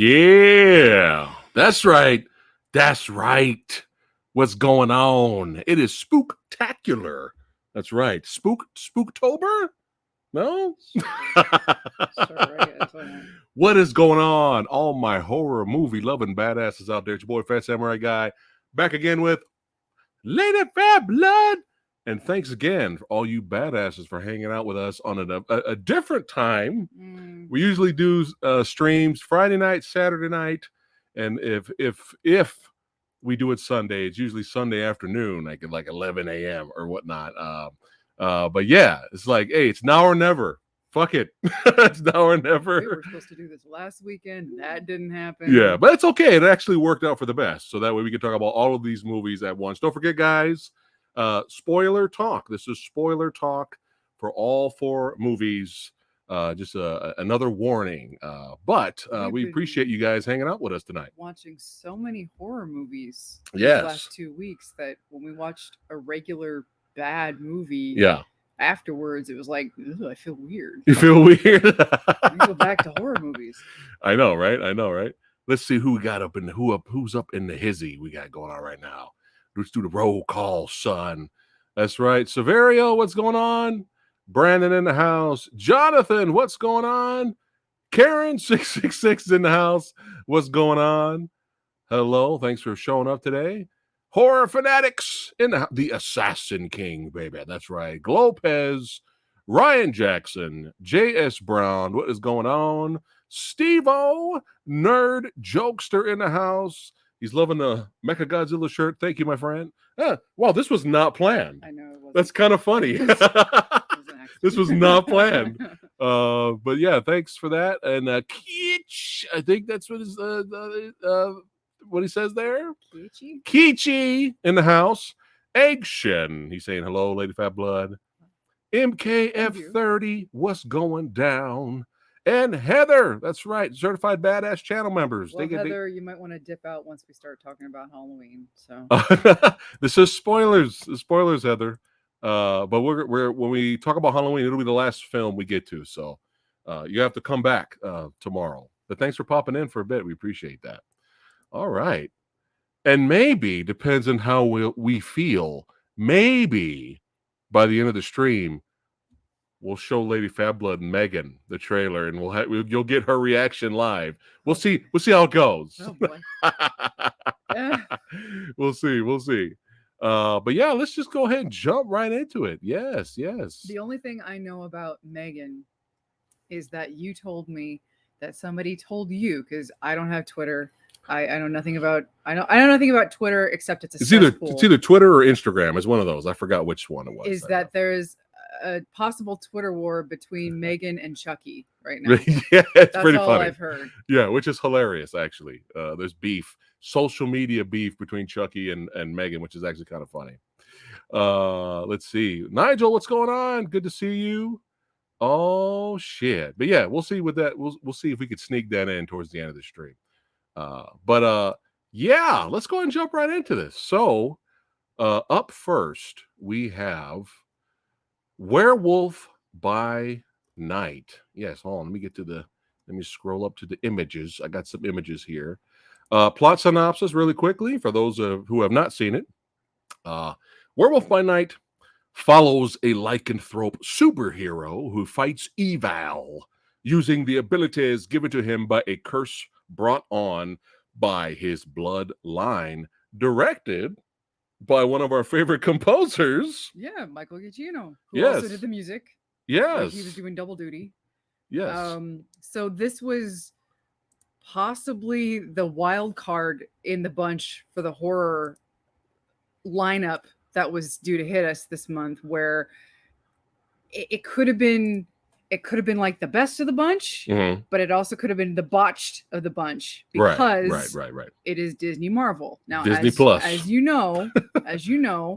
Yeah, that's right. That's right. What's going on? It is spooktacular. That's right. Spooktober? No? Sure, I guess, why not? What is going on? All my horror movie loving badasses out there. It's your boy Fat Samurai Guy back again with Lady Phatblood. And thanks again for all you badasses for hanging out with us on a different time. We usually do streams Friday night, Saturday night, and if we do it Sunday, it's usually Sunday afternoon, like 11 a.m. or whatnot. But yeah, it's like, hey, it's now or never. Fuck it, it's now or never. We were supposed to do this last weekend. That didn't happen. Yeah, but it's okay. It actually worked out for the best, so that way we can talk about all of these movies at once. Don't forget, guys. Spoiler talk. This is spoiler talk for all 4 movies. Just another warning. But we appreciate you guys hanging out with us tonight. Watching so many horror movies these Yes. last 2 weeks that when we watched a regular bad movie, Yeah. afterwards it was like, "Ugh, I feel weird." You feel weird? We go back to horror movies. I know, right? Let's see who we got who's up in the hizzy we got going on right now. Let's do the roll call, son. That's right. Severio, what's going on? Brandon in the house. Jonathan, what's going on? Karen 666 in the house. What's going on? Hello. Thanks for showing up today. Horror fanatics in the Assassin King, baby. That's right. Glopez, Ryan Jackson, J.S. Brown. What is going on? Steve-O, Nerd Jokester in the house. He's loving the Mecha Godzilla shirt. Thank you, my friend. Wow, this was not planned. I know it wasn't. That's kind of funny. This was not planned. But yeah, thanks for that. And Keech, I think that's what is what he says there. Kichi in the house. Eggshen, he's saying hello, Lady Phatblood. MKF30, what's going down? And Heather, that's right, certified badass channel members. Well, Heather, you might want to dip out once we start talking about Halloween. So this is spoilers, Heather. But we're when we talk about Halloween, it'll be the last film we get to. So you have to come back tomorrow. But thanks for popping in for a bit. We appreciate that. All right. And maybe, depends on how we feel, maybe by the end of the stream, we'll show Lady Phatblood and Megan the trailer, and you'll get her reaction live. We'll see how it goes. Oh, boy. We'll see. But yeah, let's just go ahead and jump right into it. Yes. The only thing I know about Megan is that you told me that somebody told you, because I don't have Twitter. I know nothing about nothing about Twitter except it's either Twitter or Instagram. It's one of those. I forgot which one it was. Is that there's a possible Twitter war between Megan and Chucky right now? Yeah, it's That's pretty all funny. I've heard. Yeah, which is hilarious actually. There's beef, social media beef between Chucky and Megan, which is actually kind of funny. Let's see, Nigel, what's going on? Good to see you. Oh shit! But yeah, we'll see with that. We'll see if we could sneak that in towards the end of the stream. Yeah, let's go ahead and jump right into this. So, up first we have Werewolf by Night. Yes, hold on. Let me scroll up to the images. I got some images here. Plot synopsis really quickly for those who have not seen it. Werewolf by Night follows a lycanthrope superhero who fights evil using the abilities given to him by a curse brought on by his bloodline, directed by one of our favorite composers. Yeah, Michael Giacchino, who also did the music. Yes. Like he was doing double duty. Yes. So this was possibly the wild card in the bunch for the horror lineup that was due to hit us this month, where it could have been like the best of the bunch, but it also could have been the botched of the bunch, because right. It is Disney Marvel. Now, Disney Plus. As you know,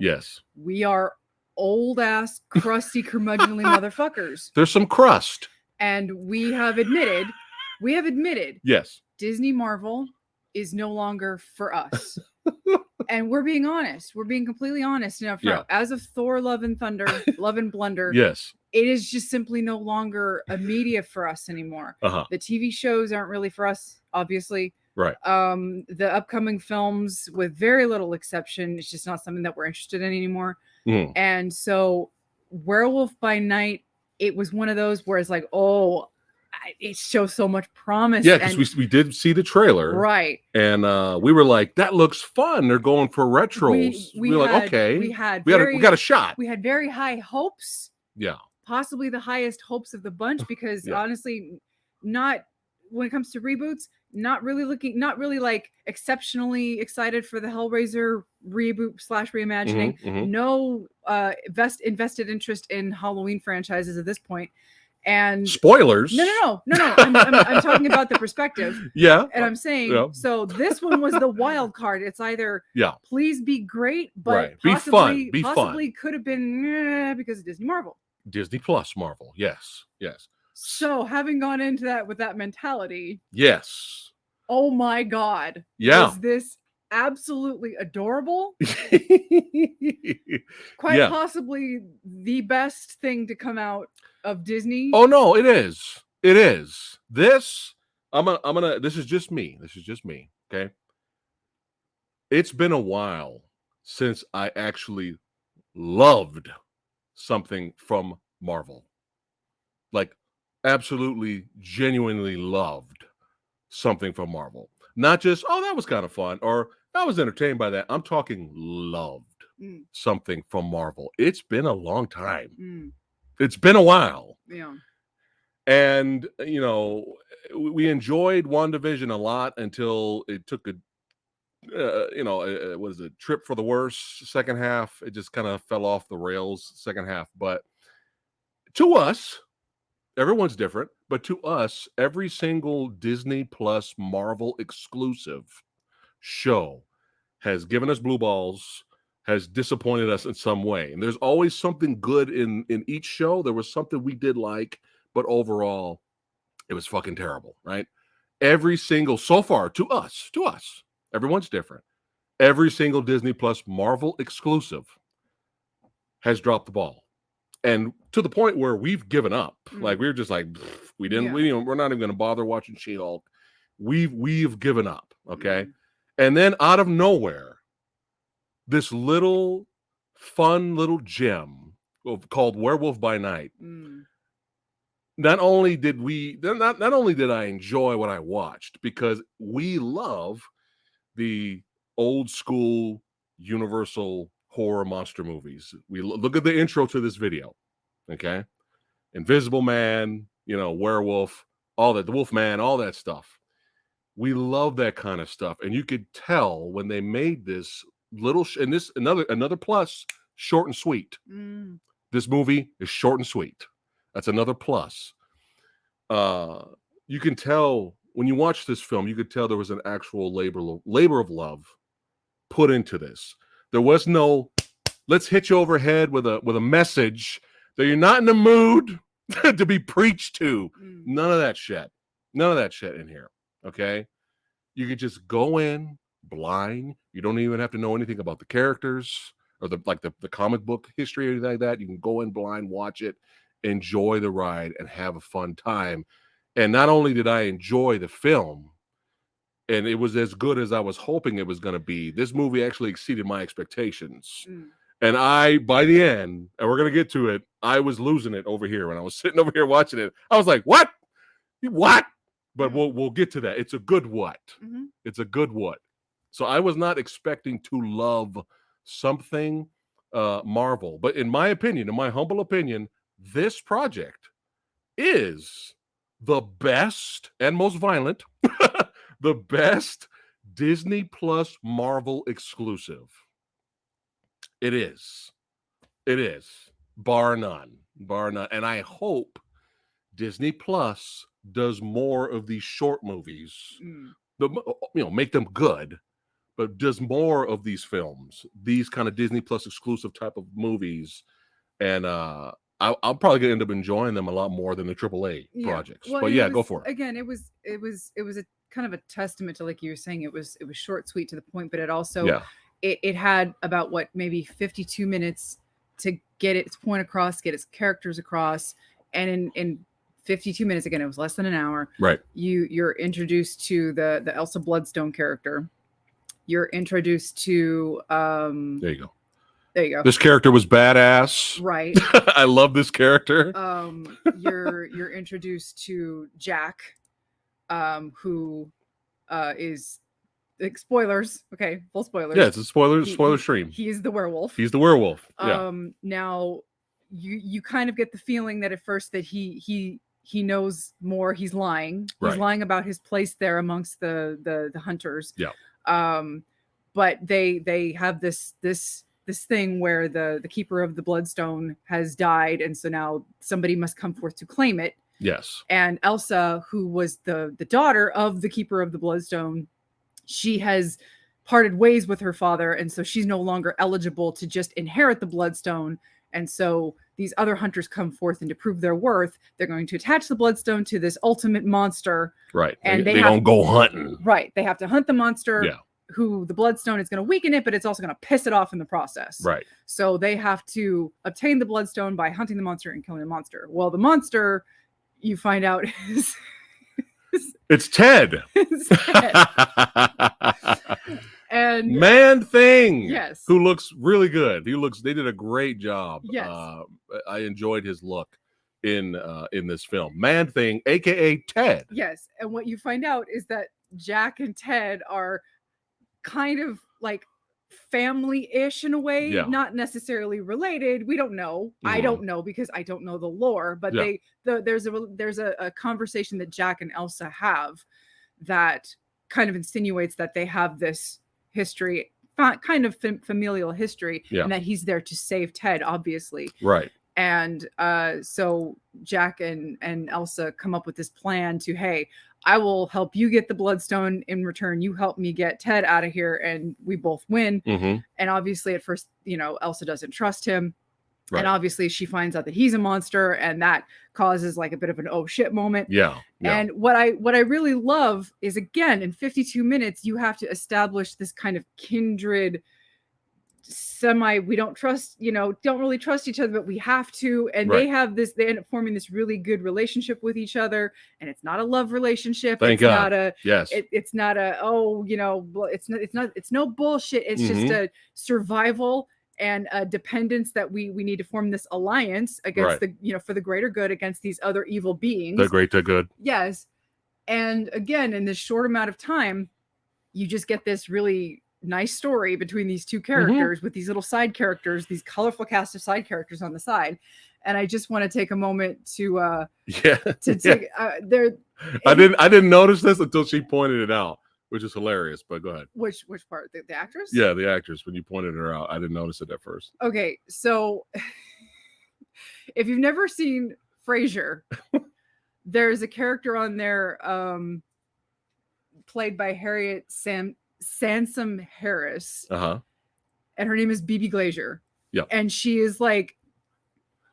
Yes, we are old ass, crusty, curmudgeonly motherfuckers. There's some crust. And we have admitted, yes, Disney Marvel is no longer for us. And we're being honest. We're being completely honest. Now, as of Thor: Love and Thunder, Love and Blunder, yes, it is just simply no longer a media for us anymore. The TV shows aren't really for us, obviously. Right. The upcoming films, with very little exception, it's just not something that we're interested in anymore. And so Werewolf by Night, it was one of those where it's like, oh, it shows so much promise. Yeah, because we did see the trailer. Right. And we were like, that looks fun. They're going for retros. We were like, okay. We got a shot. We had very high hopes. Yeah. Possibly the highest hopes of the bunch, because honestly, not when it comes to reboots, not really like exceptionally excited for the Hellraiser reboot / reimagining. No invested interest in Halloween franchises at this point. And spoilers. No. I'm talking about the perspective. Yeah. And I'm saying, so this one was the wild card. It's either please be great, but possibly fun. Could have been because of Disney Plus Marvel. Yes. So having gone into that with that mentality, yes. Oh my God. Yeah. Is this absolutely adorable? Quite possibly the best thing to come out of Disney. Oh no, it is. It is. This I'm gonna this is just me. Okay. It's been a while since I actually loved something from Marvel. Like, absolutely, genuinely loved something from Marvel. Not just, oh, that was kind of fun, or I was entertained by that. I'm talking loved something from Marvel. It's been a long time. It's been a while. Yeah. And, you know, we enjoyed WandaVision a lot until it took a was a trip for the worse second half. It just kind of fell off the rails second half. But to us, everyone's different, but to us, every single Disney Plus Marvel exclusive show has given us blue balls, has disappointed us in some way. And there's always something good in each show. There was something we did like, but overall, it was fucking terrible, right? Every single, so far, to us, everyone's different. Every single Disney Plus Marvel exclusive has dropped the ball. And to the point where we've given up. Like, we're just like, we're not even going to bother watching She-Hulk. We've given up, okay? And then out of nowhere, this little fun little gem called Werewolf by Night. Not only did I enjoy what I watched, because we love the old school Universal horror monster movies. We look at the intro to this video, okay? Invisible Man, Werewolf, all that, the Wolf Man, all that stuff. We love that kind of stuff, and you could tell when they made this little and this another plus, short and sweet. This movie is short and sweet. That's another plus. You can tell when you watch this film, you could tell there was an actual labor of love put into this. There was no, let's hit you overhead with a message that you're not in the mood to be preached to. None of that shit. None of that shit in here. Okay? You could just go in blind. You don't even have to know anything about the characters or the comic book history or anything like that. You can go in blind, watch it, enjoy the ride, and have a fun time. And not only did I enjoy the film, and it was as good as I was hoping it was going to be, this movie actually exceeded my expectations. And by the end, and we're going to get to it, I was losing it over here when I was sitting over here watching it. I was like, what? But we'll get to that. It's a good what. It's a good what. So I was not expecting to love something Marvel. But in my opinion, in my humble opinion, this project is the best and most violent, the best Disney Plus Marvel exclusive. It is. It is. Bar none. And I hope Disney Plus does more of these short movies. Make them good, but does more of these films, these kind of Disney Plus exclusive type of movies. And I'm probably gonna end up enjoying them a lot more than the AAA projects. Well, but go for it. Again, it was a kind of a testament to, like you were saying, it was short, sweet, to the point, but it also it had about maybe 52 minutes to get its point across, get its characters across, and in 52 minutes, again, it was less than an hour. Right. You're introduced to the Elsa Bloodstone character. You're introduced to There you go. there you go. This character was badass. Right. I love this character. You're introduced to Jack, who is like spoilers. Okay, full spoilers. Yeah, it's a spoiler stream. He is the werewolf. He's the werewolf. Yeah. Now you kind of get the feeling that at first that he knows more. He's lying. He's Right. lying about his place there amongst the hunters. Yeah. But they have this thing where the keeper of the bloodstone has died, and so now somebody must come forth to claim it. Yes. And Elsa, who was the daughter of the keeper of the bloodstone, she has parted ways with her father, and so she's no longer eligible to just inherit the bloodstone. And so these other hunters come forth, and to prove their worth, they're going to attach the bloodstone to this ultimate monster. Right. And they don't go hunting. Right. They have to hunt the monster. Yeah. Who the bloodstone is going to weaken it, but it's also going to piss it off in the process. Right. So they have to obtain the bloodstone by hunting the monster and killing the monster. Well, the monster, you find out, is It's Ted. Ted. And Man Thing. Yes. Who looks really good. They did a great job. Yes. I enjoyed his look in this film. Man Thing, aka Ted. Yes. And what you find out is that Jack and Ted are kind of like family-ish in a way, Yeah. not necessarily related. We don't know. I don't know because I don't know the lore, but Yeah. there's a conversation that Jack and Elsa have that kind of insinuates that they have this history, kind of familial history, Yeah. and that he's there to save Ted, obviously. Right. And so Jack and Elsa come up with this plan to, hey, I will help you get the bloodstone. In return, you help me get Ted out of here, and we both win. Mm-hmm. And obviously, at first, Elsa doesn't trust him. Right. And obviously, she finds out that he's a monster, and that causes like a bit of an oh shit moment. Yeah. And what I really love is, again, in 52 minutes, you have to establish this kind of kindred we don't trust, don't really trust each other, but we have to. And Right. they end up forming this really good relationship with each other. And it's not a love relationship. Thank it's God. Not a, Yes. it's not a, it's no bullshit. It's just a survival and a dependence that we need to form this alliance against Right. for the greater good against these other evil beings. The great, the good. Yes. And again, in this short amount of time, you just get this really nice story between these two characters with these little side characters, these colorful cast of side characters on the side. And I just want to take a moment to take there. I didn't notice this until she pointed it out, which is hilarious, but go ahead. Which part? The actress? Yeah, the actress. When you pointed her out, I didn't notice it at first. Okay, so if you've never seen Frasier, there's a character on there played by Harriet Sansom Harris. Uh-huh. And her name is BB Glazier. Yeah. And she is like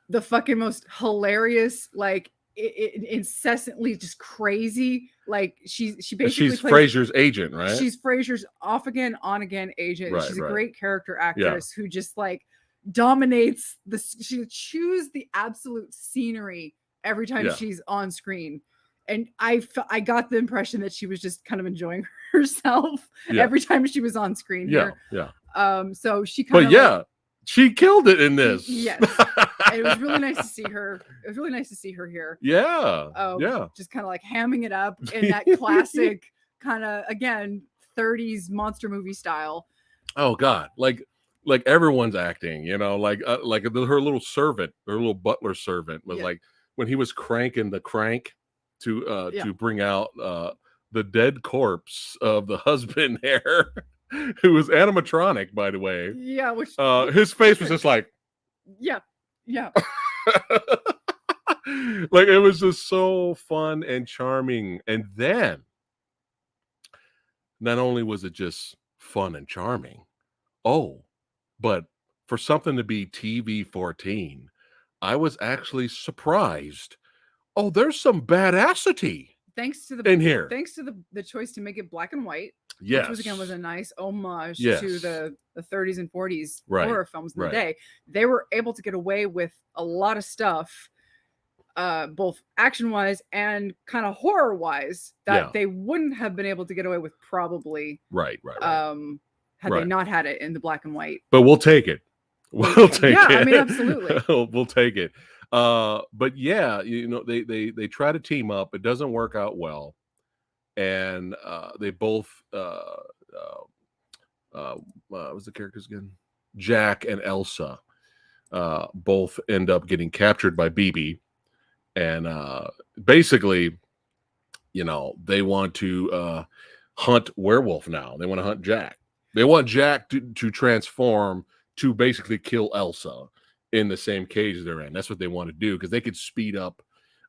the fucking most hilarious, like incessantly just crazy. Like she basically she's Frasier's agent, right? She's Frasier's off again, on again agent. Right, she's a right. great character actress who just like dominates she chews the absolute scenery every time she's on screen. And I got the impression that she was just kind of enjoying herself every time she was on screen. Yeah, here. yeah. So she kind of. But yeah, she killed it in this. Yes. And it was really nice to see her. It was really nice to see her here. Yeah. Yeah. Just kind of like hamming it up in that classic kind of, again, 30s monster movie style. Oh God, like everyone's acting, like her little servant, her little butler servant was like when he was cranking the crank to bring out the dead corpse of the husband there, who was animatronic, by the way. Yeah, which his face was just like, yeah. Like it was just so fun and charming. And then not only was it just fun and charming, but for something to be TV-14, I was actually surprised. Oh, there's some badassity. thanks to in here. the choice to make it black and white, Yes. which was again was a nice homage Yes. to the 30s and 40s Right. horror films in the Right. day. They were able to get away with a lot of stuff, both action wise and kind of horror wise, that Yeah. they wouldn't have been able to get away with probably. Right. Had they not had it in the black and white. But we'll take it. We'll take it. Yeah, I mean, absolutely. We'll take it. But yeah, you know, they try to team up. It doesn't work out well, and they both what's the characters again? Jack and Elsa both end up getting captured by BB, and basically, you know, they want to hunt Werewolf now. They want to hunt Jack. They want Jack to transform to basically kill Elsa in the same cage they're in. That's what they want to do, because they could speed up.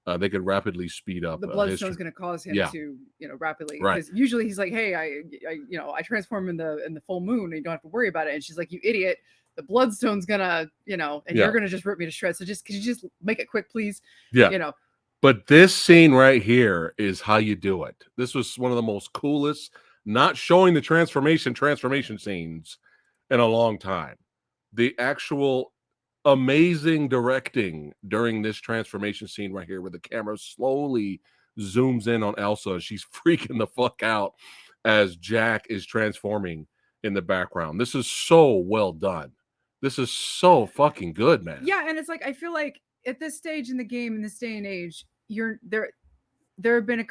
They could rapidly speed up. The bloodstone's going to cause him to, you know, rapidly. Because usually he's like, hey, I transform in the full moon, and you don't have to worry about it. And she's like, you idiot. The bloodstone's gonna, you know, and you're gonna just rip me to shreds. So could you just make it quick, please? Yeah. You know. But this scene right here is how you do it. This was one of the most coolest, not showing the transformation scenes in a long time. The actual amazing directing during this transformation scene right here, where the camera slowly zooms in on Elsa and she's freaking the fuck out as Jack is transforming in the background. This is so well done. This is so fucking good, man. Yeah, and it's like, I feel like at this stage in the game, in this day and age, there have been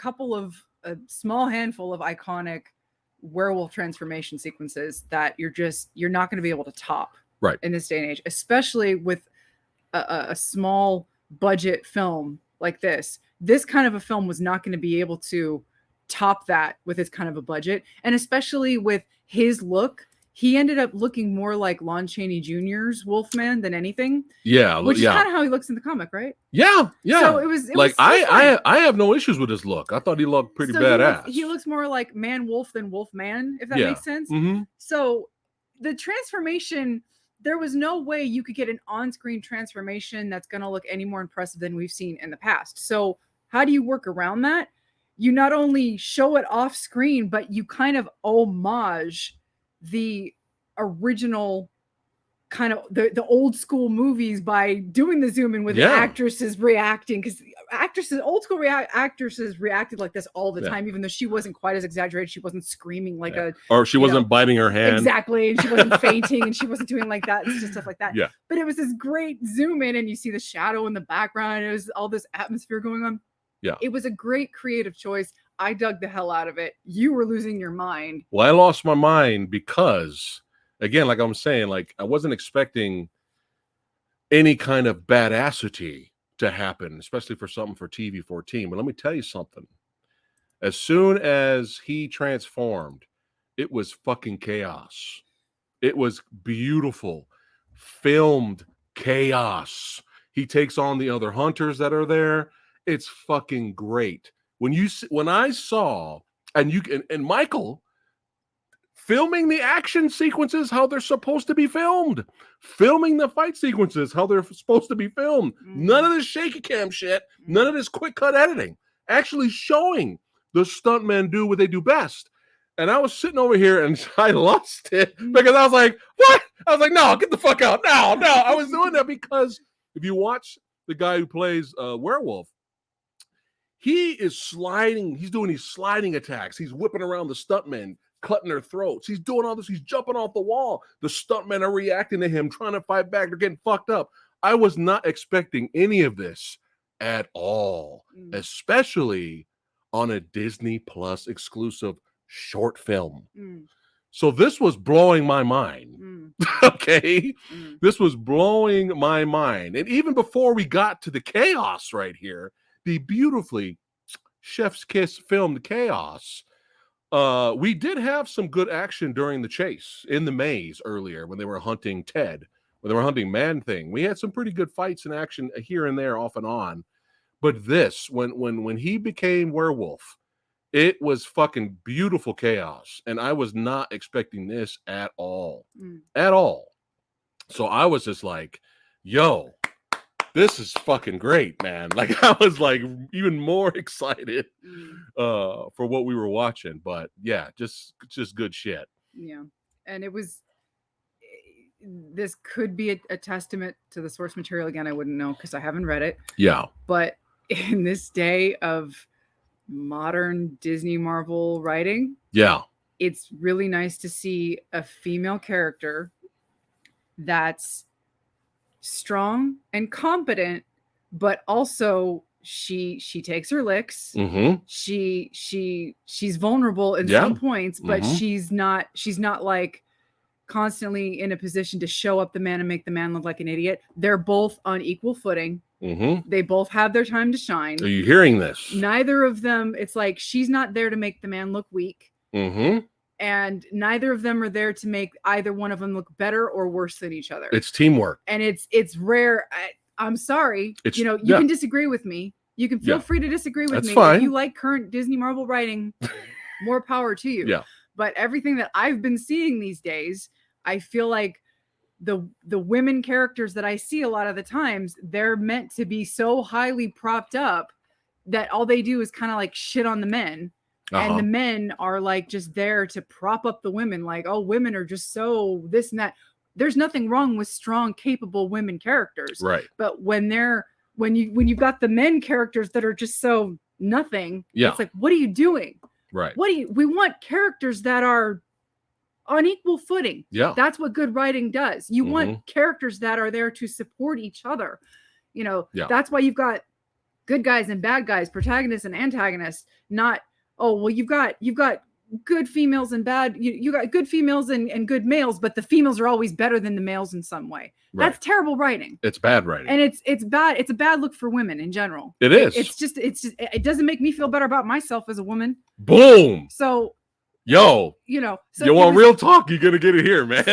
a small handful of iconic werewolf transformation sequences that you're not going to be able to top in this day and age, especially with a small budget film like this. This kind of a film was not going to be able to top that with its kind of a budget, and especially with his look. He ended up looking more like Lon Chaney Jr.'s Wolfman than anything. Yeah, which is kind of how he looks in the comic, right? Yeah. So it was like I have no issues with his look. I thought he looked pretty badass. He looks more like Man Wolf than Wolfman, if that makes sense. Mm-hmm. So the transformation, there was no way you could get an on-screen transformation that's going to look any more impressive than we've seen in the past. So how do you work around that? You not only show it off screen, but you kind of homage the original kind of the old school movies by doing the zoom in with the actresses reacting, because old school actresses reacted like this all the time, even though she wasn't quite as exaggerated. She wasn't screaming like or she wasn't biting her hand. Exactly. And she wasn't fainting, and she wasn't doing like that. It's just stuff like that. Yeah. But it was this great zoom in, and you see the shadow in the background. It was all this atmosphere going on. Yeah. It was a great creative choice. I dug the hell out of it. You were losing your mind. Well, I lost my mind because, again, like I'm saying, like I wasn't expecting any kind of badassity to happen, especially for something for TV 14. But let me tell you something. As soon as he transformed, it was fucking chaos. It was beautiful, filmed chaos. He takes on the other hunters that are there. It's fucking great. When I saw, and Michael filming the action sequences how they're supposed to be filmed, filming the fight sequences how they're supposed to be filmed. None of this shaky cam shit, none of this quick cut editing. Actually showing the stuntmen do what they do best. And I was sitting over here and I lost it because I was like, what? I was like, no, get the fuck out. No. I was doing that because if you watch the guy who plays Werewolf, he is sliding. He's doing these sliding attacks. He's whipping around the stuntmen, cutting their throats. He's doing all this. He's jumping off the wall. The stuntmen are reacting to him, trying to fight back. They're getting fucked up. I was not expecting any of this at all, especially on a Disney Plus exclusive short film. So this was blowing my mind. Okay. This was blowing my mind. And even before we got to the chaos right here, the beautifully chef's kiss filmed chaos, we did have some good action during the chase in the maze earlier when they were hunting Ted, when they were hunting Man-Thing. We had some pretty good fights and action here and there off and on. But this, when he became Werewolf, it was fucking beautiful chaos. And I was not expecting this at all. At all. So I was just like, yo, this is fucking great, man. Like I was like even more excited for what we were watching. But yeah, just good shit. Yeah. And it was, this could be a testament to the source material. Again, I wouldn't know because I haven't read it. Yeah. But in this day of modern Disney Marvel writing, Yeah. it's really nice to see a female character that's strong and competent, but also she takes her licks. Mm-hmm. She's vulnerable in Yeah. some points, but Mhm. she's not like constantly in a position to show up the man and make the man look like an idiot. They're both on equal footing. Mm-hmm. They both have their time to shine. Are you hearing this? Neither of them, it's like she's not there to make the man look weak. Mm-hmm. And neither of them are there to make either one of them look better or worse than each other. It's teamwork. And it's rare. I'm sorry. It's, you can disagree with me. You can feel free to disagree with That's me. fine. If you like current Disney Marvel writing, more power to you. Yeah. But everything that I've been seeing these days, I feel like the women characters that I see a lot of the times, they're meant to be so highly propped up that all they do is kind of like shit on the men. And the men are like just there to prop up the women, like, oh, women are just so this and that. There's nothing wrong with strong, capable women characters. Right. But when you've got the men characters that are just so nothing, it's like, what are you doing? Right. We want characters that are on equal footing. Yeah. That's what good writing does. You want characters that are there to support each other. That's why you've got good guys and bad guys, protagonists and antagonists, not, oh, well, you've got good females and bad, you got good females and good males, but the females are always better than the males in some way. Right. That's terrible writing. It's bad writing. And it's bad. It's a bad look for women in general. It is. It's just, it doesn't make me feel better about myself as a woman. Boom. So, so you want real talk, you're going to get it here, man.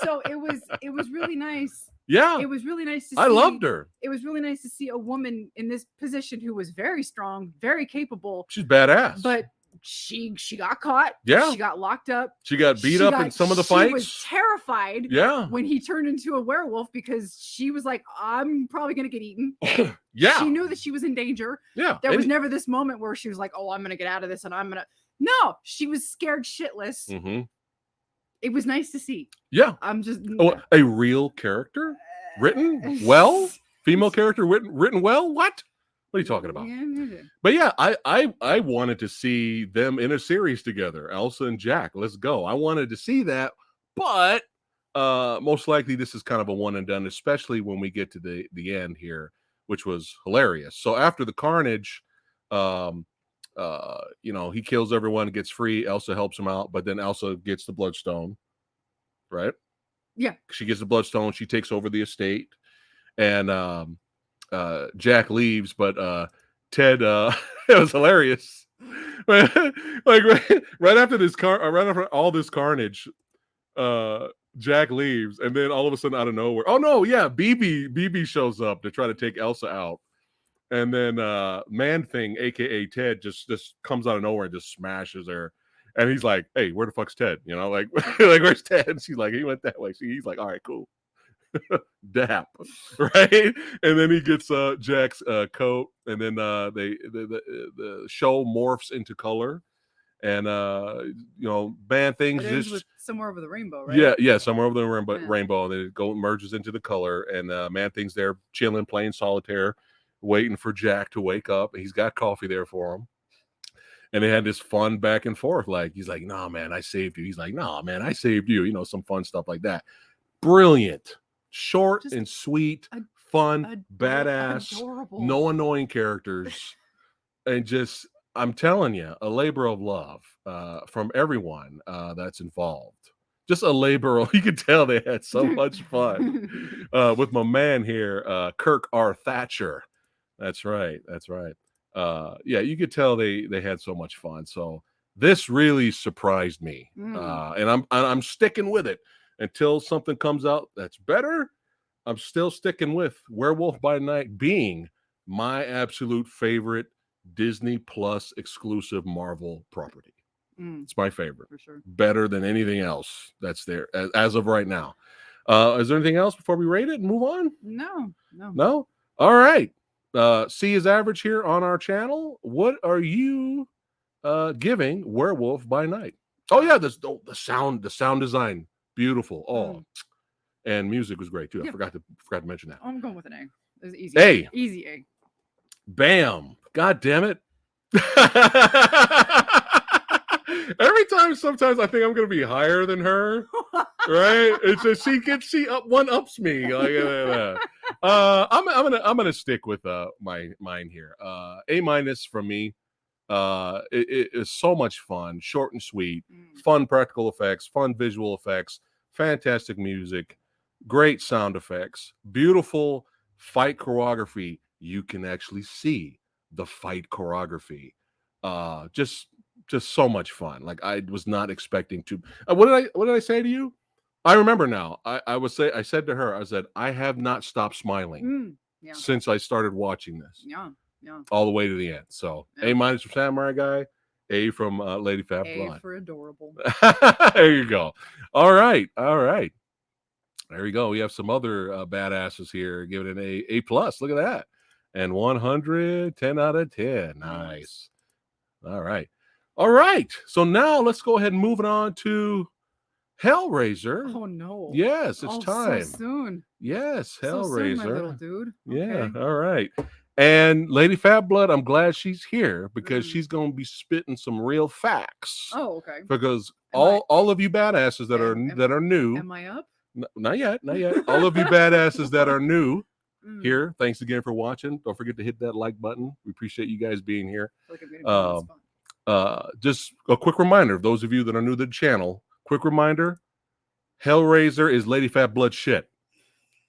So it was really nice. Yeah. It was really nice to see. I loved her. It was really nice to see a woman in this position who was very strong, very capable. She's badass. But she got caught. Yeah. She got locked up. She got beat up in some of the fights. She was terrified. Yeah. When he turned into a werewolf because she was like, I'm probably going to get eaten. Yeah. She knew that she was in danger. Yeah. There was never this moment where she was like, oh, I'm going to get out of this and I'm going to. No, she was scared shitless. Mm-hmm. It was nice to see. Yeah. I'm just. Oh, a real character written well? Female character written well? What? What are you talking about? But yeah, I wanted to see them in a series together, Elsa and Jack. Let's go. I wanted to see that, but most likely this is kind of a one and done, especially when we get to the end here, which was hilarious. So after the carnage, he kills everyone, gets free. Elsa helps him out, but then Elsa gets the Bloodstone, right? Yeah, she gets the Bloodstone. She takes over the estate, and Jack leaves, but Ted, it was hilarious. Like right after all this carnage, Jack leaves, and then all of a sudden out of nowhere, oh no, yeah, BB shows up to try to take Elsa out, and then Man Thing, aka Ted, just comes out of nowhere and just smashes her. And he's like, "Hey, where the fuck's Ted? Like where's Ted?" And she's like, "He went that way." He's like, "All right, cool." Dap, right? And then he gets Jack's coat, and then the show morphs into color, and Man Things just somewhere over the rainbow, right? Yeah, somewhere over the rainbow, and then it merges into the color, and Man Things there chilling, playing solitaire, waiting for Jack to wake up. He's got coffee there for him. And they had this fun back and forth. Like, he's like, "Nah, man, I saved you." He's like, "Nah, man, I saved you." Some fun stuff like that. Brilliant. Short and sweet, fun, badass, adorable. No annoying characters. And just, I'm telling you, a labor of love from everyone that's involved. Just a labor of, you could tell they had so much fun with my man here, Kirk R. Thatcher. That's right. Yeah, you could tell they had so much fun. So this really surprised me, and I'm sticking with it until something comes out that's better. I'm still sticking with Werewolf by Night being my absolute favorite Disney Plus exclusive Marvel property. It's my favorite, for sure. Better than anything else that's there as of right now. Is there anything else before we rate it and move on? No. No? All right. C is average here on our channel. What are you giving Werewolf by Night? Oh yeah, the sound design, beautiful. Oh, and music was great too. I forgot to mention that. I'm going with an A. It's easy. A. Easy A. Bam. God damn it. Every time, sometimes I think I'm gonna be higher than her. Right? It's just she one ups me. Like, I'm gonna stick with mine here. A minus from me. It is so much fun, short and sweet, fun practical effects, fun visual effects, fantastic music, great sound effects, beautiful fight choreography. You can actually see the fight choreography. Just so much fun. Like I was not expecting to. What did I say to you? I remember now. I said to her, I said, I have not stopped smiling since I started watching this. Yeah. All the way to the end. So A minus from Samurai Guy, A from Lady Phatblood. A for adorable. There you go. All right. There we go. We have some other badasses here. Give it an A plus. Look at that. And 100, 10 out of 10. Nice. All right. So now let's go ahead and move it on to Hellraiser. Oh no. Yes, it's time. So soon. Yes, Hellraiser. So soon, my little dude. Okay. Yeah. All right. And Lady Phatblood, I'm glad she's here because she's going to be spitting some real facts. Oh, okay. Because all of you badasses that are new. Am I up? Not yet. All of you badasses that are new here, thanks again for watching. Don't forget to hit that like button. We appreciate you guys being here. I feel like I'm gonna just a quick reminder, those of you that are new to the channel, quick reminder, Hellraiser is Lady Phatblood shit.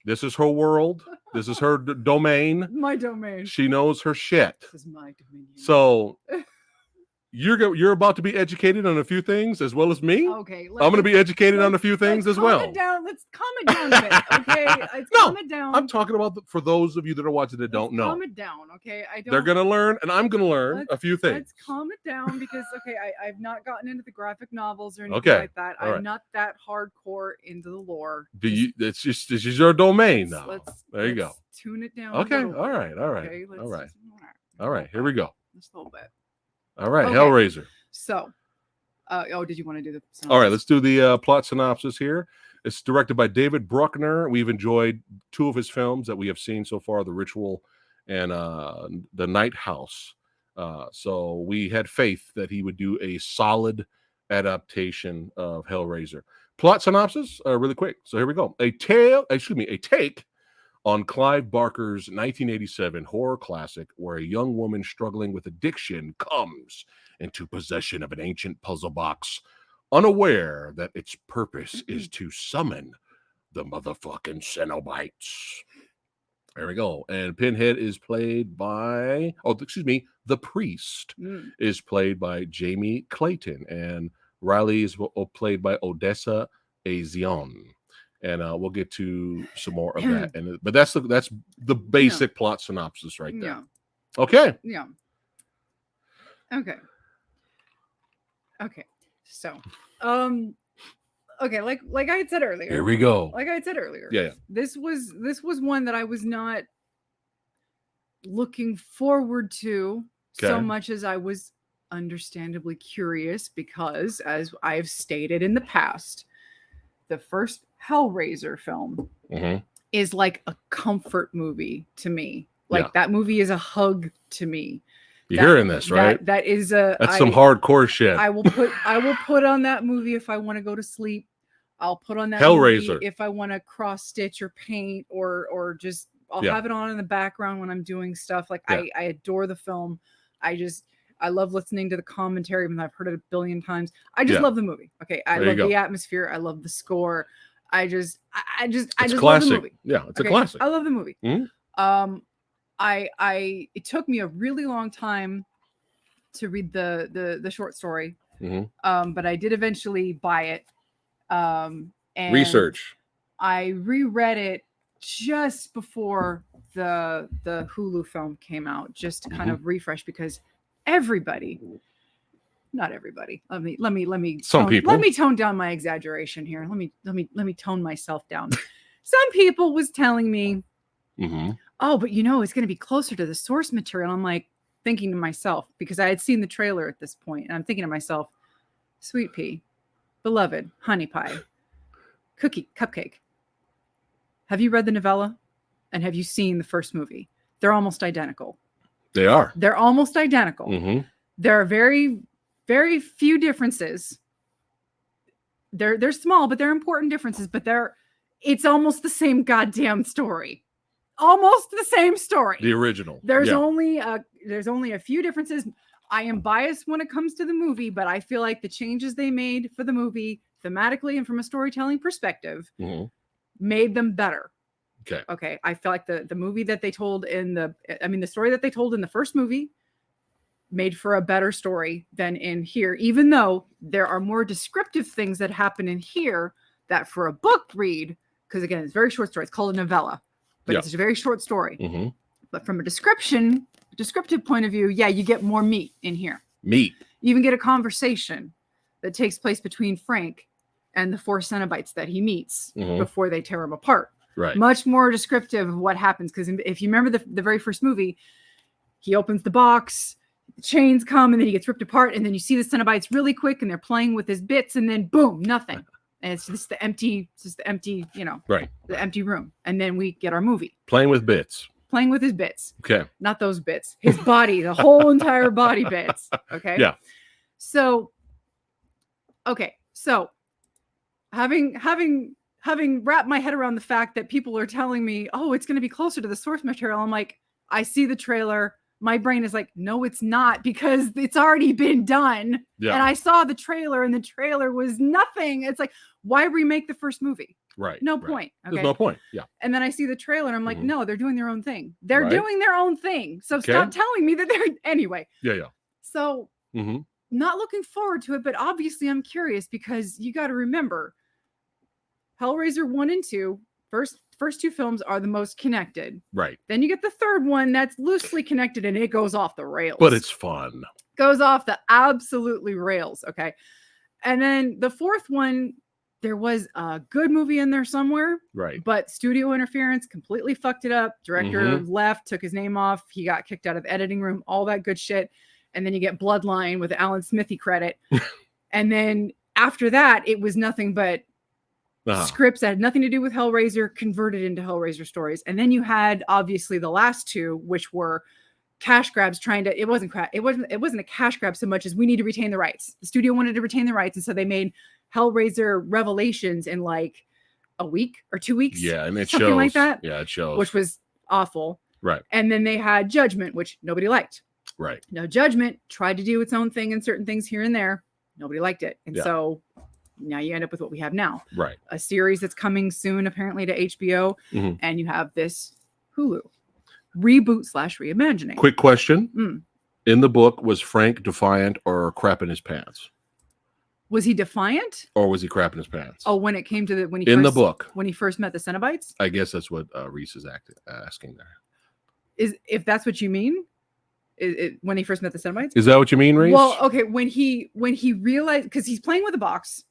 This is her world. This is her domain. My domain. She knows her shit. This is my dominion. So you're about to be educated on a few things as well as me. Okay. I'm going to be educated on a few things as well. Let's calm it down a bit, okay? Calm it down. I'm talking about for those of you that are watching that don't know. Calm it down, okay? They're going to learn, and I'm going to learn a few things. Let's calm it down because, okay, I've not gotten into the graphic novels or anything like that. I'm not that hardcore into the lore. This is your domain now. There you go. Tune it down. Okay. All right. Okay, all right. Here we go. Just a little bit. All right, okay. Hellraiser. So, did you want to do the synopsis? All right, let's do the plot synopsis here. It's directed by David Bruckner. We've enjoyed two of his films that we have seen so far, The Ritual and The Night House. So we had faith that he would do a solid adaptation of Hellraiser. Plot synopsis, really quick. So here we go. A take on Clive Barker's 1987 horror classic where a young woman struggling with addiction comes into possession of an ancient puzzle box, unaware that its purpose is to summon the motherfucking Cenobites. There we go. And Pinhead is played by, the priest is played by Jamie Clayton, and Riley is played by Odessa Azion. And we'll get to some more of that. But that's the basic plot synopsis right there. Yeah. Okay. Yeah. Okay. So, okay, like I had said earlier. Here we go. Like I had said earlier. Yeah. This was one that I was not looking forward to so much as I was understandably curious because, as I've stated in the past, the first Hellraiser film is like a comfort movie to me. Like that movie is a hug to me. You're hearing this, right? That's some hardcore shit. I will put on that movie if I want to go to sleep. I'll put on that Hellraiser movie if I want to cross stitch or paint or just I'll have it on in the background when I'm doing stuff. Like I adore the film. I love listening to the commentary and I've heard it a billion times. I just love the movie. Okay. I love the atmosphere. I love the score. I just classic. love the movie. Yeah, it's a classic. I love the movie. Mm-hmm. It took me a really long time to read the short story. But I did eventually buy it. And research. I reread it just before the Hulu film came out, just to kind of refresh because everybody not everybody. Let me Some people. let me tone down my exaggeration here. Let me tone myself down. Some people was telling me, oh, but it's going to be closer to the source material. I'm like thinking to myself, because I had seen the trailer at this point, and I'm thinking to myself, Sweet Pea, beloved, honey pie, cupcake. Have you read the novella? And have you seen the first movie? They're almost identical. They are. They're almost identical. There are very, very few differences. They're small, but they're important differences. But it's almost the same goddamn story. Almost the same story. The original. There's only a few differences. I am biased when it comes to the movie, but I feel like the changes they made for the movie, thematically and from a storytelling perspective, made them better. Okay. I feel like the movie that they told the story that they told in the first movie made for a better story than in here, even though there are more descriptive things that happen in here that for a book read, because again, it's a very short story. It's called a novella, but it's a very short story. But from a descriptive point of view, you get more meat in here. You even get a conversation that takes place between Frank and the 4 Cenobites that he meets before they tear him apart. Right. Much more descriptive of what happens. Because if you remember the very first movie, he opens the box, the chains come, and then he gets ripped apart. And then you see the Cenobites really quick, and they're playing with his bits, and then boom, nothing. And it's just the empty, the empty room. And then we get our movie. Playing with his bits. Okay. Not those bits. His body, the whole entire body bits. Okay. Yeah. So, having wrapped my head around the fact that people are telling me, oh, it's going to be closer to the source material. I'm like, I see the trailer. My brain is like, no, it's not, because it's already been done. Yeah. And I saw the trailer, and the trailer was nothing. It's like, why remake the first movie? Right. No point. Okay? There's no point. Yeah. And then I see the trailer, and I'm like, no, they're doing their own thing. They're doing their own thing. So stop telling me that they're anyway. Yeah. So not looking forward to it, but obviously I'm curious, because you got to remember, Hellraiser 1 and 2, first 2 films are the most connected. Right. Then you get the third one that's loosely connected, and it goes off the rails. But it's fun. Goes off the absolutely rails. Okay. And then the fourth one, there was a good movie in there somewhere. Right. But studio interference completely fucked it up. Director left, took his name off. He got kicked out of the editing room, all that good shit. And then you get Bloodline with Alan Smithy credit. And then after that, it was nothing but scripts that had nothing to do with Hellraiser converted into Hellraiser stories. And then you had obviously the last 2, which were cash grabs it wasn't a cash grab so much as we need to retain the rights. The studio wanted to retain the rights, and so they made Hellraiser Revelations in like a week or 2 weeks. Yeah, and it something shows like that. Yeah, it shows. Which was awful. Right. And then they had Judgment, which nobody liked. Right. Now Judgment tried to do its own thing in certain things here and there. Nobody liked it. And so now you end up with what we have now. Right. A series that's coming soon, apparently, to HBO. And you have this Hulu reboot/reimagining. Quick question. In the book, was Frank defiant or crap in his pants? Was he defiant? Or was he crap in his pants? Oh, when it came to the book. When he first met the Cenobites? I guess that's what Reese is asking there. If that's what you mean? When he first met the Cenobites? Is that what you mean, Reese? Well, okay, when he realized, because he's playing with a box,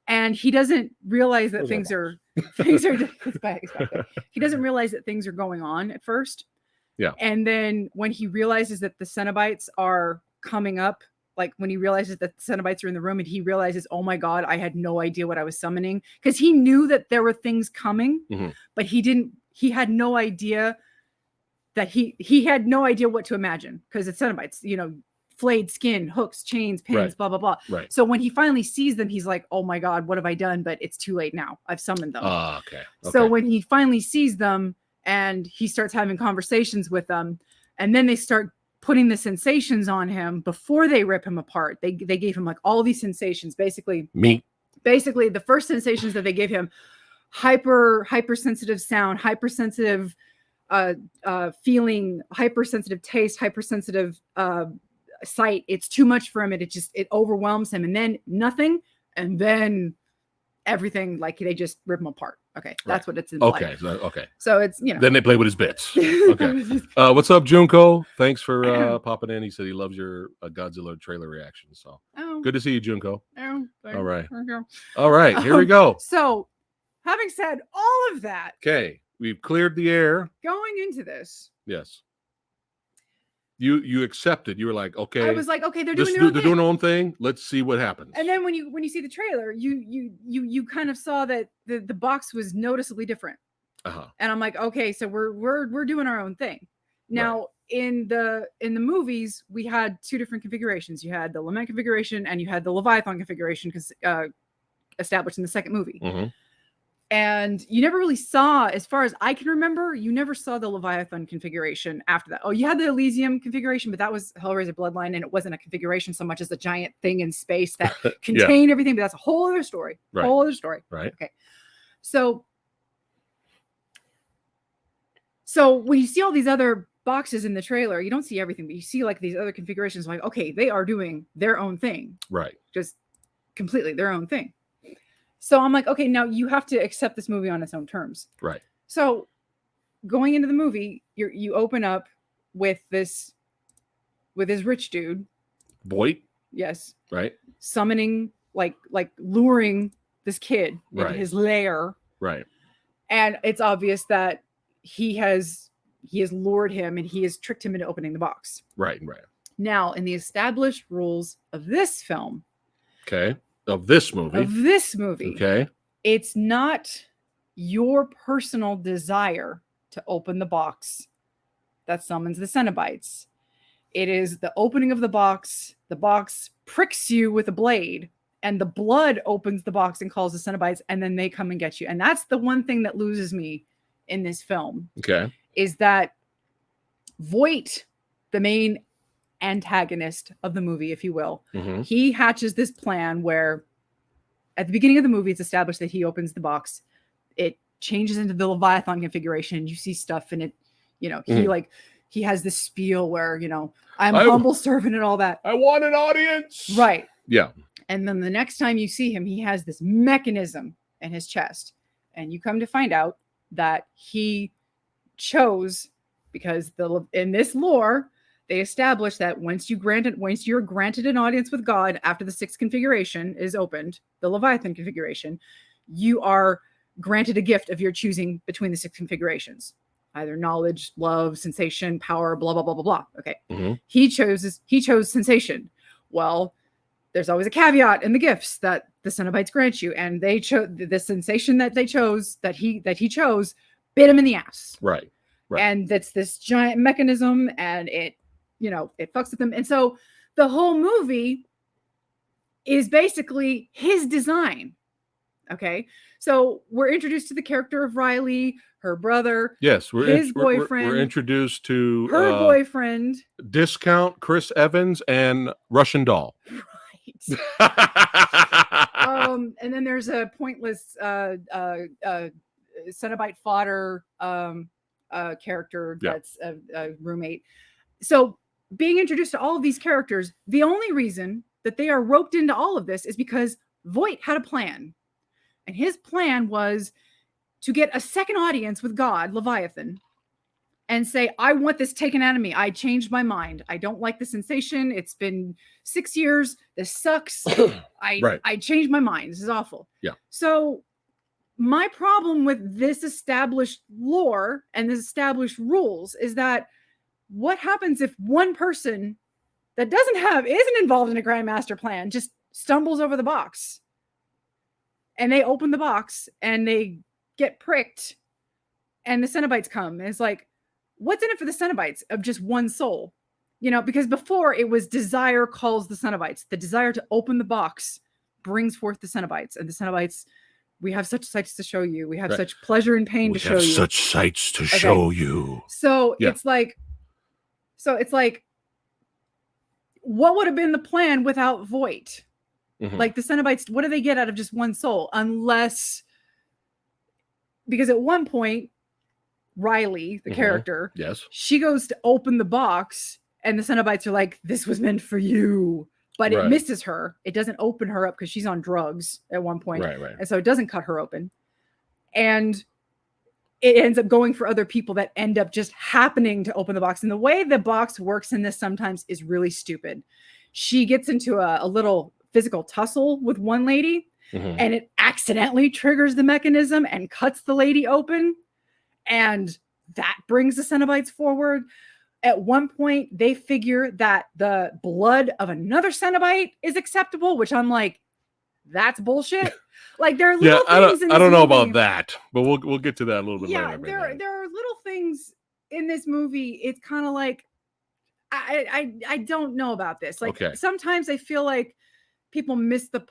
and he doesn't realize that things are he doesn't realize that things are going on at first. Yeah. And then when he realizes that the Cenobites are coming up, like when he realizes that the Cenobites are in the room, and he realizes, oh my God, I had no idea what I was summoning, because he knew that there were things coming, but he had no idea that he had no idea what to imagine, because it's Cenobites, flayed skin, hooks, chains, pins, blah, blah, blah. Right. So when he finally sees them, he's like, oh my God, what have I done? But it's too late now. I've summoned them. Okay. So when he finally sees them and he starts having conversations with them, and then they start putting the sensations on him before they rip him apart. They gave him like all these sensations, basically. Basically, the first sensations that they gave him, hypersensitive sound, hypersensitive feeling, hypersensitive taste, hypersensitive sight. It's too much for him, and it overwhelms him. And then nothing, and then everything, like they just rip them apart. Okay, that's what it's in. Okay, okay. So it's Then they play with his bits. Okay. What's up, Junko? Thanks for popping in. He said he loves your Godzilla trailer reaction. So good to see you, Junko. All right. All right. Here we go. So, having said all of that, okay, we've cleared the air. Going into this, yes. You accepted. You were like, okay. I was like, okay, they're doing their own thing. Let's see what happens. And then when you see the trailer, you kind of saw that the box was noticeably different. And I'm like, okay, so we're doing our own thing. Now in the movies, we had two different configurations. You had the Lament configuration and you had the Leviathan configuration, because established in the second movie. And you never really saw, as far as I can remember, you never saw the Leviathan configuration after that. Oh, you had the Elysium configuration, but that was Hellraiser Bloodline, and it wasn't a configuration so much as a giant thing in space that contained everything. But that's a whole other story. Whole other story. Right. Okay. So when you see all these other boxes in the trailer, you don't see everything, but you see like these other configurations. Like, okay, they are doing their own thing. Right. Just completely their own thing. So I'm like, okay, now you have to accept this movie on its own terms. Right. So going into the movie, you open up with this rich dude. Voight. Yes. Right. Summoning, like luring this kid into his lair. Right. And it's obvious that he has lured him and he has tricked him into opening the box. Right. Right. Now, in the established rules of this film. Okay. Of this movie. Okay. It's not your personal desire to open the box that summons the Cenobites. It is the opening of the box. The box pricks you with a blade, and the blood opens the box and calls the Cenobites, and then they come and get you. And that's the one thing that loses me in this film. Okay. Is that Voight, the main antagonist of the movie, if you will, he hatches this plan where at the beginning of the movie, it's established that he opens the box. It changes into the Leviathan configuration. You see stuff in it, he has this spiel where, I'm a humble servant and all that. I want an audience. Right. Yeah. And then the next time you see him, he has this mechanism in his chest. And you come to find out that he chose, because in this lore, they established that once you're granted an audience with God after the sixth configuration is opened, the Leviathan configuration, you are granted a gift of your choosing between the six configurations, either knowledge, love, sensation, power, blah blah blah blah blah. Okay, he chose sensation. Well, there's always a caveat in the gifts that the Cenobites grant you, and they chose the sensation that he chose bit him in the ass. Right. And that's this giant mechanism, and it fucks with them. And so the whole movie is basically his design. Okay. So we're introduced to the character of Riley, her brother. Yes. His boyfriend. We're introduced to her boyfriend. Discount Chris Evans and Russian Doll. Right. And then there's a pointless Cenobite fodder character that's a roommate. So being introduced to all of these characters, the only reason that they are roped into all of this is because Voight had a plan. And his plan was to get a second audience with God, Leviathan, and say, I want this taken out of me. I changed my mind. I don't like the sensation. It's been 6 years. This sucks. I changed my mind. This is awful. Yeah. So my problem with this established lore and this established rules is that what happens if one person that isn't involved in a grand master plan just stumbles over the box and they open the box and they get pricked and the Cenobites come, and it's like, what's in it for the Cenobites of just one soul? Because before it was desire calls the Cenobites. The desire to open the box brings forth the Cenobites, and the Cenobites, we have such sights to show you. We have such pleasure and pain to show you. We have such sights to show you. So it's like, what would have been the plan without Voight? Like the Cenobites, what do they get out of just one soul? Because at one point, Riley, the character, yes, she goes to open the box, and the Cenobites are like, "This was meant for you." but it Right. misses her. It doesn't open her up because she's on drugs at one point. Right. And so it doesn't cut her open. And it ends up going for other people that end up just happening to open the box. And the way the box works in this sometimes is really stupid. She gets into a little physical tussle with one lady, and it accidentally triggers the mechanism and cuts the lady open. And that brings the Cenobites forward. At one point, they figure that the blood of another Cenobite is acceptable, which I'm like, that's bullshit. Like, there are little things in this I don't know movie. about that, but we'll get to that a little bit later. There are little things in this movie. It's kind of like, I don't know about this. Like, sometimes I feel like people miss the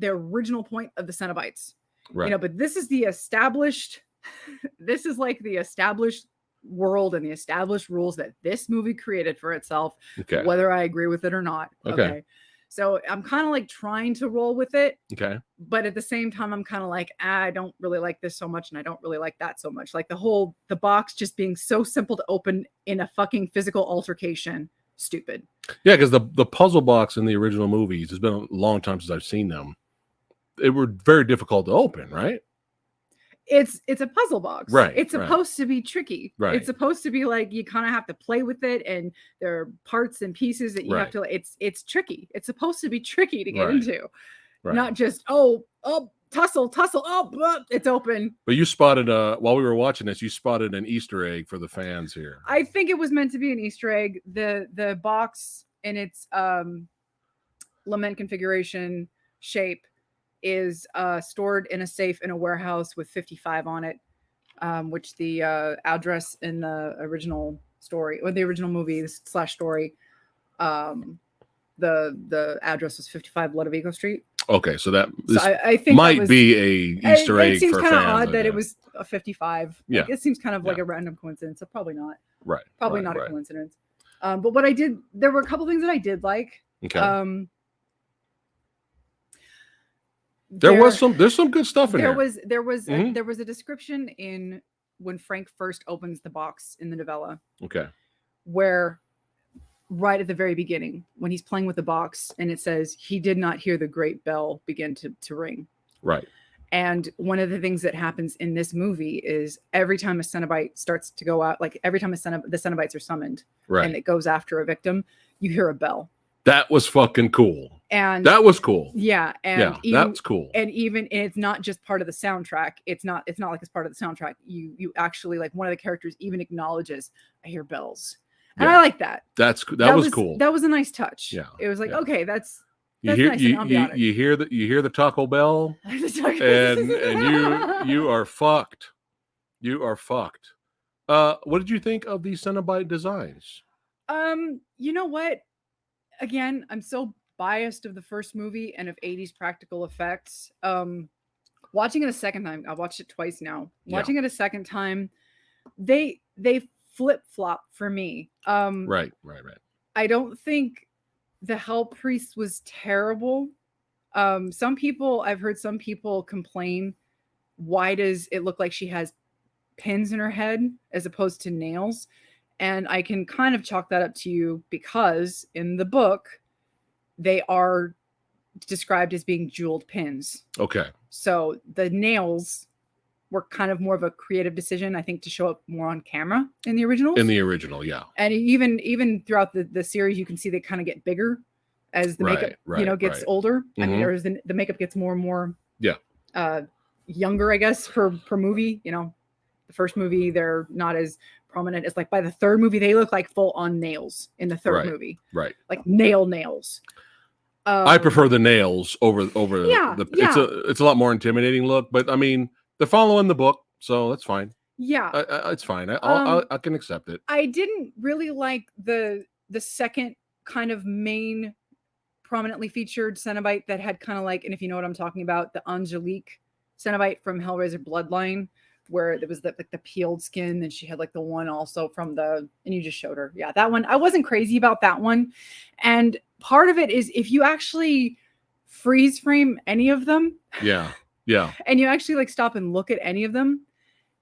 original point of the Cenobites. Right. But this is the established, this is like the established world and the established rules that this movie created for itself, whether I agree with it or not. Okay. So I'm kind of like trying to roll with it. Okay. But at the same time, I'm kind of like, I don't really like this so much. And I don't really like that so much. Like the box just being so simple to open in a fucking physical altercation. Stupid. Yeah. Because the puzzle box in the original movies, it's been a long time since I've seen them. They were very difficult to open, right? It's a puzzle box. Right. It's supposed to be tricky. Right. It's supposed to be like, you kind of have to play with it, and there are parts and pieces that you have to, it's tricky. It's supposed to be tricky to get into. Right. Not just, tussle, it's open. But you spotted, while we were watching this, you spotted an Easter egg for the fans here. I think it was meant to be an Easter egg. The box in its lament configuration shape is stored in a safe in a warehouse with 55 on it, which the address in the original story, or the original movie / story, the address was 55 Ludovico Street. Okay, so I think might be a Easter egg. It seems kind of odd that it was a 55. Yeah, like, it seems kind of like a random coincidence. So probably not. Right. Probably not a coincidence. But what I did, there were a couple things that I did like. Okay. There's some good stuff in there. here. There was a description in when Frank first opens the box in the novella. Okay. Where right at the very beginning, when he's playing with the box, and it says he did not hear the great bell begin to ring. Right. And one of the things that happens in this movie is every time a Cenobite starts to go out, like every time the Cenobites are summoned, and it goes after a victim, you hear a bell. That was fucking cool. And that was cool. Yeah. And that's cool. And it's not just part of the soundtrack. It's not like it's part of the soundtrack. You actually, like, one of the characters even acknowledges, I hear bells. And I like that. That was cool. That was a nice touch. Yeah. It was like, okay, that's nice you hear the Taco Bell and you are fucked. You are fucked. What did you think of these Cenobite designs? You know what? Again, I'm so biased of the first movie and of 80s practical effects. Watching it a second time, I watched it twice now. Watching it a second time, they flip-flop for me. Right. I don't think the Hell Priest was terrible. I've heard some people complain, why does it look like she has pins in her head as opposed to nails? And I can kind of chalk that up to you because in the book, they are described as being jeweled pins. Okay. So the nails were kind of more of a creative decision, I think, to show up more on camera in the originals. In the original, yeah. And even throughout the series, you can see they kind of get bigger as the makeup, gets older. Mm-hmm. I mean, the makeup gets more and more younger, I guess, per movie. The first movie, they're not as prominent. It's like by the third movie, they look like full on nails in the third movie. Right. Like nails. I prefer the nails over it's a lot more intimidating look, but I mean, they're following the book, so that's fine. Yeah. It's fine. I can accept it. I didn't really like the second kind of main prominently featured Cenobite that had kind of like, and if you know what I'm talking about, the Angelique Cenobite from Hellraiser Bloodline, where there was the peeled skin, and she had like the one also from and you just showed her. Yeah, that one. I wasn't crazy about that one. And part of it is if you actually freeze frame any of them. Yeah. And you actually like stop and look at any of them,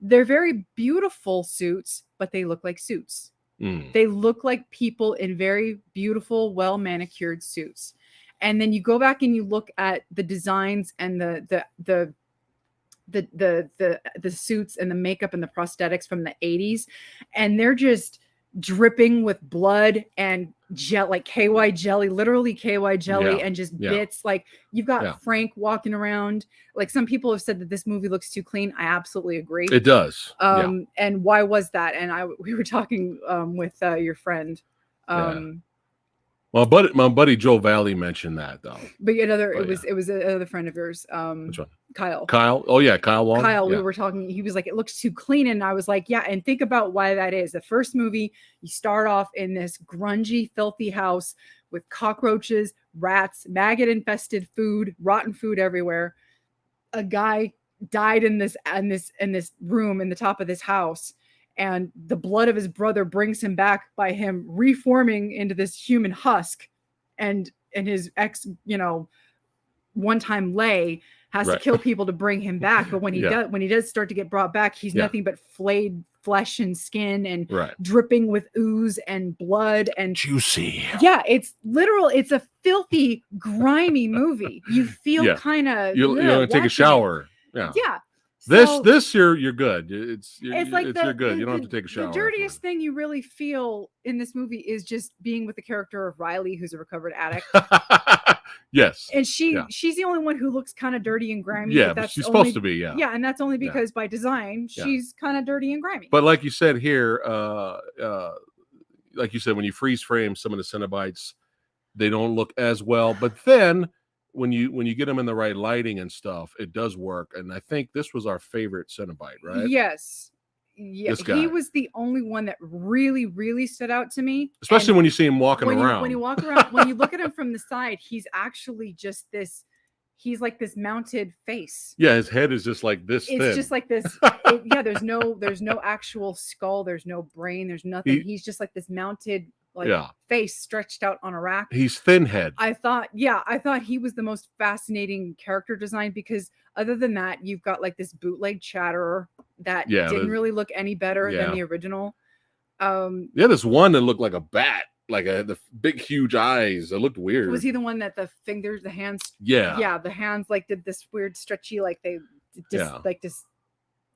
they're very beautiful suits, but they look like suits. They look like people in very beautiful, well manicured suits. And then you go back and you look at the designs and the suits and the makeup and the prosthetics from the 80s, and they're just dripping with blood and like KY jelly, literally KY jelly, and just bits. Like, you've got Frank walking around. Like, some people have said that this movie looks too clean. I absolutely agree. It does. And why was that? And we were talking with your friend. Well, my buddy Joe Valley mentioned that, though. But it was another friend of yours. Which one? Kyle. Oh yeah, Kyle Long. We were talking. He was like, it looks too clean, and I was like, yeah. And think about why that is. The first movie, you start off in this grungy, filthy house with cockroaches, rats, maggot-infested food, rotten food everywhere. A guy died in this room in the top of this house. And the blood of his brother brings him back by him reforming into this human husk, and his ex, one-time lay has to kill people to bring him back. But when he does start to get brought back, he's nothing but flayed flesh and skin and dripping with ooze and blood and juicy. Yeah, it's literal. It's a filthy, grimy movie. You feel kind of you take a shower. Yeah. So, this you're good. You're good. You don't have to take a shower. The dirtiest thing you really feel in this movie is just being with the character of Riley, who's a recovered addict. Yes. And she's the only one who looks kind of dirty and grimy. Yeah, but she's supposed to be. Yeah, and that's only because by design she's kind of dirty and grimy. But like you said here, like you said, when you freeze frame some of the Cenobites, they don't look as well. But then when you get them in the right lighting and stuff, it does work. And I think this was our favorite Cenobite, right? Yes. Yeah, he was the only one that really, really stood out to me. Especially when you see him walking around. When you walk around, when you look at him from the side, he's actually just this. He's like this mounted face. Yeah, his head is just like this. It's just like this. There's no actual skull. There's no brain. There's nothing. He's just like this mounted face stretched out on a rack. He's thin head. I thought he was the most fascinating character design, because other than that, you've got like this bootleg Chatterer that didn't really look any better than the original. This one that looked like a bat, like the big huge eyes. It looked weird. Was he the one that the fingers, the hands? Yeah, the hands like did this weird stretchy, like they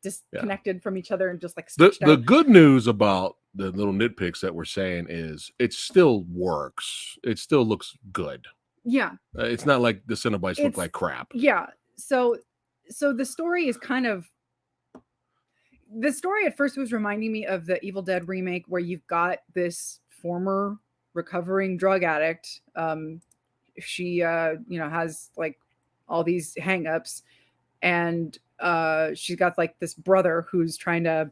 disconnected from each other and just like the good news about the little nitpicks that we're saying is it still works. It still looks good. Yeah, it's not like the Cenobites look like crap. Yeah, so the story is kind of. The story at first was reminding me of the Evil Dead remake, where you've got this former recovering drug addict. She has like all these hangups, and she's got like this brother who's trying to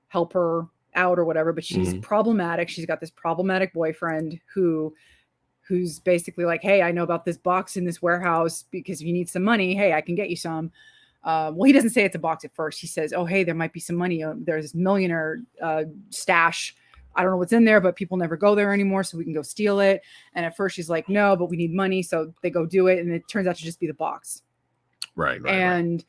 help her out or whatever, but she's problematic. She's got this problematic boyfriend who's basically like, hey, I know about this box in this warehouse, because if you need some money, hey, I can get you some. Well, he doesn't say it's a box at first. He says, oh, hey, there might be some money. There's this millionaire stash. I don't know what's in there, but people never go there anymore, so we can go steal it. And at first she's like, no, but we need money. So they go do it. And it turns out to just be the box. Right. And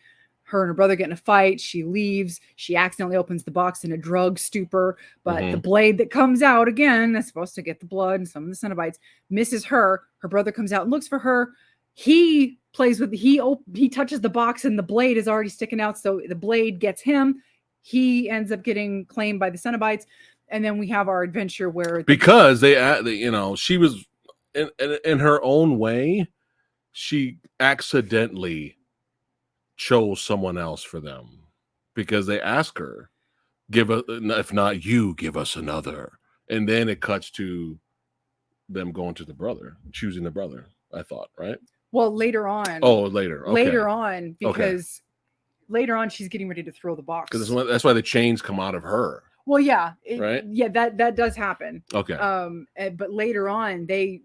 her and her brother get in a fight. She leaves. She accidentally opens the box in a drug stupor. But the blade that comes out, again, that's supposed to get the blood and some of the Cenobites, misses her. Her brother comes out and looks for her. He plays with he touches the box and the blade is already sticking out, so the blade gets him. He ends up getting claimed by the Cenobites, and then we have our adventure where because she was in her own way, she accidentally chose someone else for them, because they ask her, if not you, give us another, and then it cuts to them going to the brother, choosing the brother. I thought, right? Well, later on. Oh, later. Okay. Later on, because later on she's getting ready to throw the box. Because that's why the chains come out of her. Well, yeah, right. Yeah, that does happen. Okay. But later on, they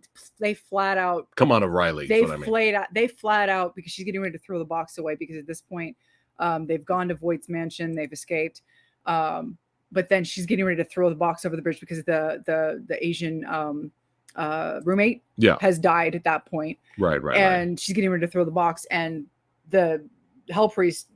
flat out come out of Riley. They flat out because she's getting ready to throw the box away, because at this point, they've gone to Voight's mansion, they've escaped. But then she's getting ready to throw the box over the bridge because the Asian roommate has died at that point. Right. And she's getting ready to throw the box, and the hell priest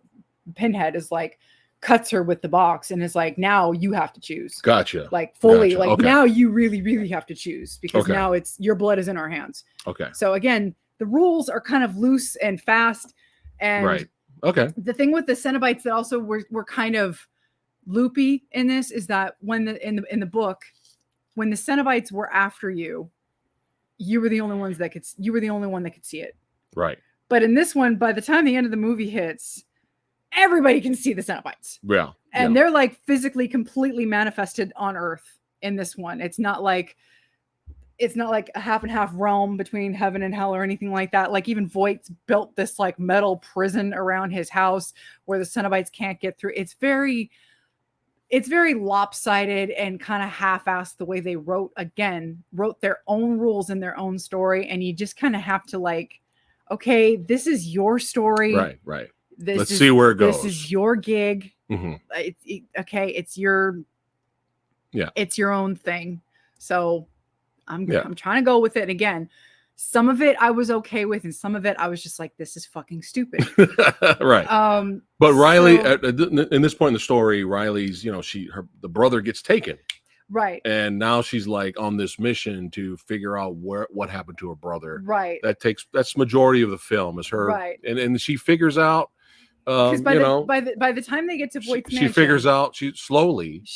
Pinhead is like, cuts her with the box and is like, now you have to choose. Gotcha. Like fully, Gotcha. like Okay. now you really, really have to choose because Okay. now it's your blood is in our hands. Okay. So again, the rules are kind of loose and fast. And Right. Okay. the thing with the Cenobites that also were kind of loopy in this is that when in the book, when the Cenobites were after you, you were the only one that could see it. Right. But in this one, by the time the end of the movie hits, everybody can see the Cenobites. Yeah. And they're like physically completely manifested on Earth in this one. It's not like a half and half realm between heaven and hell or anything like that. Like even Voight's built this like metal prison around his house where the Cenobites can't get through. It's very lopsided and kind of half-assed the way they wrote their own rules in their own story. And you just kind of have to like, okay, this is your story. Right. Right. Let's is, see where it goes. This is your gig. Mm-hmm. It's your own thing. So I'm trying to go with it. And again, some of it I was okay with, and some of it I was just like, this is fucking stupid. Right. But Riley, in this point in the story, Riley's, the brother gets taken. Right. And now she's like on this mission to figure out what happened to her brother. Right. That's majority of the film is her. Right. And she figures out, because by the time they get to Voight's mansion, she figures out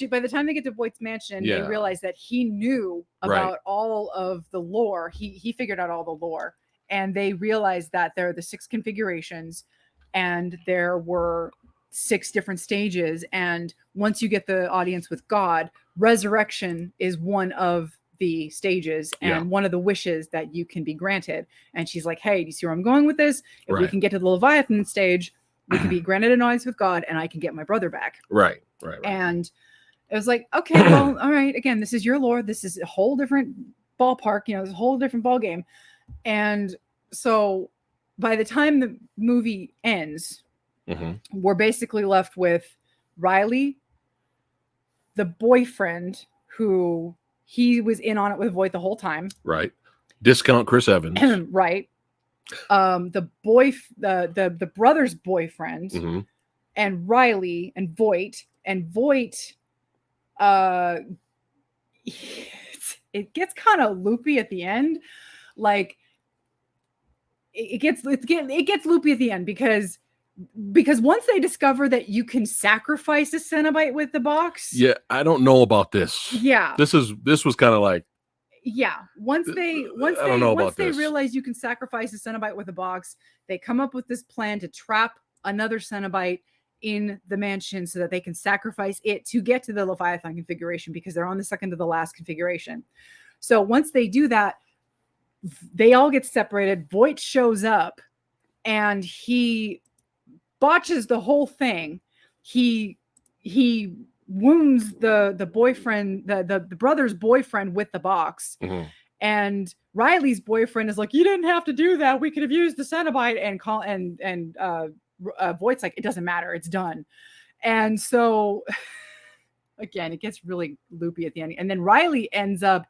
by the time they get to Voight's mansion, they realize that he knew about all of the lore. He figured out all the lore, and they realized that there are the 6 configurations, and there were 6 different stages. And once you get the audience with God, resurrection is one of the stages and one of the wishes that you can be granted. And she's like, hey, do you see where I'm going with this? If we can get to the Leviathan stage, we can be granted an audience with God, and I can get my brother back. Right. And it was like, okay, well, all right. Again, this is your lore. This is a whole different ballpark. It's a whole different ball game. And so by the time the movie ends, we're basically left with Riley, the boyfriend, who he was in on it with Voight the whole time. Right. Discount Chris Evans. Right. The brother's boyfriend, and Riley and Voight it gets kind of loopy at the end. Like it gets loopy at the end because once they discover that you can sacrifice a Cenobite with the box. Yeah, I don't know about this. Yeah. This was kind of like, yeah. Once they realize you can sacrifice a Cenobite with a box, they come up with this plan to trap another Cenobite in the mansion so that they can sacrifice it to get to the Leviathan configuration, because they're on the second to the last configuration. So once they do that, they all get separated. Voight shows up and he botches the whole thing. He wounds the boyfriend, the brother's boyfriend with the box. And Riley's boyfriend is like, you didn't have to do that. We could have used the Cenobite. And Voight's like, it doesn't matter. It's done. And so again, it gets really loopy at the end. And then Riley ends up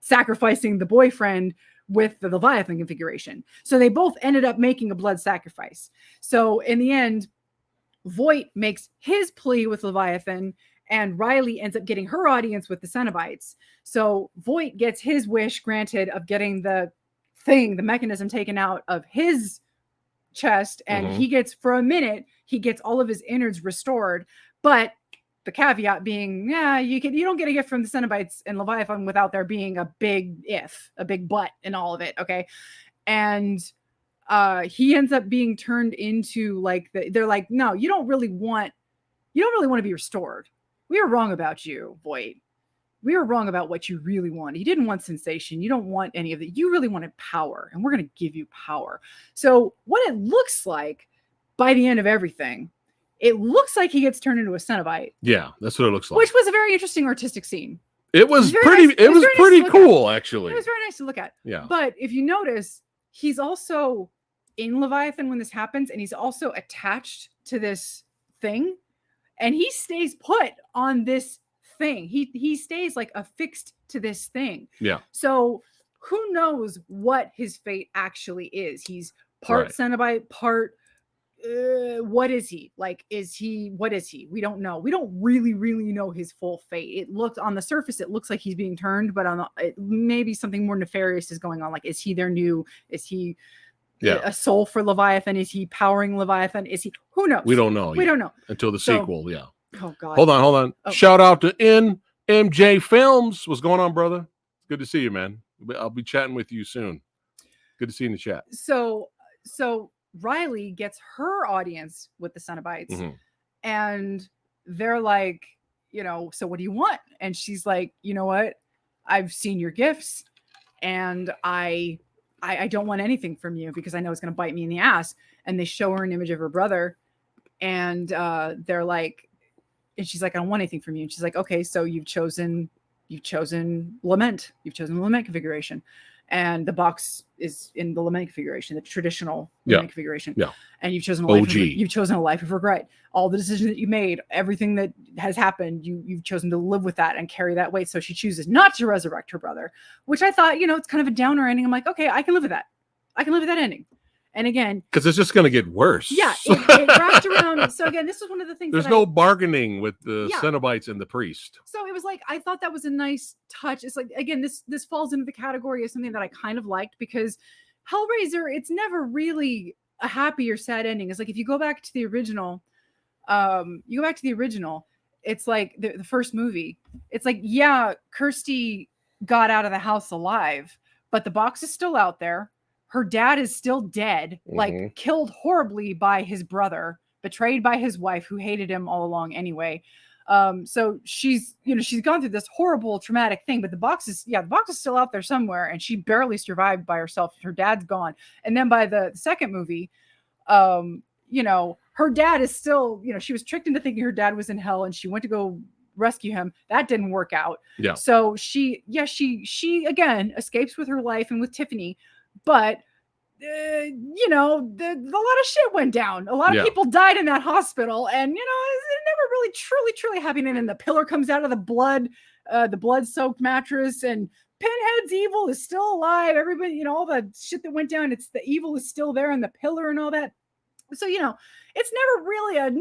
sacrificing the boyfriend with the Leviathan configuration. So they both ended up making a blood sacrifice. So in the end, Voight makes his plea with Leviathan, and Riley ends up getting her audience with the Cenobites. So Voight gets his wish granted of getting the mechanism taken out of his chest, and he gets, for a minute, he gets all of his innards restored. But the caveat being, you don't get a gift from the Cenobites and Leviathan without there being a big but in all of it. Okay. And he ends up being turned into like they're like, no, you don't really want to be restored. We were wrong about you, Voight. We were wrong about what you really want. You didn't want sensation. You don't want any of it. You really wanted power, and we're going to give you power. So what it looks like by the end of everything, it looks like he gets turned into a Cenobite. Yeah, that's what it looks like. Which was a very interesting artistic scene. It was pretty cool, actually. It was very nice to look at. Yeah. But if you notice, he's also in Leviathan when this happens, and he's also attached to this thing, and he stays put on this thing. He stays like affixed to this thing. Yeah. So who knows what his fate actually is? He's part Cenobite, part what is he? Like, what is he? We don't know. We don't really know his full fate. It looked on the surface, it looks like he's being turned, but maybe something more nefarious is going on. Like, is he is he a soul for Leviathan? Is he powering Leviathan? Is he, who knows? We don't know. We don't know until the sequel. Yeah. Oh God. Hold on. Oh. Shout out to NMJ Films. What's going on, brother? Good to see you, man. I'll be chatting with you soon. Good to see you in the chat. So Riley gets her audience with the Cenobites, and they're like, so what do you want? And she's like, you know what? I've seen your gifts, and I don't want anything from you because I know it's going to bite me in the ass. And they show her an image of her brother, and they're like, and she's like, I don't want anything from you. And she's like, okay, so you've chosen lament. You've chosen the lament configuration. And the box is in the lament configuration, the traditional lament configuration. Yeah. And you've chosen a life of regret. All the decisions that you made, everything that has happened, you've chosen to live with that and carry that weight. So she chooses not to resurrect her brother, which I thought, it's kind of a downer ending. I'm like, okay, I can live with that. I can live with that ending. And again, because it's just going to get worse. Yeah, it wrapped around. So again, this is one of the things. There's no bargaining with the Cenobites and the priest. So it was like, I thought that was a nice touch. It's like, again, this falls into the category of something that I kind of liked, because Hellraiser, it's never really a happy or sad ending. It's like, if you go back to the original, it's like the first movie. It's like, yeah, Kirsty got out of the house alive, but the box is still out there. Her dad is still dead, like killed horribly by his brother, betrayed by his wife, who hated him all along anyway. So she's gone through this horrible, traumatic thing, but the box is still out there somewhere, and she barely survived by herself. Her dad's gone. And then by the second movie, her dad is still, she was tricked into thinking her dad was in hell, and she went to go rescue him. That didn't work out. Yeah. So she again escapes with her life and with Tiffany. But a lot of shit went down. A lot of people died in that hospital, and it never really truly happened. And then the pillar comes out of the blood-soaked mattress, and Pinhead's evil is still alive. Everybody, all the shit that went down, the evil is still there in the pillar and all that. So it's never really a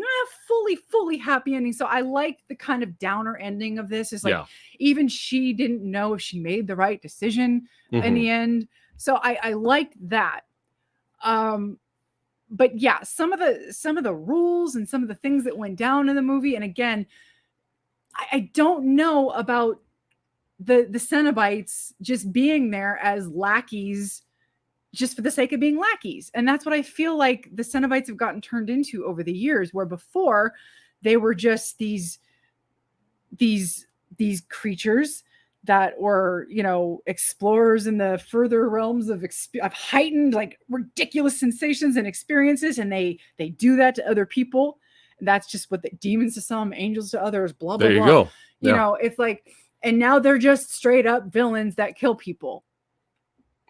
fully happy ending. So I like the kind of downer ending of this. It's like even she didn't know if she made the right decision in the end. So I liked that. But yeah, some of the rules and some of the things that went down in the movie. And again, I don't know about the Cenobites just being there as lackeys just for the sake of being lackeys. And that's what I feel like the Cenobites have gotten turned into over the years, where before they were just these creatures that were, explorers in the further realms of heightened, like, ridiculous sensations and experiences. And they do that to other people. And that's just what the demons to some, angels to others, blah, blah, blah. There you go. Yeah. It's like, and now they're just straight up villains that kill people.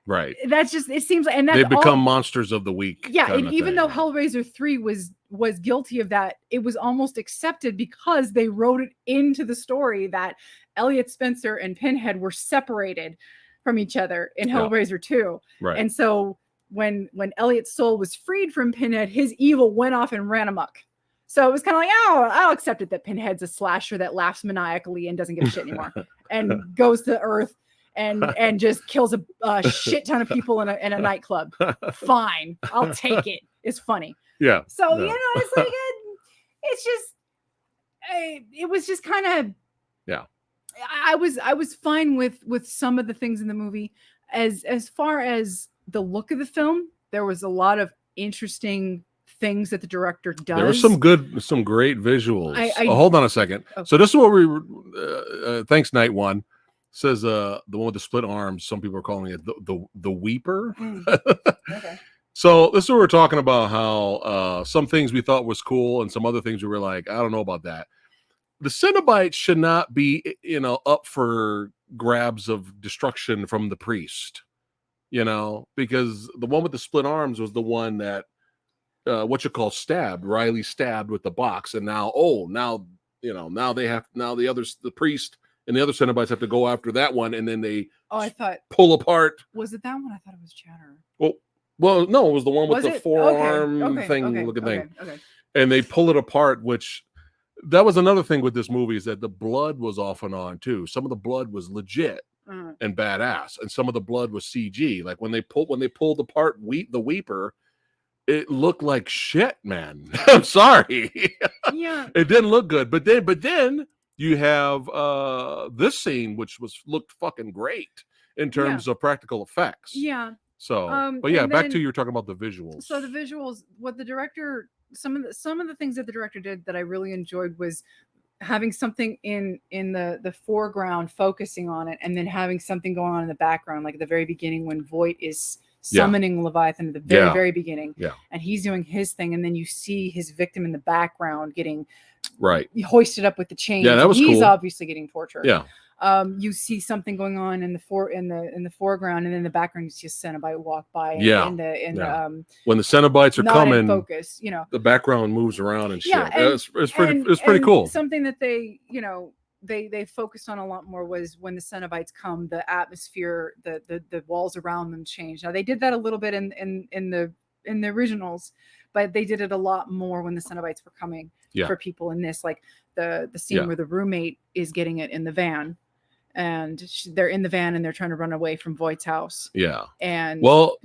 Right. That's just, it seems like, and that's they become monsters of the week. Yeah. And even though Hellraiser 3 was guilty of that, it was almost accepted because they wrote it into the story that Elliot Spencer and Pinhead were separated from each other in Hellraiser 2. Right. And so when Elliot's soul was freed from Pinhead, his evil went off and ran amok. So it was kind of like, oh, I'll accept it that Pinhead's a slasher that laughs maniacally and doesn't give a shit anymore and goes to Earth and just kills a shit ton of people in a nightclub. Fine. I'll take it. It's funny. Yeah. So, it's like, it's just, it was just kind of, yeah. I was fine with some of the things in the movie. As far as the look of the film, there was a lot of interesting things that the director does. There were some great visuals. Hold on a second. Okay. So this is what we thanks Night One says, the one with the split arms. Some people are calling it the Weeper. Okay. So this is what we're talking about, how some things we thought was cool and some other things we were like, I don't know about that. The Cenobites should not be, up for grabs of destruction from the priest, because the one with the split arms was the one that, Riley stabbed with the box. And now the priest and the other Cenobites have to go after that one. And then they pull apart. Was it that one? I thought it was Chatter. Well, Well, no, it was the one with Was the it? forearm Okay. looking thing. Okay. And they pull it apart, which that was another thing with this movie is that the blood was off and on too. Some of the blood was legit and badass, and some of the blood was CG. Like when they pulled apart the Weeper, it looked like shit, man. I'm sorry. Yeah. It didn't look good. But then you have this scene which looked fucking great in terms of practical effects. Yeah. So, but yeah, back to you were talking about the visuals. So the visuals, what the director, some of the things that the director did that I really enjoyed was having something in the foreground, focusing on it, and then having something going on in the background, like at the very beginning when Voight is summoning Leviathan at the very beginning, and he's doing his thing, and then you see his victim in the background getting hoisted up with the chains. Yeah, that was he's cool. obviously getting tortured. Yeah. You see something going on in the foreground, and then in the background you see a Cenobite walk by. And, when the Cenobites are not coming, in focus, the background moves around and shit. And, it's pretty cool. Something that they they focused on a lot more was when the Cenobites come, the atmosphere, the walls around them change. Now they did that a little bit in the originals, but they did it a lot more when the Cenobites were coming for people in this, like the scene where the roommate is getting it in the van. And they're in the van and they're trying to run away from Voight's house. Yeah. And well,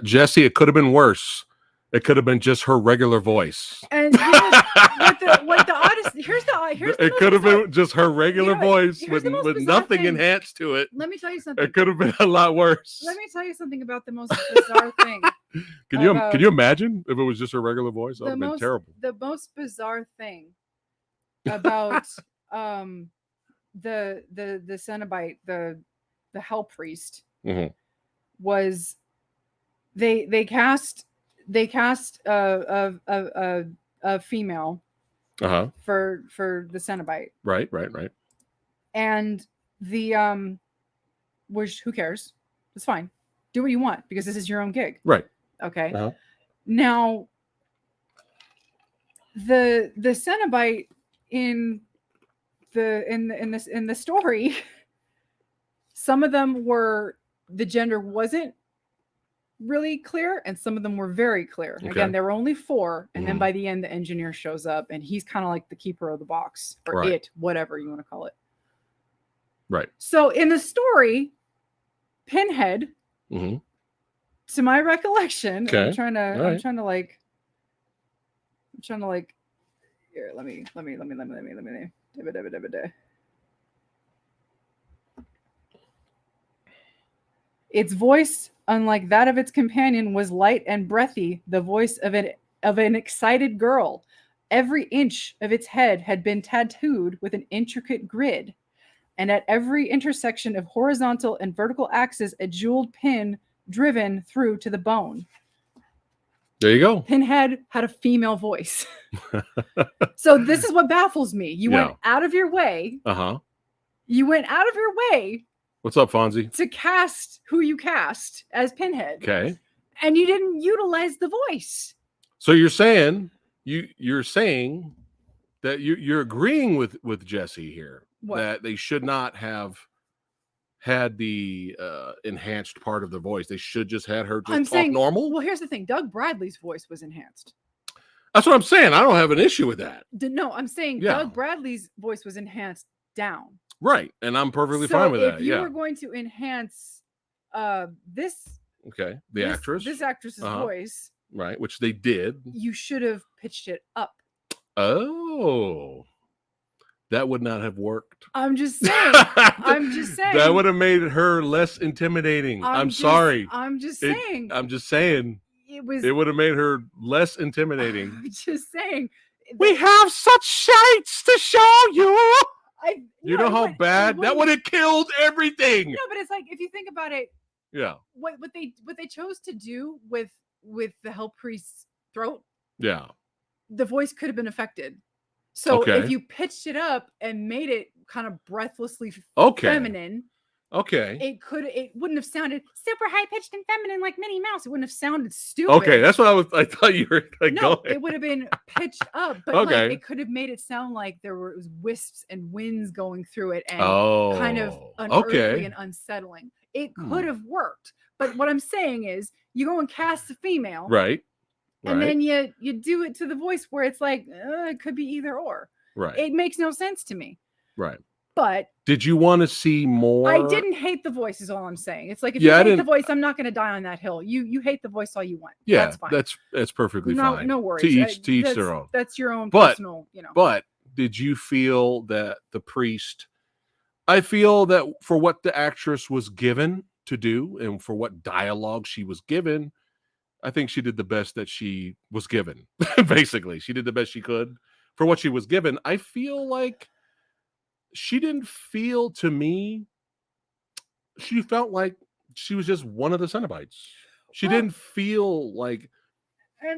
Jesse, it could have been worse. It could have been just her regular voice. And what the oddest here's it could have been just her regular voice with nothing enhanced to it. Let me tell you something. It could have been a lot worse. Let me tell you something about the most bizarre thing. Can you imagine if it was just her regular voice? That would have been terrible. The most bizarre thing about the Cenobite, the Hell Priest, was they cast a female for the Cenobite. Right. And the which who cares? It's fine. Do what you want because this is your own gig. Right. Okay. Now the Cenobite in the story, some of them were, the gender wasn't really clear and some of them were very clear. Okay. Again, there were only 4, and then by the end the engineer shows up and he's kind of like the keeper of the box, or whatever you want to call it. Right. So in the story, Pinhead, to my recollection, I'm trying to like here, let me its voice, unlike that of its companion, was light and breathy, the voice of an excited girl. Every inch of its head had been tattooed with an intricate grid, and at every intersection of horizontal and vertical axes, a jeweled pin driven through to the bone. There you go. Pinhead had a female voice. So this is what baffles me. You went out of your way. You went out of your way. What's up, Fonzie? To cast who you cast as Pinhead. Okay. And you didn't utilize the voice. So you're saying that you're agreeing with Jesse here that they should not have had the enhanced part of the voice. They should just had her just talk normal. Well, here's the thing. Doug Bradley's voice was enhanced. That's what I'm saying. I don't have an issue with that. No, I'm saying Doug Bradley's voice was enhanced down. Right. And I'm perfectly fine with that. If you were going to enhance this actress. This actress's voice. Right, which they did. You should have pitched it up. Oh. That would not have worked. I'm just saying. That would have made her less intimidating. I'm sorry. I'm just saying. It would have made her less intimidating. I'm just saying. We have such sights to show you. You know how bad that would have killed everything. No, but it's like if you think about it. Yeah. What they chose to do with the Hell Priest's throat. Yeah. The voice could have been affected. So if you pitched it up and made it kind of breathlessly feminine, it wouldn't have sounded super high pitched and feminine like Minnie Mouse. It wouldn't have sounded stupid. Okay, that's what I thought you were like. No, it would have been pitched up, but like, it could have made it sound like there was wisps and winds going through it and kind of unearthly and unsettling. It could have worked, But what I'm saying is, you go and cast a female, Right. and then you do it to the voice where it's like it could be either or. Right. It makes no sense to me. Right. But did you want to see more? I didn't hate the voice, is all I'm saying. It's like, if Yeah, you hate the voice, I'm not going to die on that hill. You hate the voice all you want. Yeah, that's fine. That's perfectly fine. No worries. To each their own. That's your own personal, you know. But did you feel that the priest? I feel that for what the actress was given to do and for what dialogue she was given, I think she did the best that she was given. Basically, she did the best she could for what she was given. I feel like she didn't feel, to me, she felt like she was just one of the Cenobites. She didn't feel like,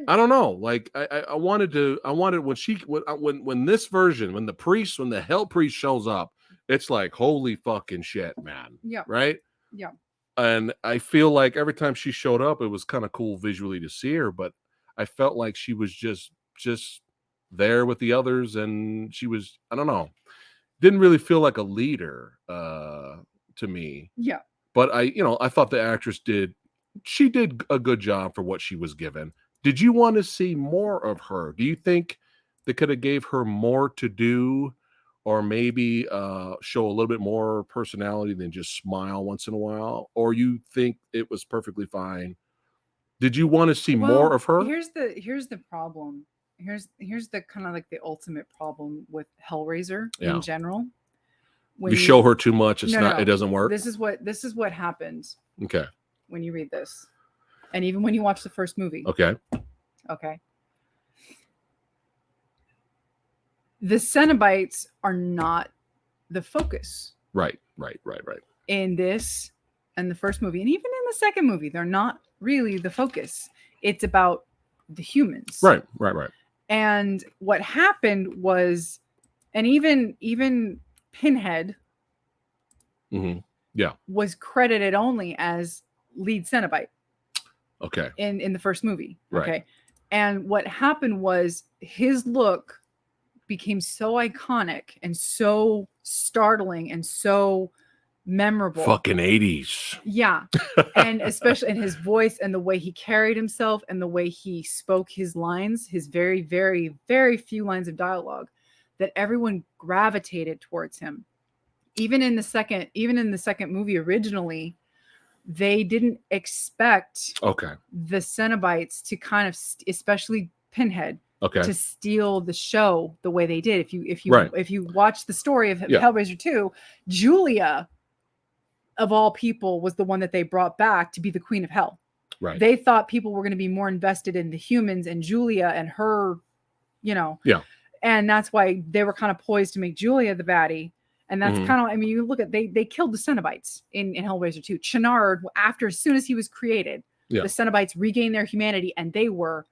I don't know. Like I wanted when this version, when the hell priest shows up, it's like, holy fucking shit, man. Yeah. Right? Yeah. And I feel like every time she showed up, it was kind of cool visually to see her, but I felt like she was just there with the others, and she was, I don't know, didn't really feel like a leader to me. Yeah. But I thought the actress did a good job for what she was given. Did you want to see more of her? Do you think they could have gave her more to do, or maybe show a little bit more personality than just smile once in a while? Or you think it was perfectly fine? Did you want to see more of her? Here's the problem. Here's the kind of like the ultimate problem with Hellraiser in general. When you show her too much, it doesn't work. This is what happens. Okay. When you read this, and even when you watch the first movie. Okay. The Cenobites are not the focus. Right. In this and the first movie, and even in the second movie, they're not really the focus. It's about the humans. Right. And what happened was, and even Pinhead was credited only as lead Cenobite. Okay. In the first movie. Right. Okay. And what happened was, his look became so iconic and so startling and so memorable. Fucking 80s. Yeah. And especially in his voice and the way he carried himself and the way he spoke his lines, his very, very, very few lines of dialogue, that everyone gravitated towards him. Even in the second movie originally, they didn't expect the Cenobites to kind of, especially Pinhead, to steal the show the way they did. If you watch the story of Hellraiser 2, Julia, of all people, was the one that they brought back to be the Queen of Hell. Right. They thought people were going to be more invested in the humans and Julia and her, and that's why they were kind of poised to make Julia the baddie. And that's kind of, I mean, you look at, they killed the Cenobites in Hellraiser 2. Channard, as soon as he was created, the Cenobites regained their humanity, and they were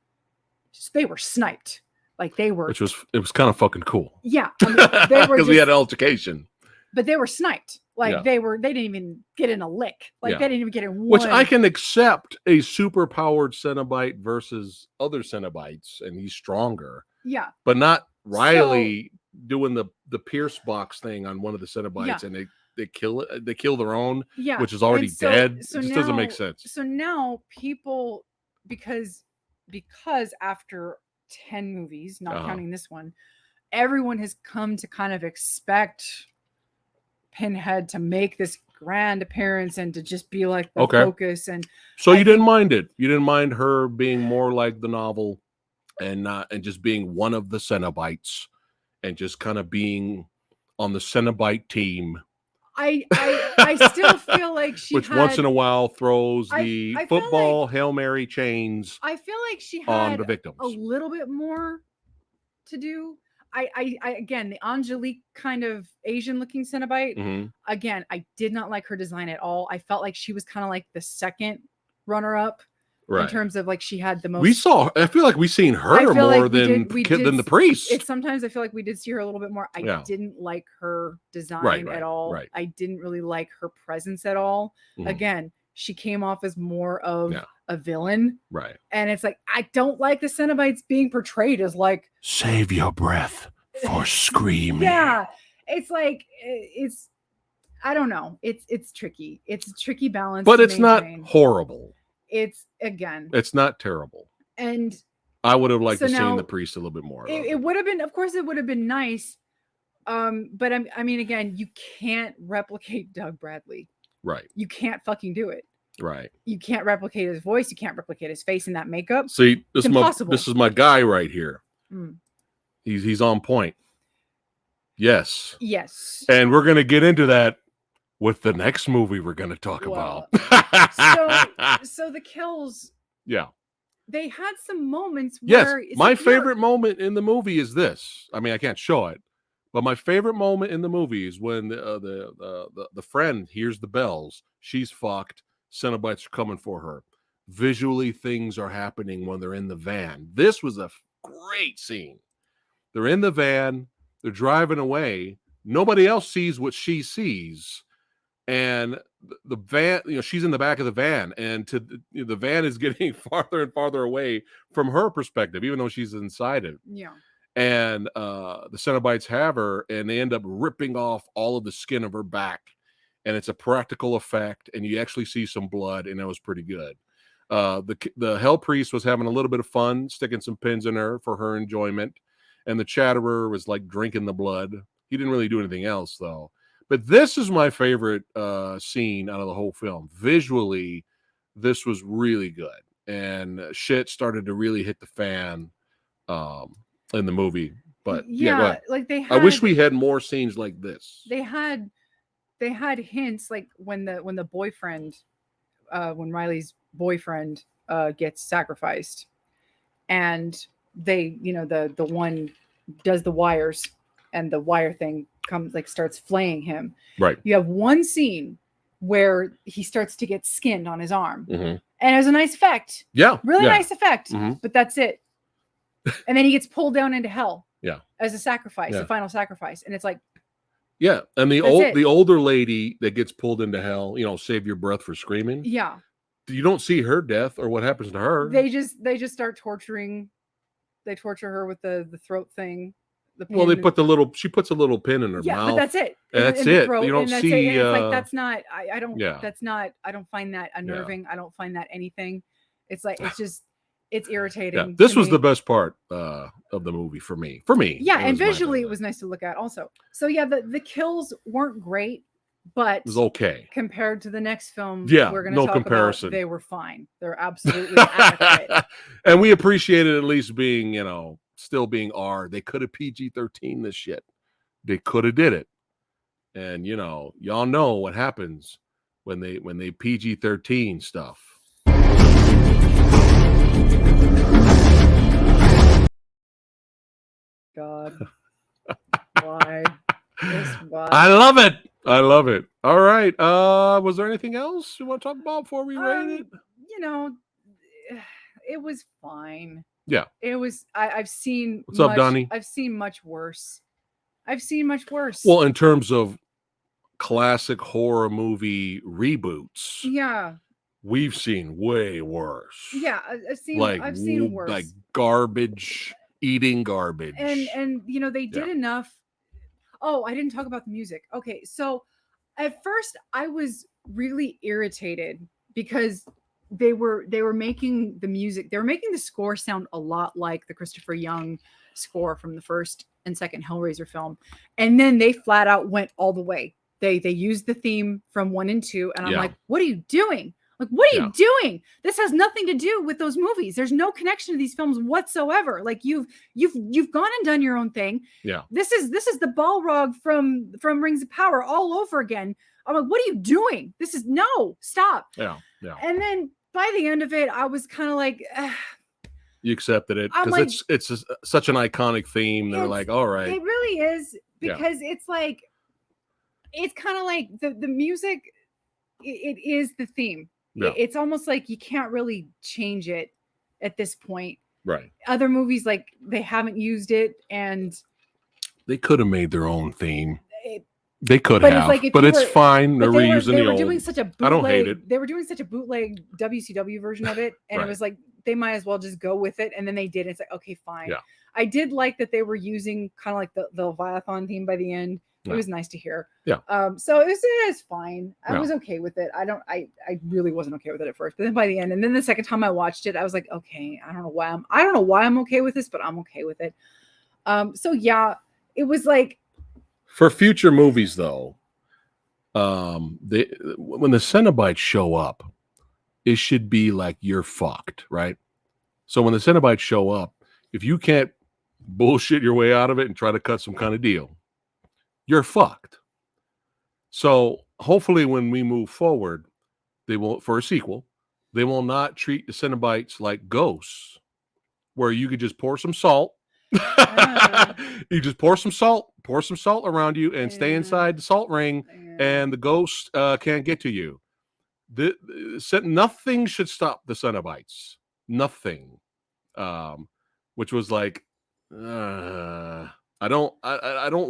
sniped. Like it was kind of fucking cool. Yeah. I mean, they were, because we had an altercation. But they were sniped. Like they didn't even get in a lick. Like they didn't even get in one. Which I can accept a super powered Cenobite versus other Cenobites, and he's stronger. Yeah. But not Riley doing the Pierce box thing on one of the Cenobites, and they kill it. They kill their own, which is already dead. It just doesn't make sense. So now people, because after 10 movies, not counting this one, everyone has come to kind of expect Pinhead to make this grand appearance and to just be like the focus. And so you didn't mind it. You didn't mind her being more like the novel and just being one of the Cenobites and just kind of being on the Cenobite team. I still feel like she which once in a while throws the football Hail Mary chains. I feel like she had on the victims a little bit more to do. I again, the Angelique kind of Asian looking Cenobite. Again, I did not like her design at all. I felt like she was kind of like the second runner up in terms of like she had the most. I feel like we've seen her more than the priest. Sometimes I feel like we did see her a little bit more. I didn't like her design at all. I didn't really like her presence at all. Again, she came off as more of a villain. Right. And it's like, I don't like the Cenobites being portrayed as like, save your breath for screaming. Yeah. It's like, I don't know. It's tricky. It's a tricky balance. But to it's not maintain. horrible. It's again, It's not terrible. and I would have liked so to seen now the priest a little bit more. it would have been, of course, it would have been nice. But I mean, again, you can't replicate Doug Bradley. Right. You can't fucking do it. Right. You can't replicate his voice. You can't replicate his face in that makeup. See, It's impossible. This is my guy right here. Mm. He's on point. Yes. Yes. And we're gonna get into that with the next movie we're gonna talk about. So the kills. Yeah. They had some moments Yes, where it's my like, you're- favorite moment in the movie is this. I mean, I can't show it, but my favorite moment in the movie is when the friend hears the bells. She's fucked. Cenobites are coming for her. Visually, things are happening when they're in the van. This was a great scene. They're in the van. They're driving away. Nobody else sees what she sees. And the van, she's in the back of the van, and the van is getting farther and farther away from her perspective, even though she's inside it. Yeah. And the Cenobites have her, and they end up ripping off all of the skin of her back, and it's a practical effect, and you actually see some blood, and that was pretty good. The Hell Priest was having a little bit of fun, sticking some pins in her for her enjoyment, and the Chatterer was like drinking the blood. He didn't really do anything else, though. But this is my favorite scene out of the whole film. Visually, this was really good. And shit started to really hit the fan in the movie. But yeah, go ahead. Like they had, I wish we had more scenes like this. They had hints, like when the boyfriend, when Riley's boyfriend gets sacrificed, and they, the one does the wires, and the wire thing comes, like, starts flaying him. Right. You have one scene where he starts to get skinned on his arm, Mm-hmm. and it was a nice effect. Yeah. Really nice effect. Mm-hmm. But that's it. And then he gets pulled down into hell. Yeah. As a sacrifice, the final sacrifice, and it's like. Yeah, and the older lady that gets pulled into hell, save your breath for screaming. Yeah. You don't see her death or what happens to her. They just start torturing. They torture her with the throat thing. Well, she puts a little pin in her mouth. Yeah, but that's it. That's it. Throat, you don't see. It's like, that's not. I don't. Yeah. That's not. I don't find that unnerving. I don't find that anything. It's like, it's just. It's irritating. Yeah, this was the best part of the movie for me. Yeah, and visually it was nice to look at also. So yeah, the kills weren't great, but it was okay compared to the next film. Yeah, we're going to no talk comparison. about. They were fine. They're absolutely adequate. And we appreciated at least being, still being R. They could have PG-13 this shit. They could have did it. And y'all know what happens when they PG-13 stuff. God, why? Why? I love it. All right. Was there anything else you want to talk about before we rate it? It was fine. Yeah. It was. I've seen. What's up, Donnie? I've seen much worse. Well, in terms of classic horror movie reboots, yeah, we've seen way worse. Yeah, I've seen worse. Like garbage. Eating garbage. And they did enough. Oh, I didn't talk about the music. Okay, so at first I was really irritated because they were making the music, they were making the score sound a lot like the Christopher Young score from the first and second Hellraiser film. And then they flat out went all the way. They used the theme from 1 and 2, and I'm like, what are you doing? Like, what are you doing? This has nothing to do with those movies. There's no connection to these films whatsoever. Like, you've gone and done your own thing. Yeah. This is the Balrog from Rings of Power all over again. I'm like, what are you doing? This is no, stop. Yeah. Yeah. And then by the end of it, I was kind of like, you accepted it because it's such an iconic theme. They're like, all right. It really is, because it's like, it's kind of like the music. It is the theme. Yeah. It's almost like you can't really change it at this point. Right. Other movies, like, they haven't used it, and they could have made their own theme. They could have, but it's fine. They're reusing the old. Doing such a bootleg, I don't hate it. They were doing such a bootleg WCW version of it, and it was like, they might as well just go with it. And then they did. It's like, okay, fine. Yeah. I did like that they were using kind of like the Leviathan theme by the end, It was nice to hear. Yeah. So it's fine. I Yeah. was okay with it. I really wasn't okay with it at first, but then by the end, and then the second time I watched it, I was like, okay, I don't know why I'm okay with this, but I'm okay with it. So yeah, it was like, for future movies though, when the Cenobites show up, it should be like you're fucked, right? So when the Cenobites show up, if you can't bullshit your way out of it and try to cut some kind of deal, you're fucked. So hopefully when we move forward, they will, for a sequel, they will not treat the Cenobites like ghosts, where you could just pour some salt. You just pour some salt around you and stay inside the salt ring, and the ghost can't get to you. Nothing should stop the Cenobites. Nothing. Which was like, I don't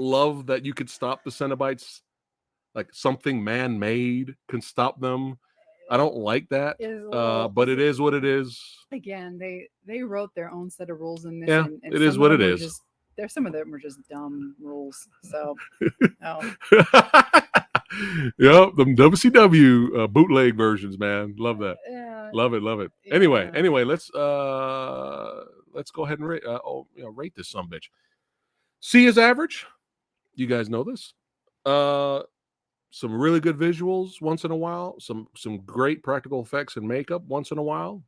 love that you could stop the Cenobites. Like something man-made can stop them. I don't like that. But it is what it is. Again, they wrote their own set of rules in this. Yeah, and it is what it is. Some of them were just dumb rules. So, no. Yep, the WCW bootleg versions, man. Love that. Love it. Yeah. Anyway, let's go ahead and rate this sumbitch. C is average. You guys know this. Some really good visuals once in a while. Some great practical effects and makeup once in a while.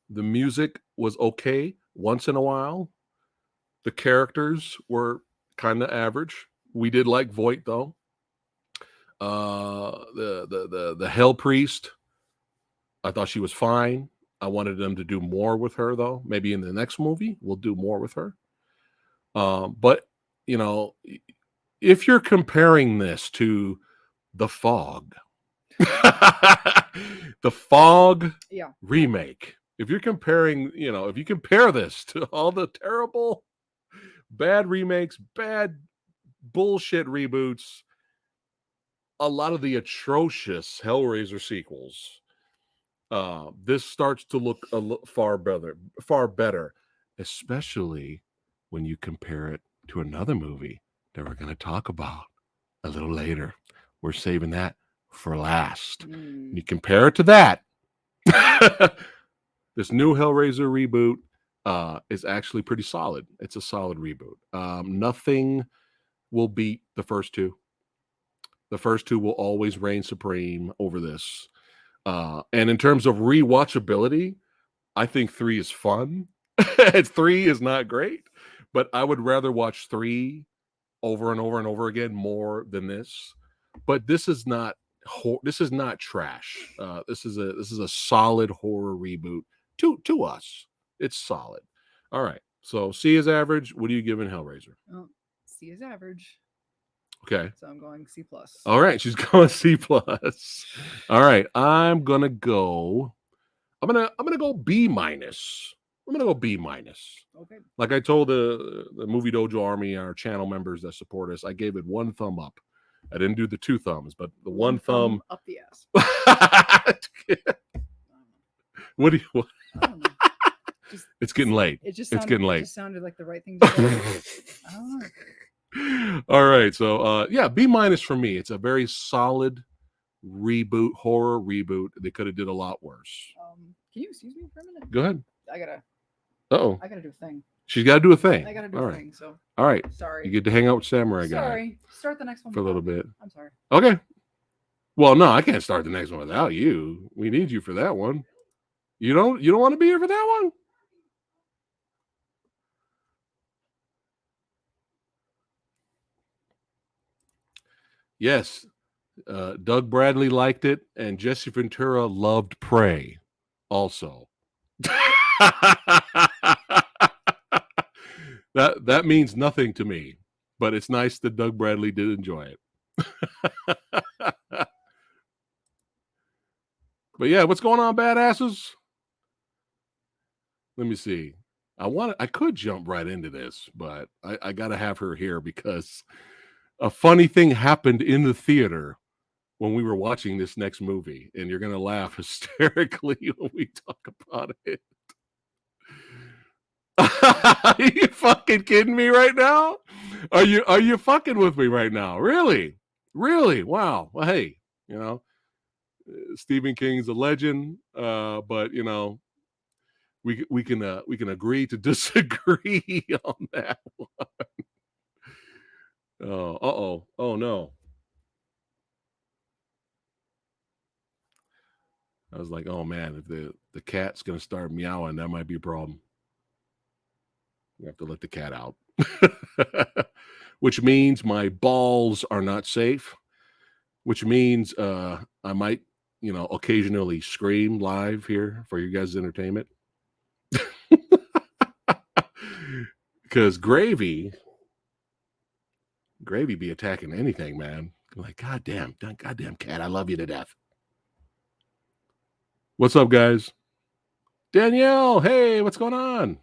The music was okay once in a while. The characters were kind of average. We did like Voight though. The Hell Priest, I thought she was fine. I wanted them to do more with her though. Maybe in the next movie we'll do more with her. But you know, if you're comparing this to The Fog, the Fog remake, if you're comparing, if you compare this to all the terrible, bad remakes, bad bullshit reboots, a lot of the atrocious Hellraiser sequels, this starts to look far better, especially when you compare it to another movie that we're going to talk about a little later. We're saving that for last. You compare it to that. This new Hellraiser reboot is actually pretty solid. It's a solid reboot. Nothing will beat the first two. The first two will always reign supreme over this. And in terms of rewatchability, I think 3 is fun. 3 is not great, but I would rather watch 3 over and over and over again more than this. But this is not trash. This is a solid horror reboot to us. It's solid. All right. So C is average. What are you giving Hellraiser? Oh, C is average. Okay. So I'm going C plus. All right, she's going C plus. All right, I'm gonna go B minus. I'm gonna go B minus. Okay. Like I told the Movie Dojo Army, our channel members that support us, I gave it 1 thumb up. I didn't do the 2 thumbs, but the 1 thumb up the ass. What do you? I don't know. It's getting late. It's getting late. It just sounded like the right thing to say. I don't know. All right, so B minus for me. It's a very solid reboot, horror reboot. They could have did a lot worse. Can you excuse me for a minute? Go ahead. I gotta do a thing. She's got to do a thing. I gotta do a thing. So all right. Sorry. You get to hang out with Samurai Guy. Sorry. Start the next one for a little bit. I'm sorry. Okay. Well, no, I can't start the next one without you. We need you for that one. You don't want to be here for that one? Yes. Doug Bradley liked it, and Jesse Ventura loved Prey also. That means nothing to me, but it's nice that Doug Bradley did enjoy it. But yeah, what's going on, badasses? Let me see. I could jump right into this, but I got to have her here because a funny thing happened in the theater when we were watching this next movie, and you're going to laugh hysterically when we talk about it. Are you fucking kidding me right now? Are you fucking with me right now? Really? Really? Wow. Well, hey, you know, Stephen King's a legend, but you know, we can agree to disagree on that. Oh, uh-oh. Oh no. I was like, oh man, if the cat's gonna start meowing, that might be a problem. You have to let the cat out. Which means my balls are not safe, which means I might, you know, occasionally scream live here for you guys' entertainment. Because gravy be attacking anything, man. I'm like, goddamn cat, I love you to death. What's up, guys? Danielle, hey, what's going on?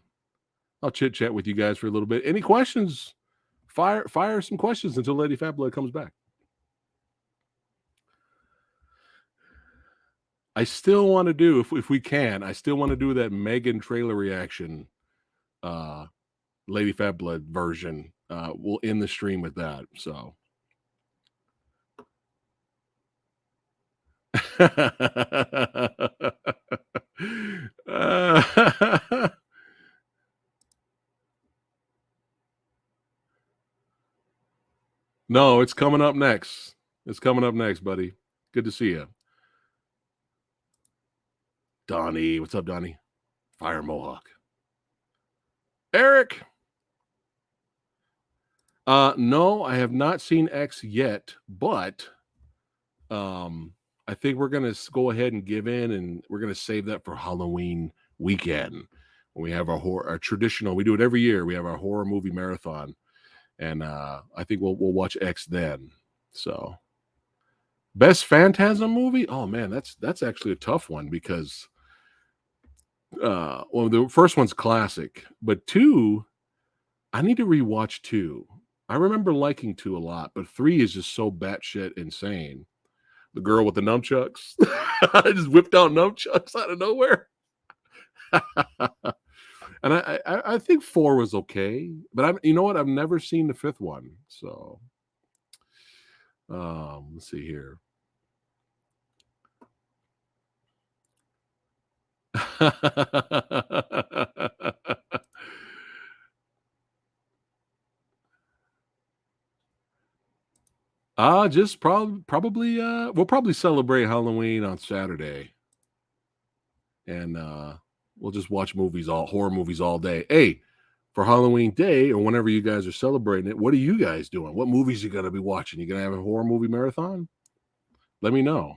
I'll chit chat with you guys for a little bit. Any questions? Fire some questions until Lady Phatblood comes back. I still want to do, if we can, I still want to do that Megan trailer reaction, Lady Phatblood version. We'll end the stream with that. So. No, it's coming up next. It's coming up next, buddy. Good to see you. Donnie, what's up, Donnie? Fire Mohawk. Eric. No, I have not seen X yet, but I think we're gonna go ahead and give in, and we're gonna save that for Halloween weekend. When we have our traditional, we do it every year. We have our horror movie marathon, and I think we'll watch X then. So, best Phantasm movie? Oh man, that's actually a tough one because well, the first one's classic, but 2, I need to rewatch 2. I remember liking 2 a lot, but 3 is just so batshit insane. The girl with the nunchucks. I just whipped out nunchucks out of nowhere. And I think 4 was okay, but you know what? I've never seen the 5th one. So let's see here. Just probably we'll probably celebrate Halloween on Saturday. And we'll just watch horror movies all day. Hey, for Halloween Day or whenever you guys are celebrating it, what are you guys doing? What movies are you gonna be watching? You gonna have a horror movie marathon? Let me know.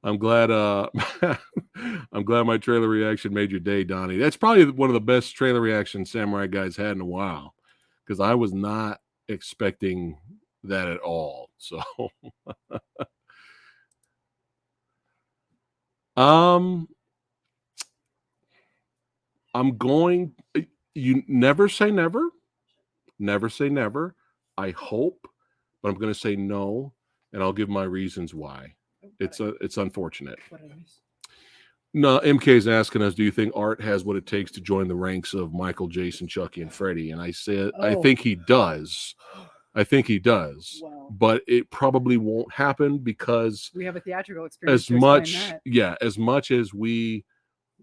I'm glad I'm glad my trailer reaction made your day, Donnie. That's probably one of the best trailer reactions Samurai Guy's had in a while. Because I was not expecting that at all. So I'm going, you never say never. Never say never. I hope, but I'm going to say no, and I'll give my reasons why. It's unfortunate. No, MK is asking us, do you think Art has what it takes to join the ranks of Michael, Jason, Chucky, and Freddy? And I said, I think he does. I think he does. Wow. But it probably won't happen because we have a theatrical experience. As much as we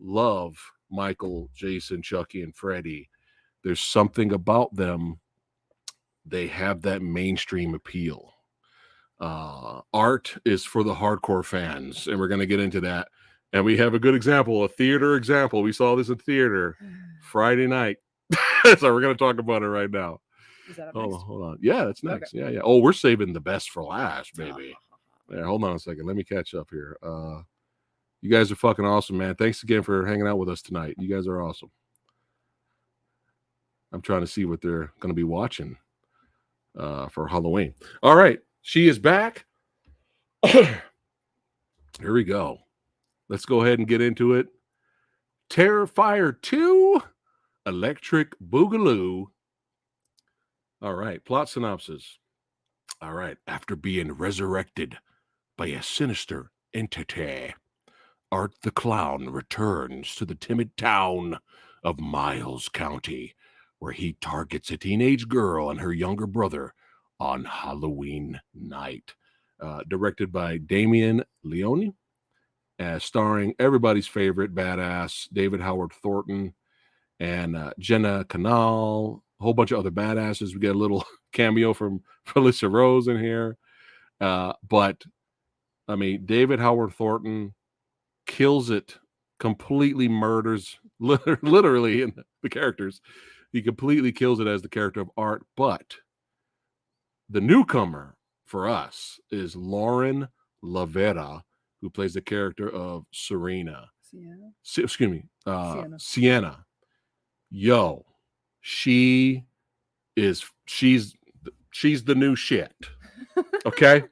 love Michael, Jason, Chucky, and Freddy, there's something about them. They have that mainstream appeal. Art is for the hardcore fans, and we're going to get into that. And we have a good example, a theater example. We saw this in theater Friday night. So we're going to talk about it right now. Is that hold on. Yeah, that's next. Okay. Yeah. Oh, we're saving the best for last, baby. Yeah, hold on a second. Let me catch up here. You guys are fucking awesome, man. Thanks again for hanging out with us tonight. You guys are awesome. I'm trying to see what they're going to be watching for Halloween. All right. She is back. Here we go. Let's go ahead and get into it. Terrifier 2, Electric Boogaloo. All right. Plot synopsis. All right. After being resurrected by a sinister entity, Art the Clown returns to the timid town of Miles County, where he targets a teenage girl and her younger brother on Halloween night. Directed by Damien Leone, starring everybody's favorite badass David Howard Thornton and Jenna Canal, a whole bunch of other badasses. We get a little cameo from Felicia Rose in here. But, I mean, David Howard Thornton kills it, completely murders, literally in the characters. He completely kills it as the character of Art. But the newcomer for us is Lauren Lavera, who plays the character of Serena. Sienna. Yo, she's the new shit. Okay?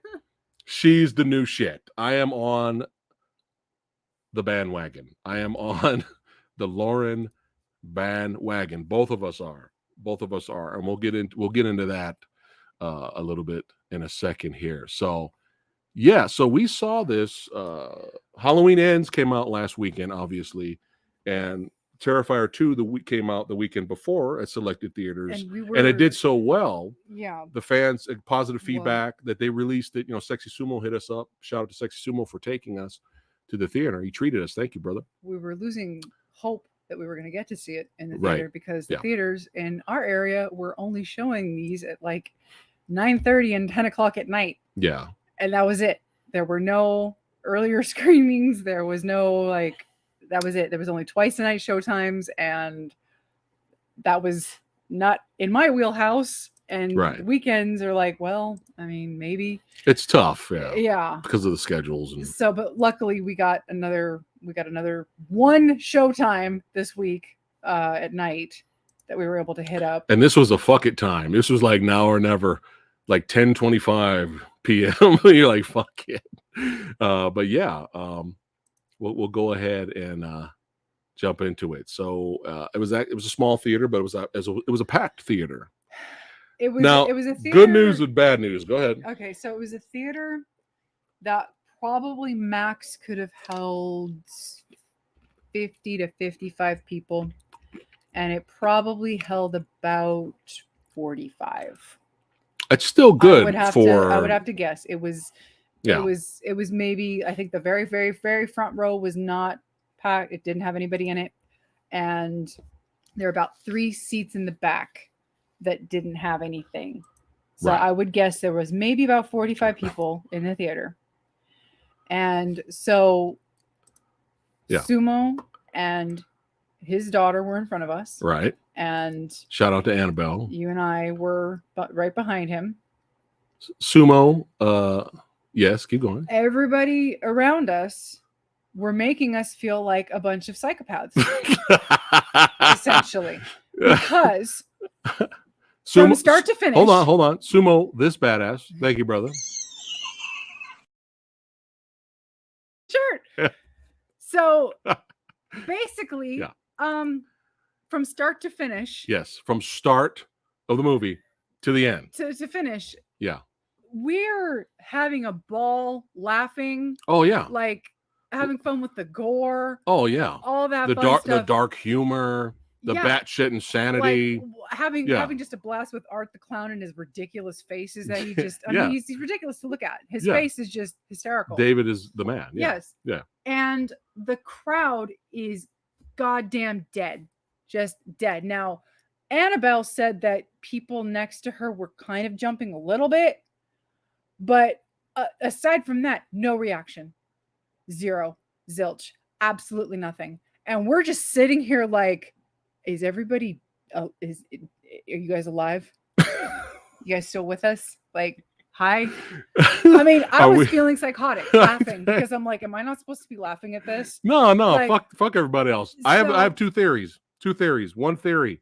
She's the new shit. I am on the bandwagon. I am on the Lauren bandwagon. Both of us are. And we'll get into that a little bit in a second here. So yeah, so we saw this. Halloween Ends came out last weekend, obviously, and Terrifier 2 came out the weekend before at selected theaters, and it did so well. Yeah, the fans positive feedback that they released it. Sexy Sumo hit us up. Shout out to Sexy Sumo for taking us to the theater. He treated us. Thank you, brother. We were losing hope that we were going to get to see it in the theater because the theaters in our area were only showing these at like 9:30 and 10 o'clock at night. Yeah. And that was it. There were no earlier screenings. There was no that was it. There was only twice a night showtimes, and that was not in my wheelhouse. And weekends are like, well, I mean, maybe it's tough. Yeah. Because of the schedules. And so, but luckily we got another one showtime this week at night that we were able to hit up. And this was a fuck it time. This was like now or never, like 10:25 p.m. You're like, fuck it. But yeah, we'll go ahead and jump into it. So it was a small theater, but it was a packed theater. It was a theater. Good news with bad news. Go ahead. Okay, so it was a theater that probably max could have held 50 to 55 people, and it probably held about 45. It's still good. I would have to guess. It was maybe, I think the very, very, very front row was not packed. It didn't have anybody in it. And there are about 3 seats in the back that didn't have anything. So I would guess there was maybe about 45 people in the theater. And so Sumo and his daughter were in front of us. Right. And shout out to Annabelle. You and I were right behind him. Sumo, yes, keep going. Everybody around us were making us feel like a bunch of psychopaths, essentially, because from start to finish. Hold on. Sumo, this badass. Thank you, brother. Sure. So basically, from start to finish. Yes, from start of the movie to the end. To finish. Yeah. We're having a ball, laughing. Oh yeah. Like having fun with the gore. Oh yeah. All that fun stuff. The dark humor, the batshit insanity. Like having just a blast with Art the Clown and his ridiculous faces that he just I mean he's ridiculous to look at. His face is just hysterical. David is the man. Yeah. Yes. Yeah. And the crowd is goddamn dead. Just dead. Now, Annabelle said that people next to her were kind of jumping a little bit, but aside from that, no reaction. Zero. Zilch. Absolutely nothing. And we're just sitting here like, is everybody, are you guys alive? You guys still with us? Like, hi? I mean, I was feeling psychotic laughing because I'm like, am I not supposed to be laughing at this? No. Like, fuck everybody else. I have 2 theories. 2 theories. One theory.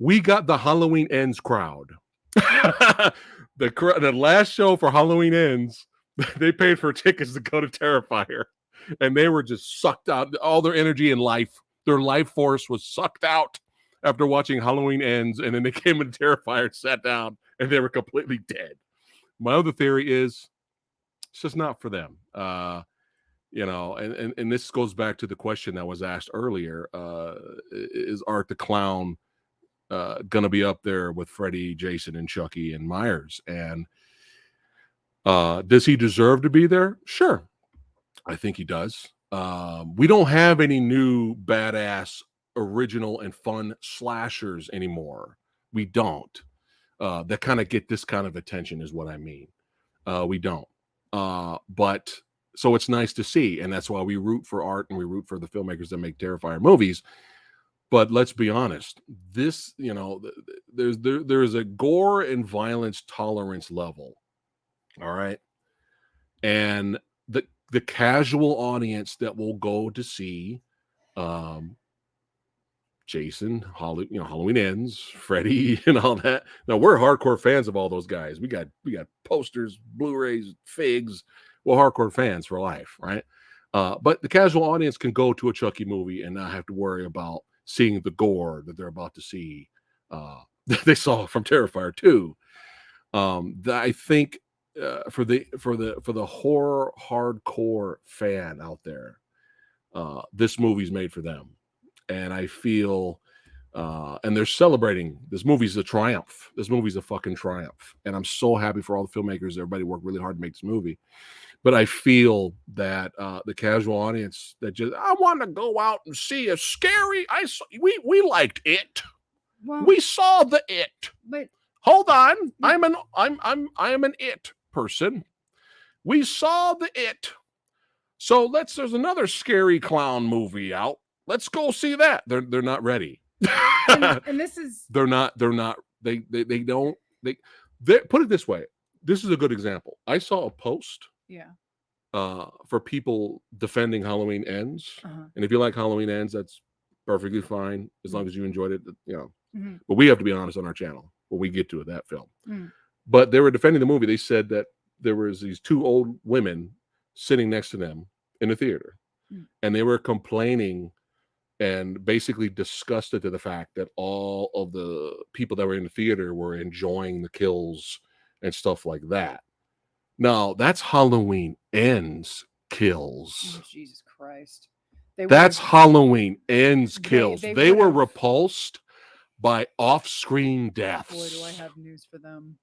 We got the Halloween Ends crowd. The last show for Halloween Ends, they paid for tickets to go to Terrifier, and they were just sucked out. All their energy and life, their life force was sucked out after watching Halloween Ends, and then they came into Terrifier, sat down, and they were completely dead. My other theory is it's just not for them. You know, and this goes back to the question that was asked earlier. Is Art the Clown gonna be up there with Freddy, Jason, and Chucky and Myers? And does he deserve to be there? Sure. I think he does. We don't have any new badass, original, and fun slashers anymore. We don't. That kind of get this kind of attention is what I mean. We don't. But so it's nice to see, and that's why we root for Art and we root for the filmmakers that make Terrifier movies. But let's be honest, this, you know, there's a gore and violence tolerance level. All right. And the casual audience that will go to see Jason, Halloween Ends, Freddy, and all that. Now we're hardcore fans of all those guys. We got posters, Blu-rays, figs. We're hardcore fans for life, right? But the casual audience can go to a Chucky movie and not have to worry about seeing the gore that they're about to see. That they saw from Terrifier 2. I think for the horror hardcore fan out there, this movie's made for them. And I feel, and they're celebrating. This movie's a triumph. This movie's a fucking triumph. And I'm so happy for all the filmmakers. Everybody worked really hard to make this movie. But I feel that the casual audience that just, I want to go out and see a scary. We liked It. Well, we saw the It. But hold on, I am an It person. We saw the It. So there's another scary clown movie out. Let's go see that. They're not ready. and this is they don't put it this way. This is a good example. I saw a post for people defending Halloween Ends. And if you like Halloween Ends, that's perfectly fine as long as you enjoyed it, you know. But we have to be honest on our channel when we get to that film. But they were defending the movie. They said that there was these two old women sitting next to them in the theater, and they were complaining and basically disgusted to the fact that all of the people that were in the theater were enjoying the kills and stuff like that. Now, that's Halloween Ends kills. Oh, Jesus Christ. That's Halloween Ends kills. They were repulsed by off-screen deaths. Boy, do I have news for them.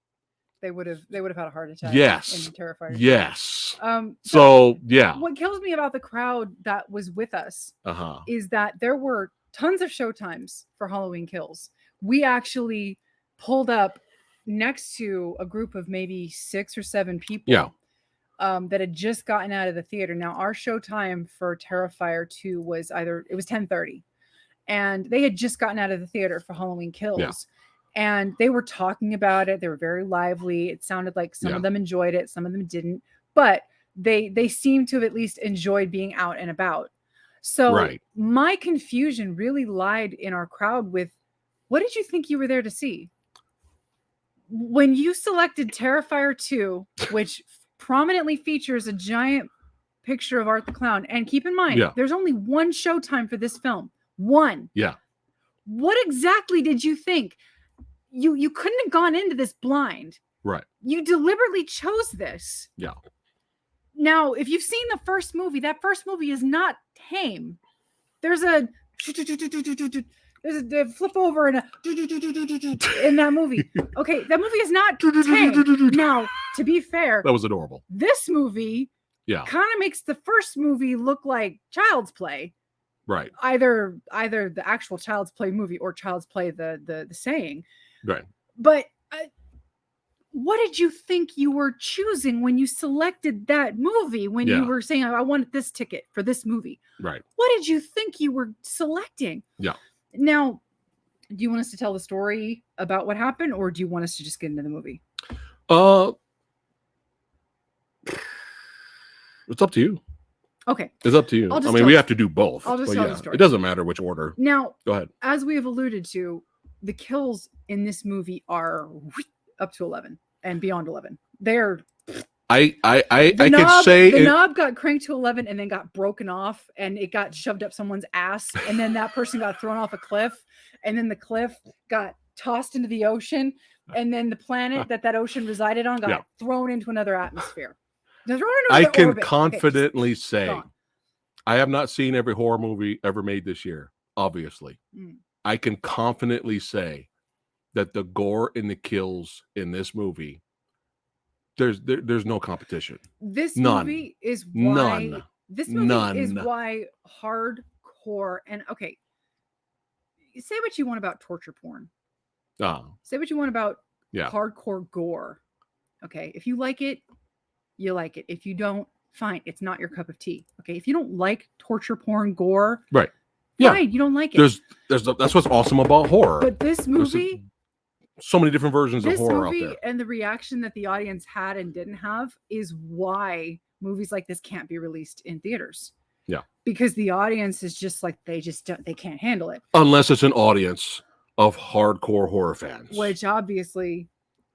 They would have had a heart attack. Yes. In Terrifier. Yes. So yeah. What kills me about the crowd that was with us is that there were tons of showtimes for Halloween Kills. We actually pulled up next to a group of maybe 6 or 7 people that had just gotten out of the theater. Now, our showtime for Terrifier 2 was it was 10:30. And they had just gotten out of the theater for Halloween Kills. Yeah. And they were talking about it. They were very lively. It sounded like some of them enjoyed it. Some of them didn't. But they seemed to have at least enjoyed being out and about. So my confusion really lied in our crowd with, what did you think you were there to see? When you selected Terrifier 2, which prominently features a giant picture of Art the Clown. And keep in mind, there's only one showtime for this film. One. Yeah. What exactly did you think? You couldn't have gone into this blind. Right. You deliberately chose this. Yeah. Now, if you've seen the first movie, that first movie is not tame. There's a flip over and in that movie. Okay, that movie is not tame. Now, to be fair, that was adorable. This movie kind of makes the first movie look like Child's Play. Right. Either the actual Child's Play movie or Child's Play the saying. Right. But what did you think you were choosing when you selected that movie? When you were saying, I wanted this ticket for this movie. Right. What did you think you were selecting? Yeah. Now, do you want us to tell the story about what happened, or do you want us to just get into the movie? It's up to you. Okay. It's up to you. I mean, we have to do both. I'll just tell the story. It doesn't matter which order. Now, go ahead. As we have alluded to, the kills in this movie are up to 11 and beyond 11. They're I could say the knob got cranked to 11 and then got broken off and it got shoved up someone's ass, and then that person got thrown off a cliff, and then the cliff got tossed into the ocean, and then the planet that ocean resided on got thrown into another atmosphere. I can confidently say I have not seen every horror movie ever made this year, obviously. I can confidently say that the gore and the kills in this movie, there's no competition. This None. movie is why None. this movie is None. why hardcore, and okay, say what you want about torture porn. Say what you want about hardcore gore. Okay, if you like it, you like it. If you don't, fine. It's not your cup of tea. Okay, if you don't like torture porn gore, right? Fine, you don't like it. That's what's awesome about horror. But this movie, so many different versions of horror out there, and the reaction that the audience had and didn't have is why movies like this can't be released in theaters. Yeah, because the audience is just like they can't handle it unless it's an audience of hardcore horror fans, which obviously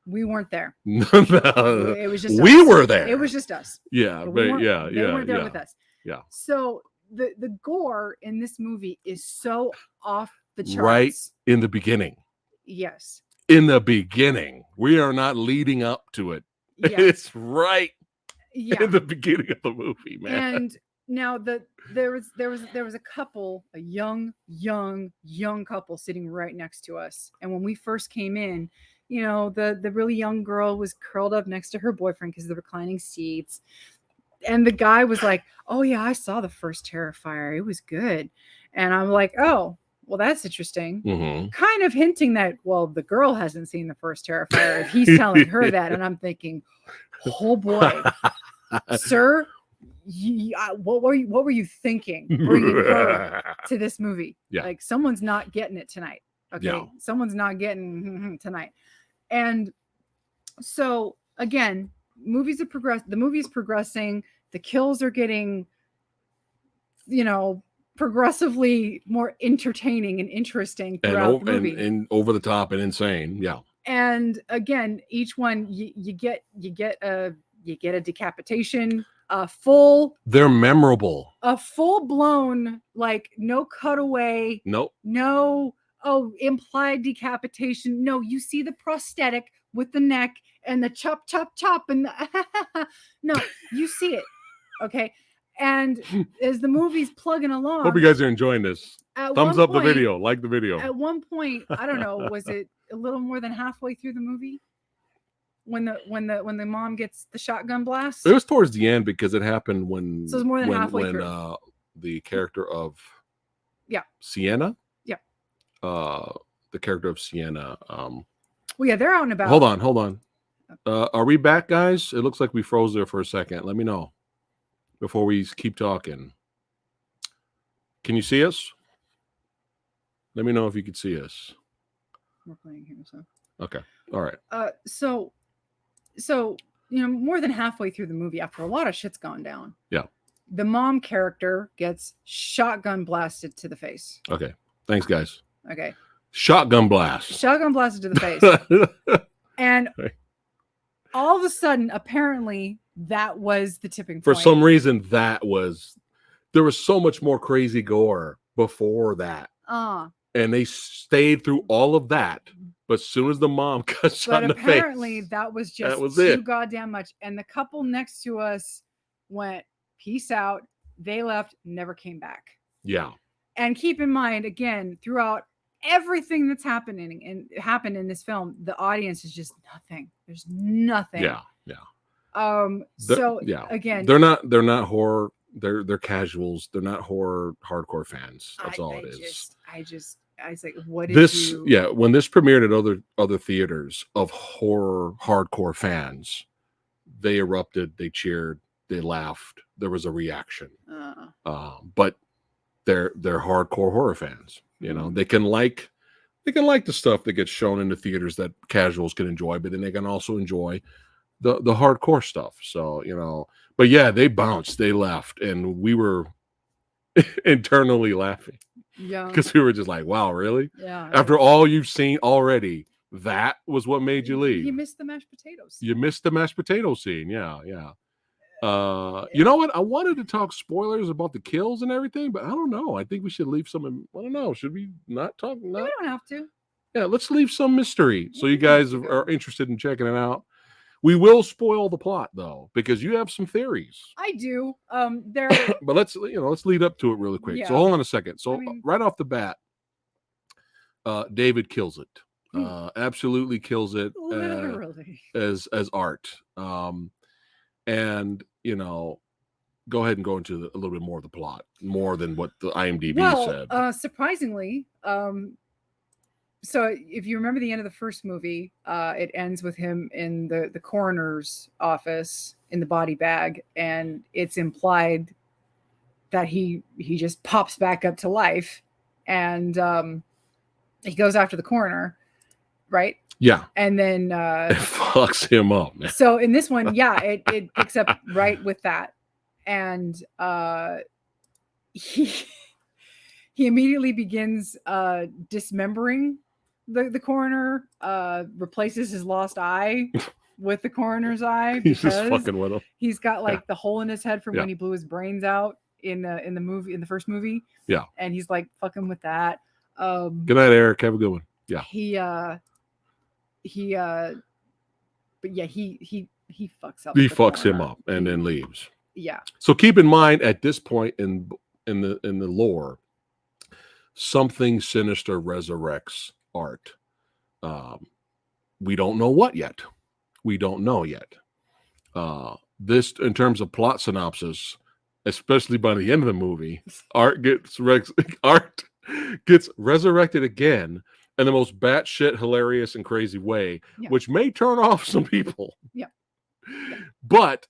we weren't there. It was just we us. were there. It was just us. Yeah, but they weren't there with us. Yeah. So the gore in this movie is so off the charts. Right in the beginning. Yes. In the beginning, we are not leading up to it. Yes. It's right in the beginning of the movie, man. And now there was a couple, a young couple sitting right next to us. And when we first came in, you know, the really young girl was curled up next to her boyfriend because of the reclining seats. And the guy was like, "Oh yeah, I saw the first Terrifier. It was good." And I'm like, "Oh, well, that's interesting." Mm-hmm. Kind of hinting that, well, the girl hasn't seen the first Terrifier if he's telling her that. And I'm thinking, oh boy, sir, what were you thinking bringing her to this movie? Yeah. Like, someone's not getting it tonight. Okay, yeah. Someone's not getting tonight. And so again, the movie is progressing. The kills are getting, you know, progressively more entertaining and interesting throughout the movie. And over the top and insane. Yeah. And again, each one you get a decapitation, they're memorable. A full blown, like, no cutaway. Nope. No, implied decapitation. No, you see the prosthetic with the neck and the chop and no, you see it. Okay. And as the movie's plugging along, hope you guys are enjoying this. Thumbs up the video, like the video. At one point, I don't know, was it a little more than halfway through the movie when the mom gets the shotgun blast? It was towards the end because it happened when. So it was more than halfway through. The character of Sienna. Yeah. The character of Sienna. Well, yeah, they're out and about. Hold on. Are we back, guys? It looks like we froze there for a second. Let me know before we keep talking. Can you see us? Let me know if you can see us. We're playing here, so. Okay. All right. So, you know, more than halfway through the movie, after a lot of shit's gone down. Yeah. The mom character gets shotgun blasted to the face. Okay. Thanks, guys. Okay. Shotgun blast. Shotgun blasted to the face. And all of a sudden, apparently, that was the tipping point. For some reason, there was so much more crazy gore before that. And they stayed through all of that. But as soon as the mom got shot in the face. But apparently, that was just too goddamn much. And the couple next to us went, peace out. They left, never came back. Yeah. And keep in mind, again, throughout everything that's happened in this film, the audience is just nothing. There's nothing. Yeah. Again, they're not horror. They're casuals. They're not horror hardcore fans. That's all it is. I was like, what is this? Yeah, when this premiered at other theaters of horror hardcore fans, they erupted, they cheered, they laughed. There was a reaction. But they're hardcore horror fans. You know, they can like the stuff that gets shown in the theaters that casuals can enjoy, but then they can also enjoy the hardcore stuff. So, you know, but yeah, they bounced, they left, and we were internally laughing. Yeah. Because we were just like, wow, really? Yeah. After all you've seen already, that was what made you leave. You missed the mashed potatoes. You missed the mashed potato scene. Yeah. You know what? I wanted to talk spoilers about the kills and everything, but I don't know. I think we should leave some. I don't know. Should we not talk? No, we don't have to. Yeah, let's leave some mystery so you guys are interested in checking it out. We will spoil the plot though, because you have some theories. I do. There. But let's lead up to it really quick. So Yeah. hold on a second. So I mean- right off the bat, David kills it. Hmm. Absolutely kills it Literally. as art. And go ahead and go into a little bit more of the plot, more than what the IMDb said. Surprisingly, so if you remember the end of the first movie, it ends with him in the coroner's office in the body bag, and it's implied that he just pops back up to life, and he goes after the coroner, right? Yeah. And then it fucks him up, man. So in this one, yeah, it picks up right with that, and he immediately begins dismembering the coroner, replaces his lost eye with the coroner's eye. He's just fucking with him. He's got like the hole in his head from when he blew his brains out in the first movie. Yeah. And he's like fucking with that. Good night, Eric. Have a good one. Yeah. But yeah, he fucks up. He fucks him up and then leaves. Yeah. So keep in mind at this point in the lore, something sinister resurrects Art. We don't know what yet. We don't know yet. This, in terms of plot synopsis, especially by the end of the movie, Art gets resurrected again in the most batshit hilarious and crazy way, which may turn off some people. Yeah. But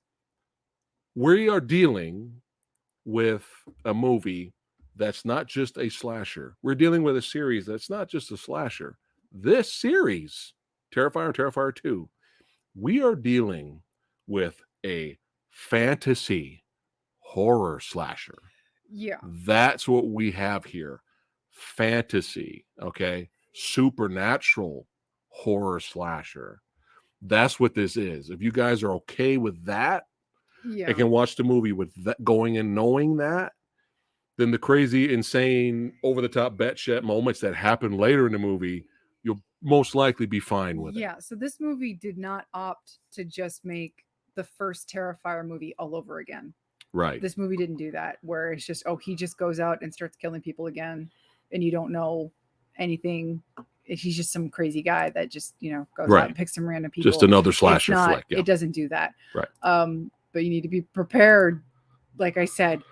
we are dealing with a movie that's not just a slasher. We're dealing with a series that's not just a slasher. This series, Terrifier and Terrifier 2, we are dealing with a fantasy horror slasher. Yeah. That's what we have here. Fantasy, okay? Supernatural horror slasher. That's what this is. If you guys are okay with that, and can watch the movie with that going and knowing that, then the crazy, insane, over-the-top batshit moments that happen later in the movie, you'll most likely be fine with it. Yeah, so this movie did not opt to just make the first Terrifier movie all over again. Right. This movie didn't do that, where it's just, he just goes out and starts killing people again, and you don't know anything. He's just some crazy guy that just, goes out and picks some random people. Just another slasher flick. Yeah. It doesn't do that. Right. But you need to be prepared. Like I said,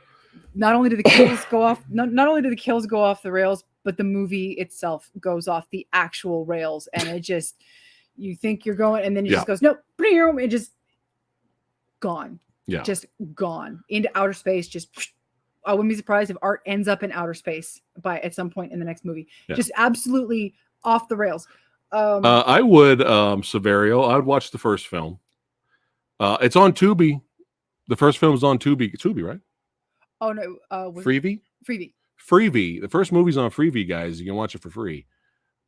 not only do the kills go off, not only do the kills go off the rails, but the movie itself goes off the actual rails, and it just, you think you're going, and then it just goes, nope, and just gone. Yeah. Just gone into outer space. Just, I wouldn't be surprised if Art ends up in outer space at some point in the next movie. Yeah. Just absolutely off the rails. I would, Severio, I would watch the first film. It's on Tubi. The first film is on Tubi. Tubi, right? Oh no, Freevee. Freevee. The first movie's on Freevee, guys. You can watch it for free.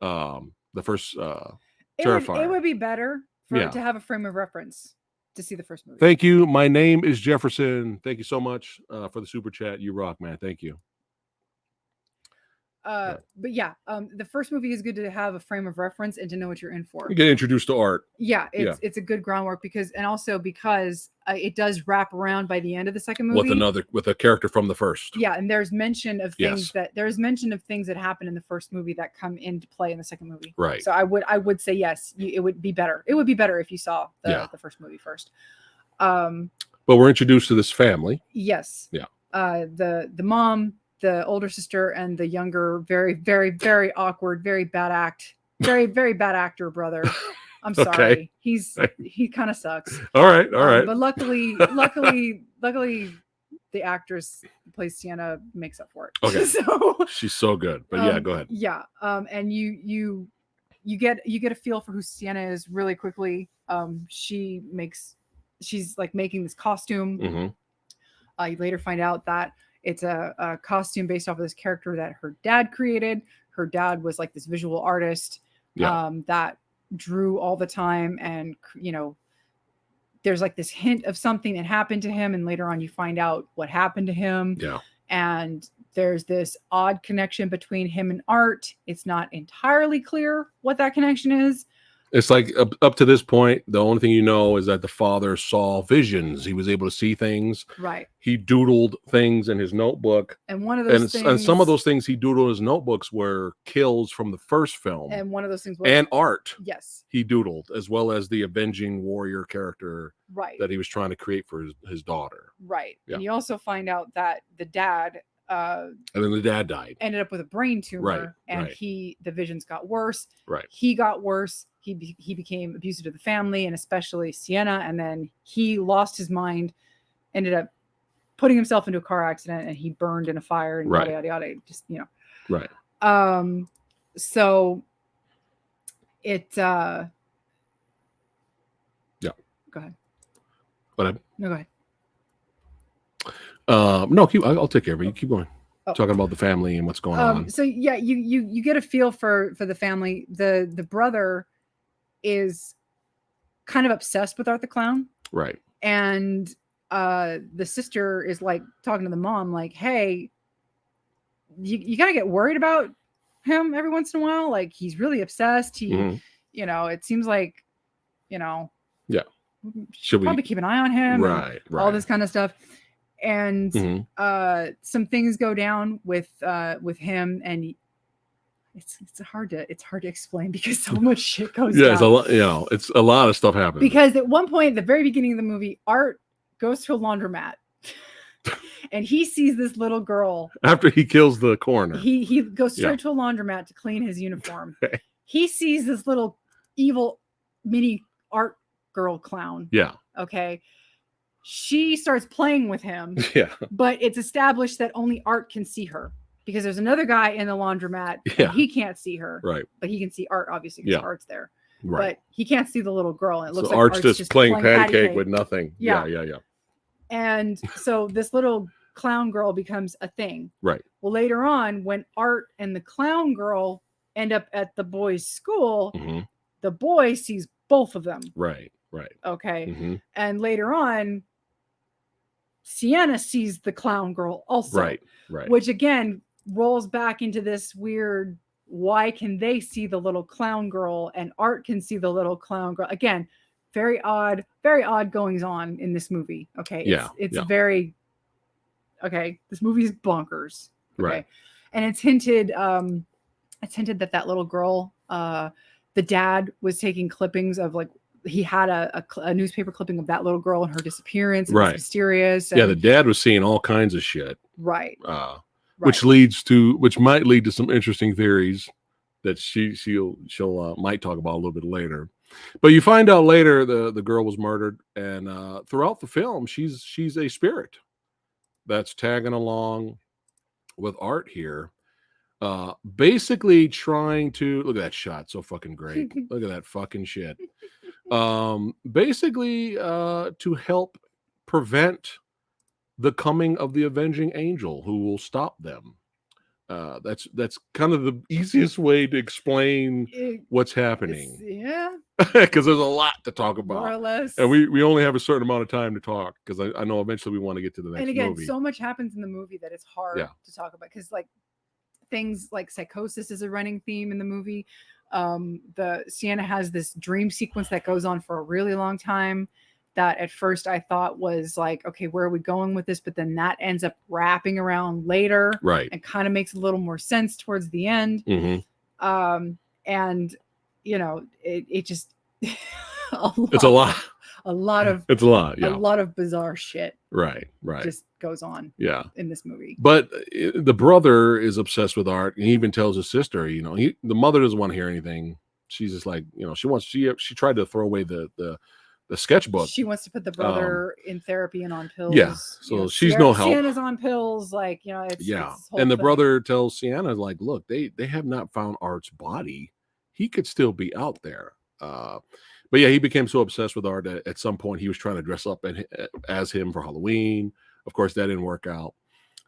The first Terrifier. It would be better to have a frame of reference to see the first movie. Thank you. My name is Jefferson. Thank you so much for the super chat. You rock, man. Thank you. But yeah, the first movie is good to have a frame of reference and to know what you're in for. You get introduced to Art. Yeah, it's a good groundwork because it does wrap around by the end of the second movie with a character from the first. Yeah, and there's mention of things that happen in the first movie that come into play in the second movie. Right. So I would say yes, it would be better. It would be better if you saw the first movie first. But we're introduced to this family. Yes. Yeah. The mom, the older sister, and the younger, very, very, very awkward, very bad actor brother. I'm sorry. He kind of sucks. All right. But luckily, the actress who plays Sienna makes up for it. Okay. So she's so good. But go ahead. Yeah. And you get a feel for who Sienna is really quickly. She's like making this costume. Mm-hmm. You later find out that it's a costume based off of this character that her dad created. Her dad was like this visual artist that drew all the time. And, there's like this hint of something that happened to him. And later on, you find out what happened to him. Yeah. And there's this odd connection between him and Art. It's not entirely clear what that connection is. It's like up to this point, the only thing you know is that the father saw visions. He was able to see things. Right. He doodled things in his notebook. And one of those things, And some of those things he doodled in his notebooks were kills from the first film. and one of those things was and art. Yes. He doodled, as well as the avenging warrior character Right. that he was trying to create for his daughter. Right. Yeah. And you also find out that the dad and then the dad died. ended up with a brain tumor, Right, and right. the visions got worse. Right. He got worse. He became abusive to the family, and especially Sienna. And then he lost his mind, ended up putting himself into a car accident, and he burned in a fire, and Right. yada yada yada. Just Right. So it Yeah. Go ahead. But No, go ahead. No, I'll take care of it. You keep going. Oh. Talking about the family and what's going on. So yeah, you get a feel for the family. The brother is kind of obsessed with Art the Clown, Right. and the sister is like talking to the mom, like, "Hey, you gotta get worried about him every once in a while. Like, he's really obsessed. He, Mhm. It seems like, Yeah. should probably keep an eye on him, Right. and all this kind of stuff." And Mhm. some things go down with him, and it's hard to explain because so much shit goes down. It's a lot. It's a lot of stuff happening. Because at one point, at the very beginning of the movie, Art goes to a laundromat, and he sees this little girl. After he kills the coroner, he goes straight to a laundromat to clean his uniform. He sees this little evil mini Art girl clown. Yeah. Okay. She starts playing with him. Yeah. But it's established that only Art can see her because there's another guy in the laundromat. Yeah. And he can't see her. Right. But he can see Art, obviously, because Art's there. Right. But he can't see the little girl. And it looks so like Art's just playing patty cake with nothing. Yeah. Yeah. And so this little clown girl becomes a thing. Right. Well, later on, when Art and the clown girl end up at the boys' school, the boy sees both of them. Right. Okay. And later on, Sienna sees the clown girl also. Right. Which again rolls back into this weird, why can they see the little clown girl and Art can see the little clown girl? Again, very odd goings on in this movie. Okay. It's very, okay. This movie is bonkers. Okay. Right. And it's hinted that little girl, the dad was taking clippings of, like, he had a newspaper clipping of that little girl and her disappearance. And it's mysterious. And, the dad was seeing all kinds of shit. Right. Which might lead to some interesting theories that she'll might talk about a little bit later. But you find out later the girl was murdered, and throughout the film she's a spirit that's tagging along with Art here. Basically trying to look at that shot, so fucking great. Look at that fucking shit. Basically to help prevent the coming of the avenging angel who will stop them. That's kind of the easiest way to explain what's happening. Because there's a lot to talk about, more or less. And we only have a certain amount of time to talk, because I know eventually we want to get to the next movie. And again, so much happens in the movie that it's hard to talk about, because like things like psychosis is a running theme in the movie. The Sienna has this dream sequence that goes on for a really long time that at first I thought was like, okay, where are we going with this? But then that ends up wrapping around later, right? And kind of makes a little more sense towards the end. And it just it's a lot of bizarre shit, right just goes on in this movie. But the brother is obsessed with Art, and he even tells his sister, the mother doesn't want to hear anything. She's just like, she tried to throw away the sketchbook. She wants to put the brother in therapy and on pills. So she's no help. Sienna's on pills, like, it's and the brother tells Sienna, like, look, they have not found Art's body. He could still be out there. But he became so obsessed with Art that at some point he was trying to dress up as him for Halloween. Of course, that didn't work out.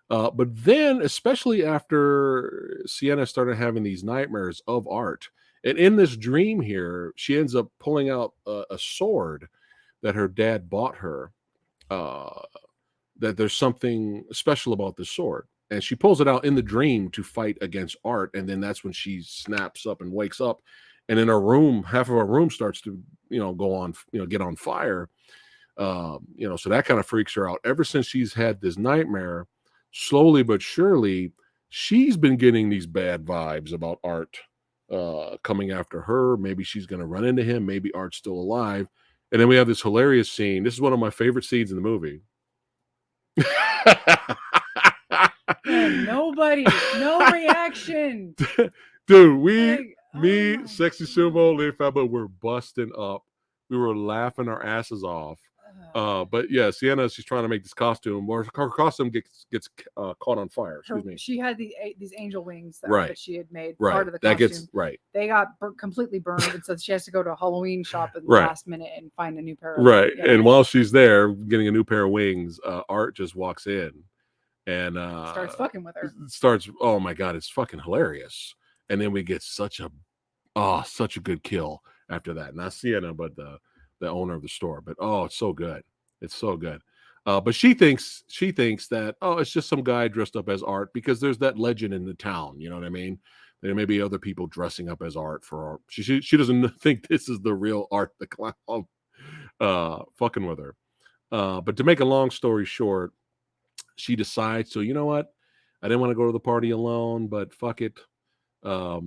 But then, especially after Sienna started having these nightmares of Art, and in this dream here, she ends up pulling out a sword that her dad bought her, that there's something special about this sword. And she pulls it out in the dream to fight against Art. And then that's when she snaps up and wakes up and then our room, half of our room starts to, go on, get on fire. So that kind of freaks her out. Ever since she's had this nightmare, slowly but surely, she's been getting these bad vibes about Art coming after her. Maybe she's going to run into him. Maybe Art's still alive. And then we have this hilarious scene. This is one of my favorite scenes in the movie. And no reaction. Dude, Like, Sexy Sumo, Lady Phatblood were busting up. We were laughing our asses off. But yeah, Sienna, she's trying to make this costume, or her costume gets caught on fire. Excuse me. She had these angel wings that she had made Part part of the costume. That gets right. They got completely burned, and so she has to go to a Halloween shop at the last minute and find a new pair of Right. And while she's there getting a new pair of wings, Art just walks in and starts fucking with her. Oh my god, it's fucking hilarious. And then we get such a good kill after that. Not Sienna, but the owner of the store. But it's so good. It's so good. But she thinks that it's just some guy dressed up as Art, because there's that legend in the town. You know what I mean? There may be other people dressing up as Art for Art. She doesn't think this is the real Art the clown fucking with her. But to make a long story short, she decides, so you know what? I didn't want to go to the party alone, but fuck it. Oh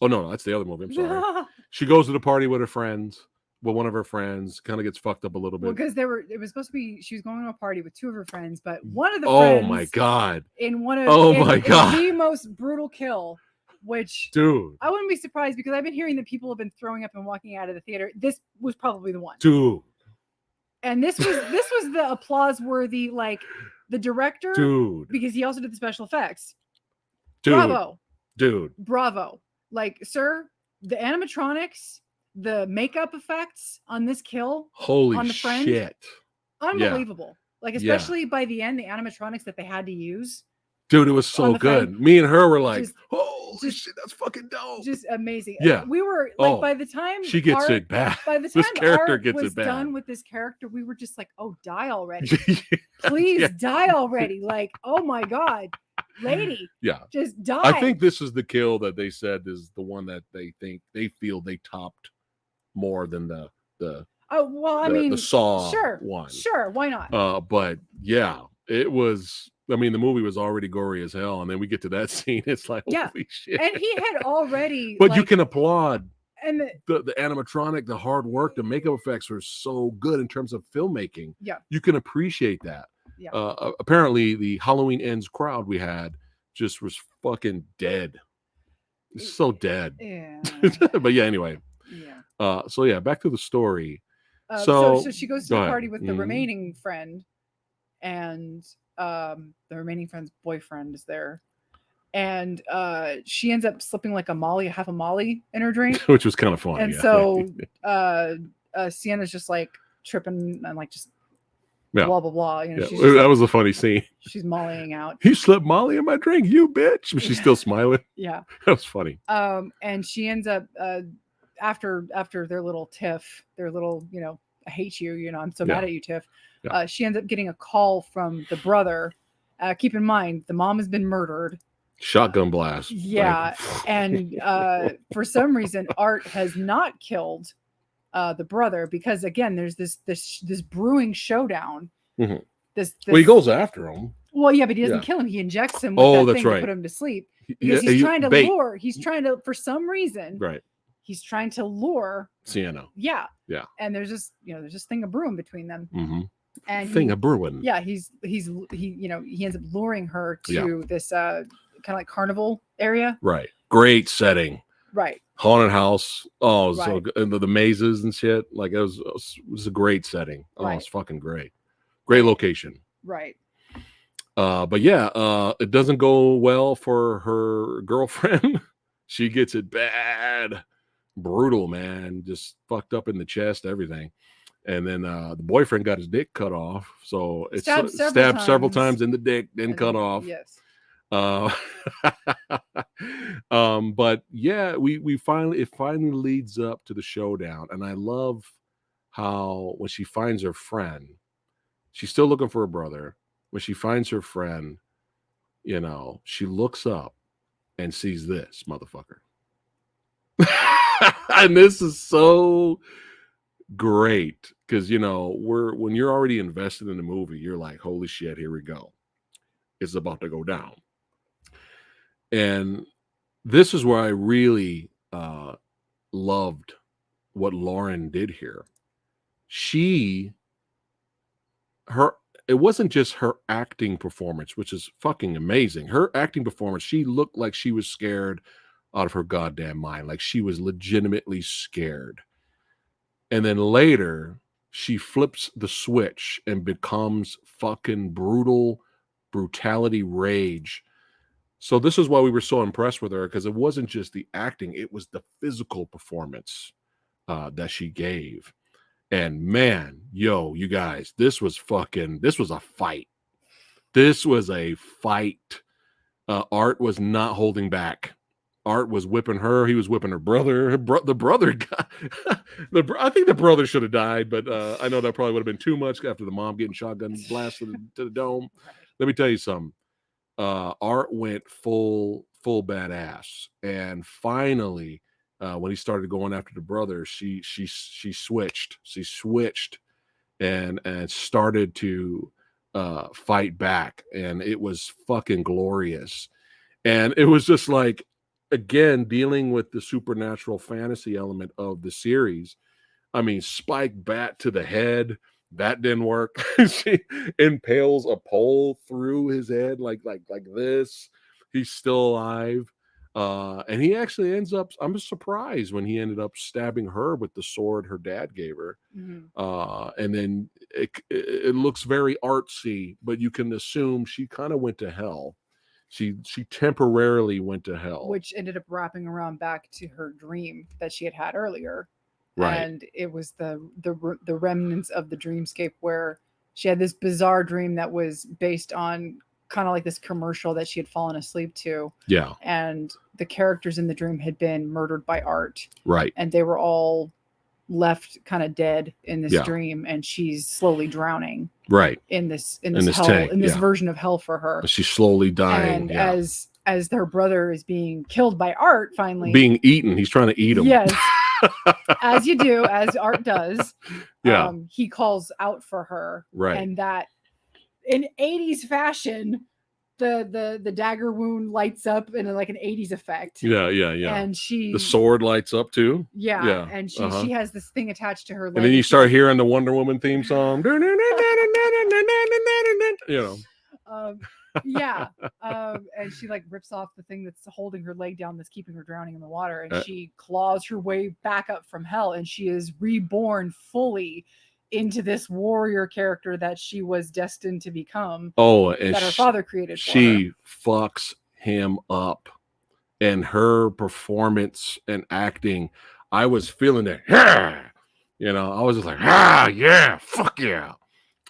no, that's the other movie. I'm sorry. She goes to the party with her friends. Well, one of her friends kind of gets fucked up a little bit. Well, because it was supposed to be, she was going to a party with two of her friends, but one of the friends. Oh my god! In one of the most brutal kill, which dude, I wouldn't be surprised, because I've been hearing that people have been throwing up and walking out of the theater. This was probably the one, dude. And this was the applause worthy, like the director, dude, because he also did the special effects. Dude. Bravo, dude, bravo! Like, sir, the animatronics, the makeup effects on this kill, holy on the friend, shit, unbelievable. Like, especially by the end, the animatronics that they had to use. Dude, it was so good. Friend, me and her were like, holy shit, that's fucking dope. Just amazing. Yeah. We were like, by the time she gets it bad. By the time this character Art gets was it bad. done with this character, we were just like, oh, die already. Please die already. Like, oh my God. Lady. Yeah. Just die. I think this is the kill that they said is the one that they feel they topped more than the Saw one. Sure, why not? But yeah, it was. I mean, the movie was already gory as hell, and then we get to that scene. It's like, holy shit! And he had already. But you can applaud and the animatronic, the hard work, the makeup effects are so good in terms of filmmaking. Yeah, you can appreciate that. Yeah. Apparently, the Halloween Ends crowd we had just was fucking dead. It's so dead. Yeah. But yeah, anyway. Yeah. So yeah, back to the story. So she goes to the party with the remaining friend, and the remaining friend's boyfriend is there, and she ends up slipping like half a Molly in her drink, which was kind of funny. And so Sienna's just like tripping and like just blah blah blah. You know, that was a funny scene. She's mollying out. He slipped Molly in my drink, you bitch. But she's still smiling. Yeah, that was funny. And she ends up after their little tiff, their little, I hate you, I'm so mad at you, tiff. Yeah. She ends up getting a call from the brother. Keep in mind, the mom has been murdered. Shotgun blast. Yeah. And for some reason, Art has not killed the brother, because again, there's this brewing showdown. Mm-hmm. Well, he goes after him. Well, yeah, but he doesn't kill him. He injects him with that thing to put him to sleep. Because he's trying to lure. He's trying to, for some reason. Right. He's trying to lure Sienna. Yeah. Yeah. And there's this thing of brewing between them. Mm-hmm. And thing of brewing. Yeah. He ends up luring her to this kind of like carnival area. Right. Great setting. Right. Haunted house. Oh, so good. The mazes and shit. Like it was a great setting. Oh, it's fucking great. Great location. Right. But yeah, it doesn't go well for her girlfriend. She gets it bad. Brutal, man. Just fucked up in the chest, everything. And then the boyfriend got his dick cut off. So it's stabbed several times in the dick, then cut off. Yes. But yeah, it finally leads up to the showdown. And I love how when she finds her friend, she's still looking for her brother. When she finds her friend, she looks up and sees this motherfucker. And this is so great because when you're already invested in the movie, you're like, holy shit, here we go. It's about to go down. And this is where I really loved what Lauren did here. It wasn't just her acting performance, which is fucking amazing. Her acting performance, she looked like she was scared out of her goddamn mind. Like she was legitimately scared. And then later, she flips the switch and becomes fucking brutality rage. So this is why we were so impressed with her, because it wasn't just the acting, it was the physical performance that she gave. And man, you guys, this was a fight. This was a fight. Art was not holding back. Art was whipping her. He was whipping her brother. The brother got. I think the brother should have died, but I know that probably would have been too much after the mom getting shotgun blasted to the dome. Let me tell you something. Art went full badass, and finally, when he started going after the brother, she switched. She switched and started to fight back, and it was fucking glorious. And it was just like, again, dealing with the supernatural fantasy element of the series. I mean, spike bat to the head. That didn't work. She impales a pole through his head like this. He's still alive. And he actually ends up, I'm surprised when he ended up stabbing her with the sword her dad gave her. Mm-hmm. And then it looks very artsy, but you can assume she kind of went to hell. She temporarily went to hell, which ended up wrapping around back to her dream that she had earlier. Right. And it was the remnants of the dreamscape where she had this bizarre dream that was based on kind of like this commercial that she had fallen asleep to. Yeah. And the characters in the dream had been murdered by Art. Right. And they were all left kind of dead in this dream, and she's slowly drowning. Right. In this hell, tank, in this version of hell for her. She's slowly dying. And as her brother is being killed by Art, finally being eaten. He's trying to eat him. Yes. As you do, as Art does. Yeah. He calls out for her. Right. And that in 80s fashion, the dagger wound lights up in like an 80s effect. Yeah. And the sword lights up too. Yeah. And she has this thing attached to her leg. And then you start hearing the Wonder Woman theme song. And she like rips off the thing that's holding her leg down, that's keeping her drowning in the water, and she claws her way back up from hell, and she is reborn fully into this warrior character that she was destined to become. And that her father created for she her. Fucks him up, and her performance and acting, I was feeling it. I was just like, yeah, fuck yeah.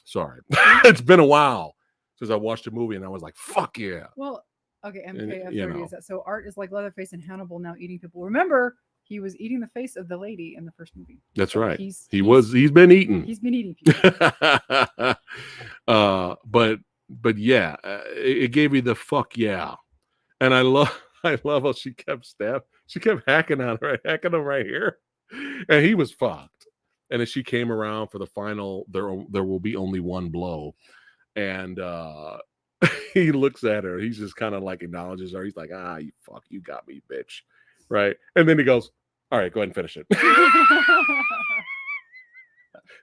Sorry. It's been a while since I watched a movie and I was like, fuck yeah. Well, okay, MKF30 is that. So Art is like Leatherface and Hannibal now eating people. Remember, he was eating the face of the lady in the first movie. That's right. He's been eating. He's been eating people. But yeah, it gave me the fuck yeah. And I love how she kept hacking him right here. And he was fucked. And then she came around for the final, there will be only one blow. And he looks at her. He's just kind of like acknowledges her. He's like, you got me, bitch. Right. And then he goes, all right, go ahead and finish it.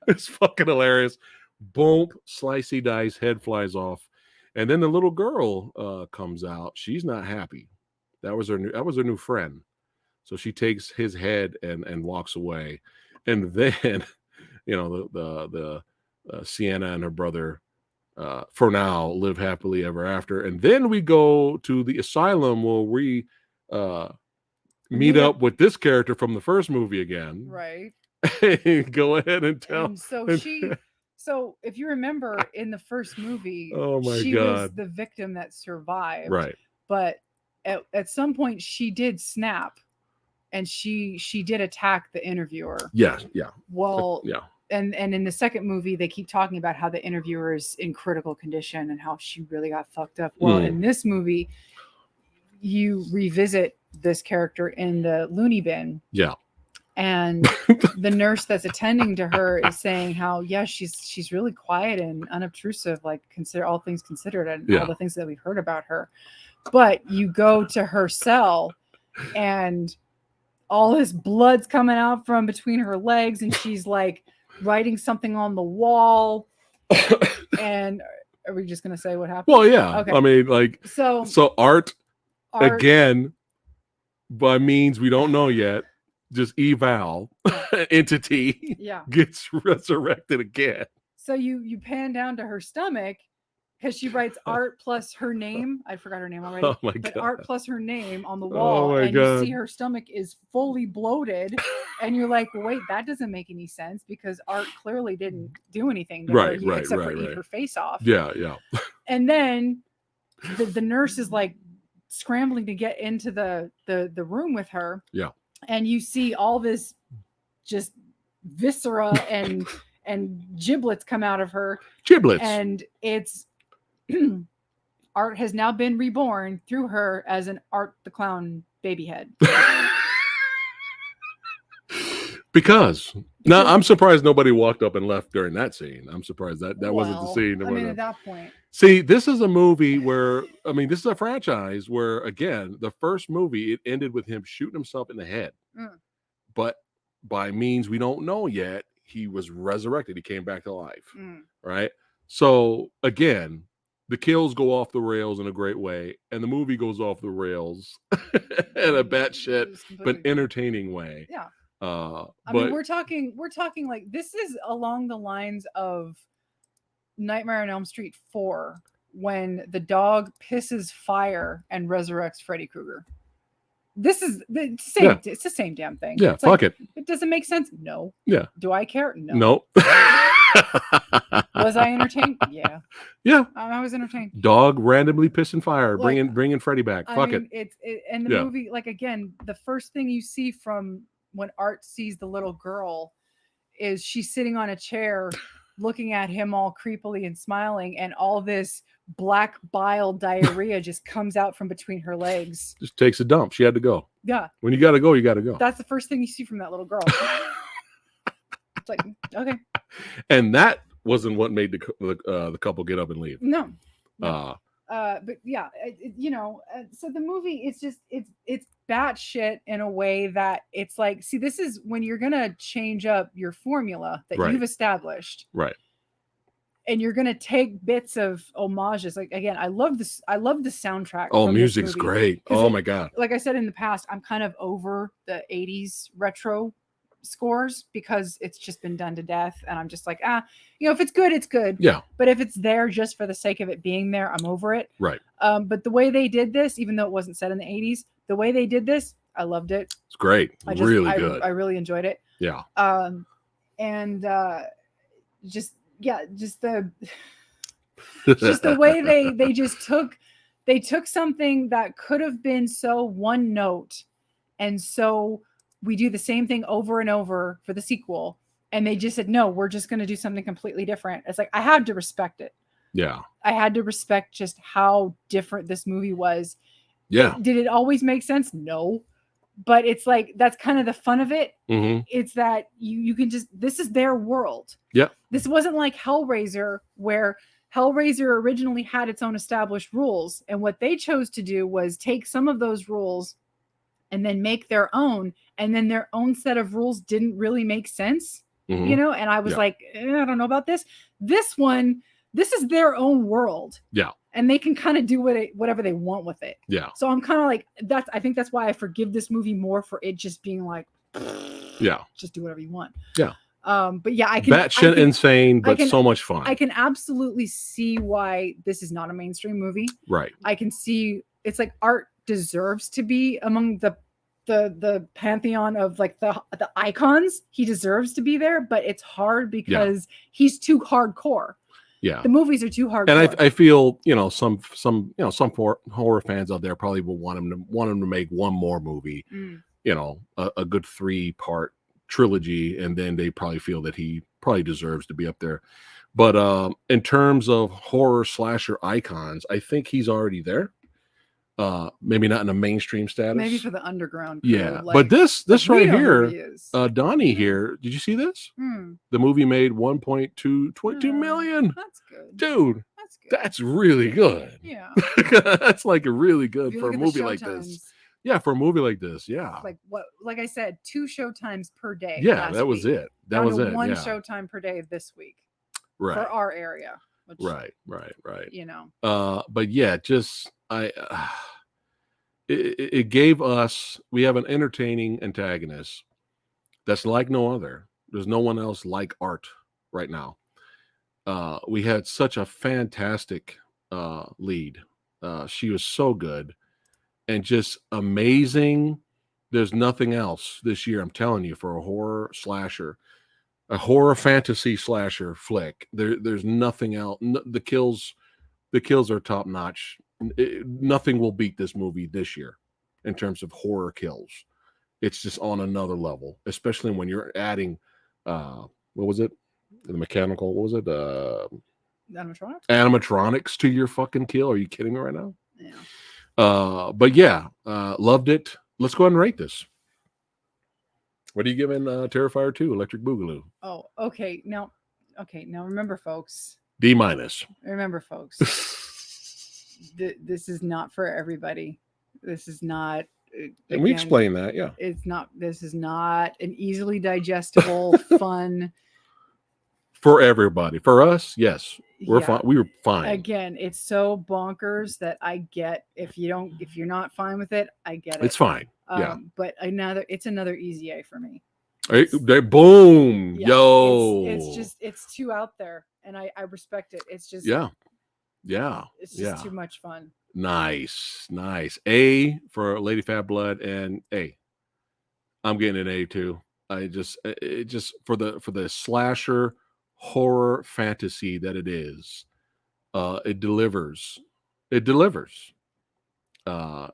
It's fucking hilarious. Boom, slicey dice, head flies off. And then the little girl comes out. She's not happy. That was her new friend. So she takes his head and walks away. And then, the Sienna and her brother, for now, live happily ever after. And then we go to the asylum where we meet up with this character from the first movie again. Right. Go ahead and tell. And so if you remember in the first movie, she was the victim that survived. Right. But at some point she did snap, and she did attack the interviewer. Yeah. Well, yeah. And in the second movie, they keep talking about how the interviewer is in critical condition and how she really got fucked up. Well, in this movie, you revisit this character in the loony bin. Yeah. And the nurse that's attending to her is saying how, yeah, she's really quiet and unobtrusive, like consider all things considered, and all the things that we've heard about her. But you go to her cell and all this blood's coming out from between her legs, and she's like writing something on the wall. And are we just gonna say what happened? Well, yeah. Okay. I mean, like, so art again, by means we don't know yet, just eval entity gets resurrected again. So you pan down to her stomach, because she writes art plus her name. I forgot her name already. Oh my but God. art plus her name on the wall. Oh my and God. You see her stomach is fully bloated. And you're like, well, wait, that doesn't make any sense, because art clearly didn't do anything to her except for eat her face off. Yeah. And then the nurse is like scrambling to get into the room with her. Yeah. And you see all this just viscera and giblets come out of her. Giblets. And it's Art has now been reborn through her as an Art the Clown baby head. Because now I'm surprised nobody walked up and left during that scene. I'm surprised that wasn't the scene. I mean, at that point. See, this is a movie where, I mean, this is a franchise where, again, the first movie, it ended with him shooting himself in the head. But by means we don't know yet, he was resurrected. He came back to life. Right? So, again, the kills go off the rails in a great way, and the movie goes off the rails in a batshit but entertaining way. Yeah. I mean, we're talking like, this is along the lines of Nightmare on Elm Street 4, when the dog pisses fire and resurrects Freddy Krueger. This is the same. Yeah. It's the same damn thing. Yeah, it's fuck like, it. It doesn't make sense. No. Yeah. Do I care? No. Nope. Was I entertained? Yeah. Yeah. I was entertained. Dog randomly pissing fire, like, bringing Freddy back. Fuck it. And the movie, like, again, the first thing you see from when Art sees the little girl is she's sitting on a chair looking at him all creepily and smiling, and all this black bile diarrhea just comes out from between her legs. Just takes a dump. She had to go. Yeah. When you got to go, you got to go. That's the first thing you see from that little girl. It's like, okay. And that wasn't what made the couple get up and leave. No. But yeah, so the movie is just, it's batshit in a way that it's like, see, this is when you're going to change up your formula that you've established. Right. And you're going to take bits of homages. Like, again, I love the soundtrack. Oh, music's great. Oh my God. Like I said in the past, I'm kind of over the 80s retro scores, because it's just been done to death, and I'm just like, if it's good, it's good. Yeah. But if it's there just for the sake of it being there, I'm over it. Right. But the way they did this, even though it wasn't set in the 80s, the way they did this, I loved it. It's great. Really good. I really enjoyed it. Yeah. Just the way they took something that could have been so one note, and so we do the same thing over and over for the sequel, and they just said, no, we're just going to do something completely different. It's like, I had to respect it. Yeah. I had to respect just how different this movie was. Yeah. Did it always make sense? No. But it's like, that's kind of the fun of it. Mm-hmm. It's that you can just, this is their world. Yeah. This wasn't like Hellraiser, where Hellraiser originally had its own established rules. And what they chose to do was take some of those rules and then make their own. And then their own set of rules didn't really make sense, mm-hmm. And I was like, I don't know about this. This is their own world. Yeah. And they can kind of do whatever they want with it. Yeah. So I'm kind of like, I think that's why I forgive this movie more for it just being like, yeah, just do whatever you want. Yeah. But yeah, I can batshit insane, but so much fun. I can absolutely see why this is not a mainstream movie. Right. I can see it's like Art deserves to be among the pantheon of like the icons. He deserves to be there, but it's hard because he's too hardcore. Yeah, the movies are too hardcore. And I feel some horror fans out there probably will want him to make one more movie. A good 3-part trilogy, and then they probably feel that he probably deserves to be up there. But in terms of horror slasher icons, I think he's already there. Maybe not in a mainstream status. Maybe for the underground crew. Yeah, like, but this we right know who here, he is. Donnie here. Did you see this? Hmm. The movie made 1.22 million. That's good. Dude, That's good. that's really good. Yeah. That's like really good If you for a look at the movie like this. showtimes, Yeah, for a movie like this. Yeah. like I said, 2 showtimes per day. Yeah, last that was week. it. That Down was to it. 1 Yeah. showtime per day this week Right. for our area. Which, Right. You know. But yeah, just it gave us. We have an entertaining antagonist that's like no other. There's no one else like Art right now. We had such a fantastic lead. She was so good and just amazing. There's nothing else this year, I'm telling you, for a horror slasher, a horror fantasy slasher flick. There's nothing else. The kills are top notch. Nothing will beat this movie this year in terms of horror kills. It's just on another level, especially when you're adding, what was it? The mechanical, what was it? Animatronics to your fucking kill. Are you kidding me right now? Yeah. But yeah, loved it. Let's go ahead and rate this. What are you giving Terrifier 2 Electric Boogaloo? Oh, okay. Now remember, folks. D-. Remember, folks. This is not for everybody. This is not. And we explain that, yeah. It's not. This is not an easily digestible, fun. For everybody. For us, yes, we're fine. We were fine. Again, it's so bonkers that I get if you're not fine with it, I get it. It's fine. Yeah. But it's another easy A for me. Boom. Yeah, yo. It's too out there, and I respect it. It's just yeah. It's just too much fun. Nice. A for Lady Phatblood, and I'm getting an A too. It just for the slasher horror fantasy that it is, it delivers.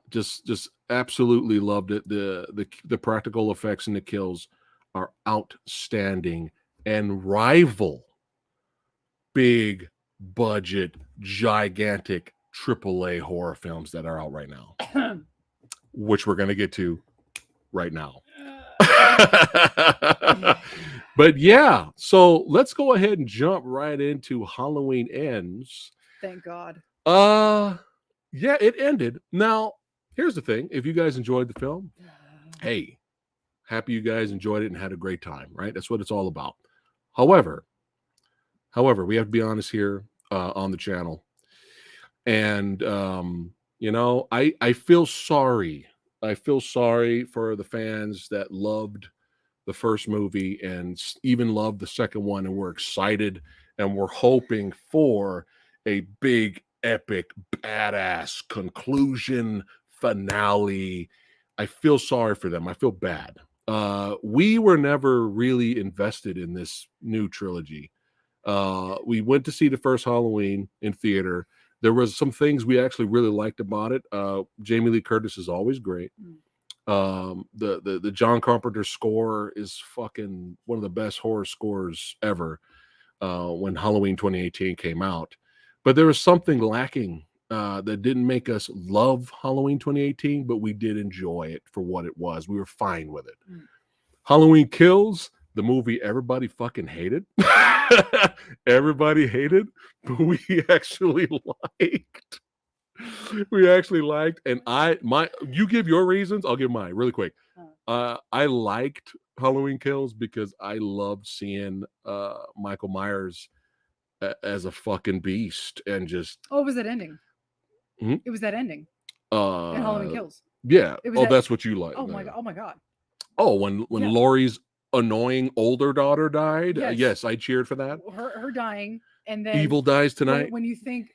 Just absolutely loved it. The practical effects and the kills are outstanding and rival big budget gigantic AAA horror films that are out right now, which we're going to get to right now. But yeah, so let's go ahead and jump right into Halloween Ends. Thank God. Yeah, it ended. Now, here's the thing. If you guys enjoyed the film, hey, happy you guys enjoyed it and had a great time, right? That's what it's all about. However, we have to be honest here on the channel. And, I feel sorry. I feel sorry for the fans that loved the first movie and even loved the second one and were excited and were hoping for a big, epic, badass conclusion finale. I feel sorry for them. I feel bad. We were never really invested in this new trilogy. We went to see the first Halloween in theater. There was some things we actually really liked about it. Jamie Lee Curtis is always great. The John Carpenter score is fucking one of the best horror scores ever. When Halloween 2018 came out, but there was something lacking that didn't make us love Halloween 2018, but we did enjoy it for what it was. We were fine with it. Halloween Kills, the movie everybody fucking hated. Everybody hated, but we actually liked. And you give your reasons, I'll give mine really quick. I liked Halloween Kills because I loved seeing Michael Myers as a fucking beast and just. Oh, it was that ending. It was that ending. In Halloween Kills. Yeah. That's what you like. Oh my god. Oh my god. Oh, when Laurie's annoying older daughter died. Yes, I cheered for that. Her dying, and then Evil dies tonight. When you think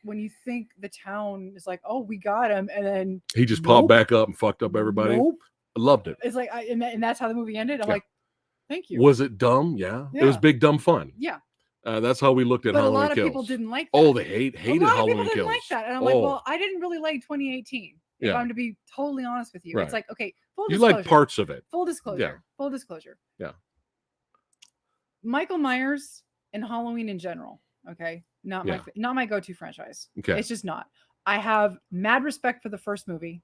the town is like, oh, we got him, and then he just popped back up and fucked up everybody. Nope. I loved it. It's like, and that's how the movie ended. I'm like, thank you. Was it dumb? Yeah. It was big dumb fun. Yeah. That's how we looked at Halloween Kills. But a lot of people didn't like that. Oh, they hated Halloween Kills. A lot of people didn't like that, and I'm like, well, I didn't really like 2018. If I'm to be totally honest with you, it's like, okay, full disclosure. You like parts of it. Full disclosure. Yeah. Full disclosure. Yeah. Michael Myers and Halloween in general, okay, not my go-to franchise. Okay. It's just not. I have mad respect for the first movie.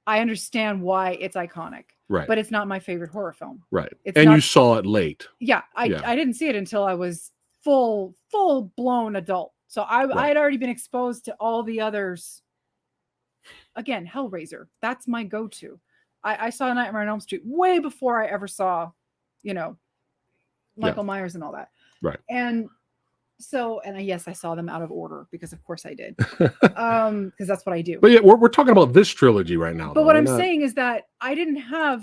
I understand why it's iconic, Right. but it's not my favorite horror film. Right. It's And not, you saw it late. yeah, I didn't see it until I was full blown adult. So I had already been exposed to all the others. Again, Hellraiser, that's my go-to. I saw Nightmare on Elm Street way before I ever saw, Michael Myers and all that. Right. And so, yes, I saw them out of order because of course I did. Because that's what I do. But yeah, we're talking about this trilogy right now. But what I'm saying is that I didn't have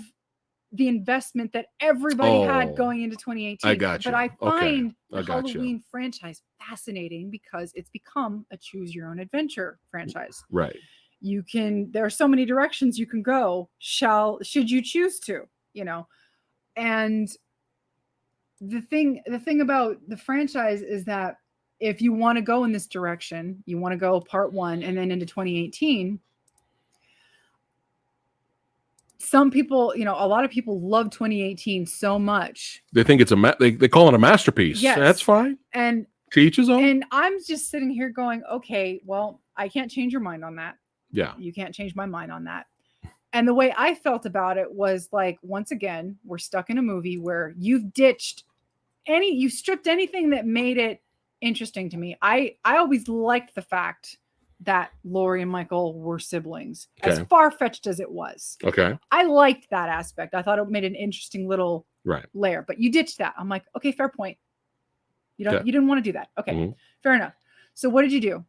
the investment that everybody had going into 2018. I got you. But I find the Halloween franchise fascinating because it's become a choose your own adventure franchise. Right. There are so many directions you can go, should you choose to, and the thing about the franchise is that if you want to go in this direction, you want to go part 1 and then into 2018, some people, a lot of people love 2018 so much. They think it's they call it a masterpiece. Yes. That's fine. And to each his own. And I'm just sitting here going, okay, well, I can't change your mind on that. Yeah. You can't change my mind on that. And the way I felt about it was like, once again, we're stuck in a movie where you've stripped anything that made it interesting to me. I always liked the fact that Laurie and Michael were siblings, as far-fetched as it was. Okay. I liked that aspect. I thought it made an interesting little layer, but you ditched that. I'm like, okay, fair point. You didn't want to do that. Okay, fair enough. So what did you do?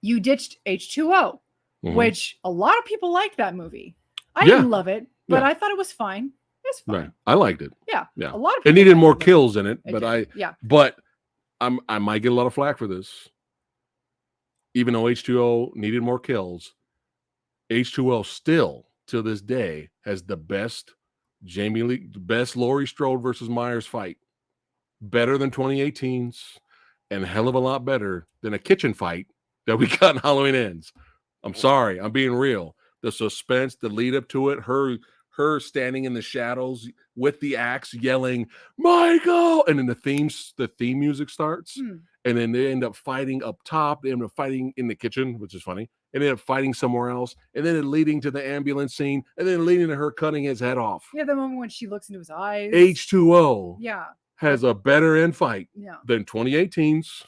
You ditched H2O, which a lot of people liked that movie. I didn't love it, but I thought it was fine. It's fine. Right. I liked it. Yeah. Yeah. A lot of people it needed more kills in it, but but I might get a lot of flack for this. Even though H2O needed more kills, H2O still to this day has the best Laurie Strode versus Myers fight. Better than 2018's and a hell of a lot better than a kitchen fight that we got in Halloween Ends. I'm sorry, I'm being real. The suspense, the lead up to it, her standing in the shadows with the axe yelling, Michael! And then the theme music starts. And then they end up fighting up top. They end up fighting in the kitchen, which is funny. And they end up fighting somewhere else. And then it leading to the ambulance scene. And then leading to her cutting his head off. Yeah, the moment when she looks into his eyes. H2O has a better end fight than 2018's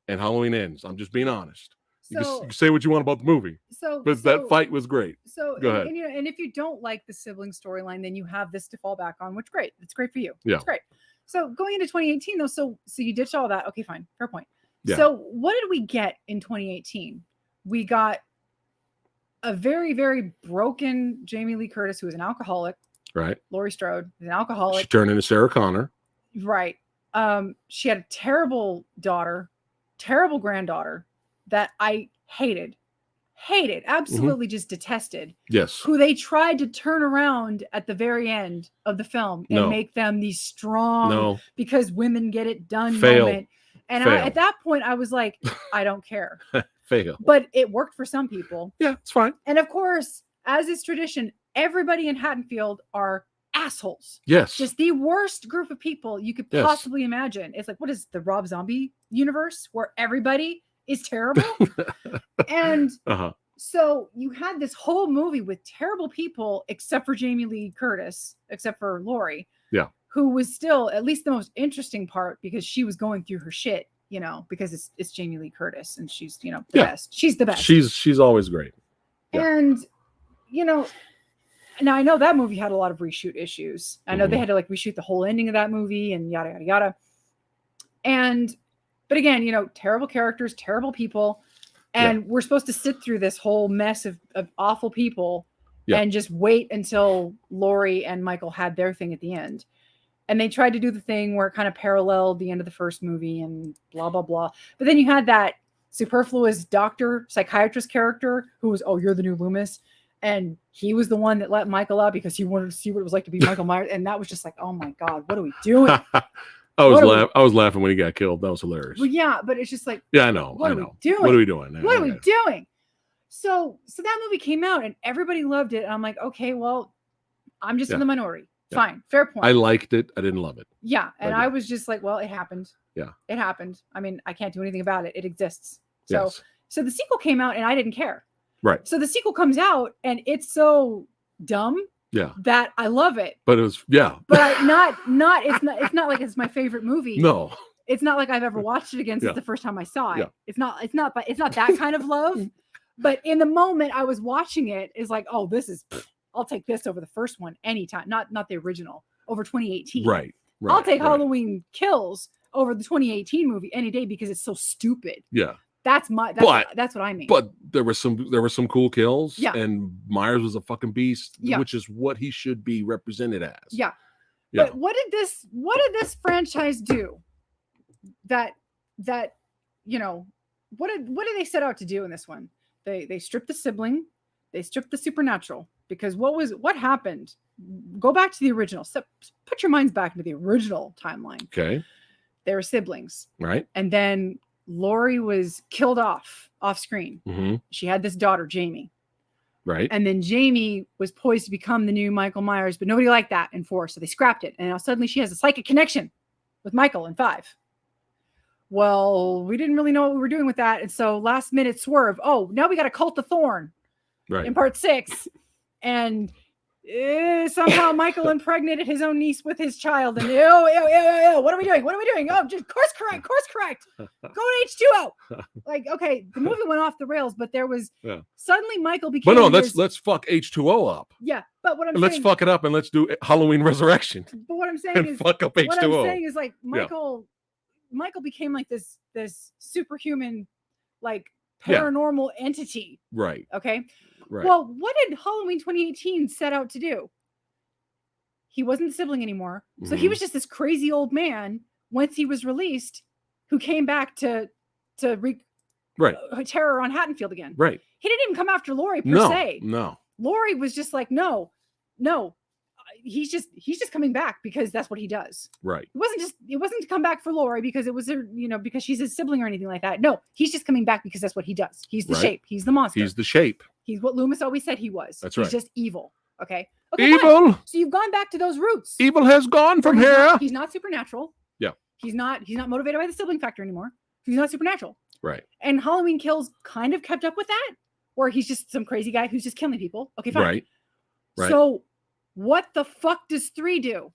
and Halloween Ends. I'm just being honest. You can say what you want about the movie. But that fight was great. So go ahead. And if you don't like the sibling storyline, then you have this to fall back on, which great. It's great for you. Yeah. It's great. So going into 2018 though, so you ditched all that. Okay, fine. Fair point. Yeah. So what did we get in 2018? We got a very, very broken Jamie Lee Curtis, who is an alcoholic. Right. Laurie Strode is an alcoholic. She turned into Sarah Connor. Right. She had a terrible daughter, terrible granddaughter that I hated, absolutely just detested. Yes. Who they tried to turn around at the very end of the film and make them these strong, because women get it done moment. And at that point, I was like, I don't care. Fail. But it worked for some people. Yeah, it's fine. And of course, as is tradition, everybody in Haddonfield are assholes. Yes. Just the worst group of people you could possibly imagine. It's like, what is the Rob Zombie universe where everybody is terrible? And so you had this whole movie with terrible people, except for Jamie Lee Curtis, except for Laurie. Yeah. Who was still at least the most interesting part because she was going through her shit, because it's Jamie Lee Curtis and she's, the best. She's the best. She's always great. Yeah. And, now I know that movie had a lot of reshoot issues. I know they had to reshoot the whole ending of that movie and yada, yada, yada. But again, terrible characters, terrible people. And we're supposed to sit through this whole mess of awful people and just wait until Laurie and Michael had their thing at the end. And they tried to do the thing where it kind of paralleled the end of the first movie and blah, blah, blah. But then you had that superfluous psychiatrist character who was, oh, you're the new Loomis. And he was the one that let Michael out because he wanted to see what it was like to be Michael Myers. And that was just like, oh my God, what are we doing? I was laughing when he got killed. That was hilarious. Well, yeah, but it's just like, I know. What are we doing? What are we doing? What are we doing? So that movie came out and everybody loved it. And I'm like, okay, well, I'm just in the minority. Yeah. Fine. Fair point. I liked it. I didn't love it. Yeah. And I was just like, well, it happened. Yeah. It happened. I mean, I can't do anything about it. It exists. So So the sequel came out and I didn't care. Right. So the sequel comes out and it's so dumb that I love it. But it was But it's not like it's my favorite movie. No. It's not like I've ever watched it again since the first time I saw it. It's not that kind of love. But in the moment I was watching it, is like, oh, I'll take this over the first one anytime. Not the original, over 2018. Right. I'll take Halloween Kills over the 2018 movie any day because it's so stupid. Yeah. That's what I mean. But there were some cool kills. Yeah. And Myers was a fucking beast, yeah. which is what he should be represented as. Yeah. But what did this franchise do? That what did they set out to do in this one? They stripped the sibling, they stripped the supernatural, because what happened? Go back to the original. Put your minds back into the original timeline. Okay. They were siblings. Right. And then Laurie was killed off screen. Mm-hmm. She had this daughter, Jamie. Right. And then Jamie was poised to become the new Michael Myers, but nobody liked that in 4, so they scrapped it. And now suddenly she has a psychic connection with Michael in 5. Well, we didn't really know what we were doing with that. And so last minute swerve. Oh, now we got a Cult of Thorn in part 6. And somehow Michael impregnated his own niece with his child. And ew, what are we doing? Oh, just course correct. Go to H2O. Like, okay, the movie went off the rails, but there was suddenly Michael became. But no, let's fuck H2O up. Yeah, but what I'm saying, let's fuck it up and let's do Halloween Resurrection. But what I'm saying and is, fuck up H2O. What I'm saying is, like, Michael became like this superhuman, like, paranormal entity. Right. Okay. Right. Well, what did Halloween 2018 set out to do? He wasn't the sibling anymore. So he was just this crazy old man once he was released, who came back to wreak terror on Haddonfield again. Right. He didn't even come after Laurie per se. No. Laurie was just like, no. He's just coming back because that's what he does. Right. It wasn't to come back for Laurie because it was because she's his sibling or anything like that. No, he's just coming back because that's what he does. He's the shape. He's the monster. He's the shape. He's what Loomis always said he was. That's right. He's just evil. Okay. Evil. Fine. So you've gone back to those roots. Evil has gone from here. He's not supernatural. Yeah. He's not motivated by the sibling factor anymore. He's not supernatural. Right. And Halloween Kills kind of kept up with that, where he's just some crazy guy who's just killing people. Okay, fine. Right. So what the fuck does 3 do?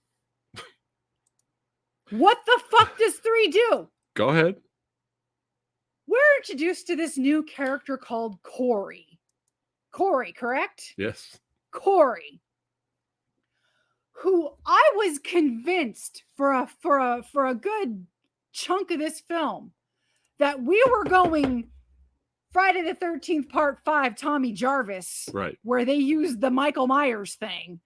What the fuck does 3 do? Go ahead. We're introduced to this new character called Corey. Corey, correct? Yes. Corey, who I was convinced for a good chunk of this film that we were going Friday the 13th part 5 Tommy Jarvis, right, where they used the Michael Myers thing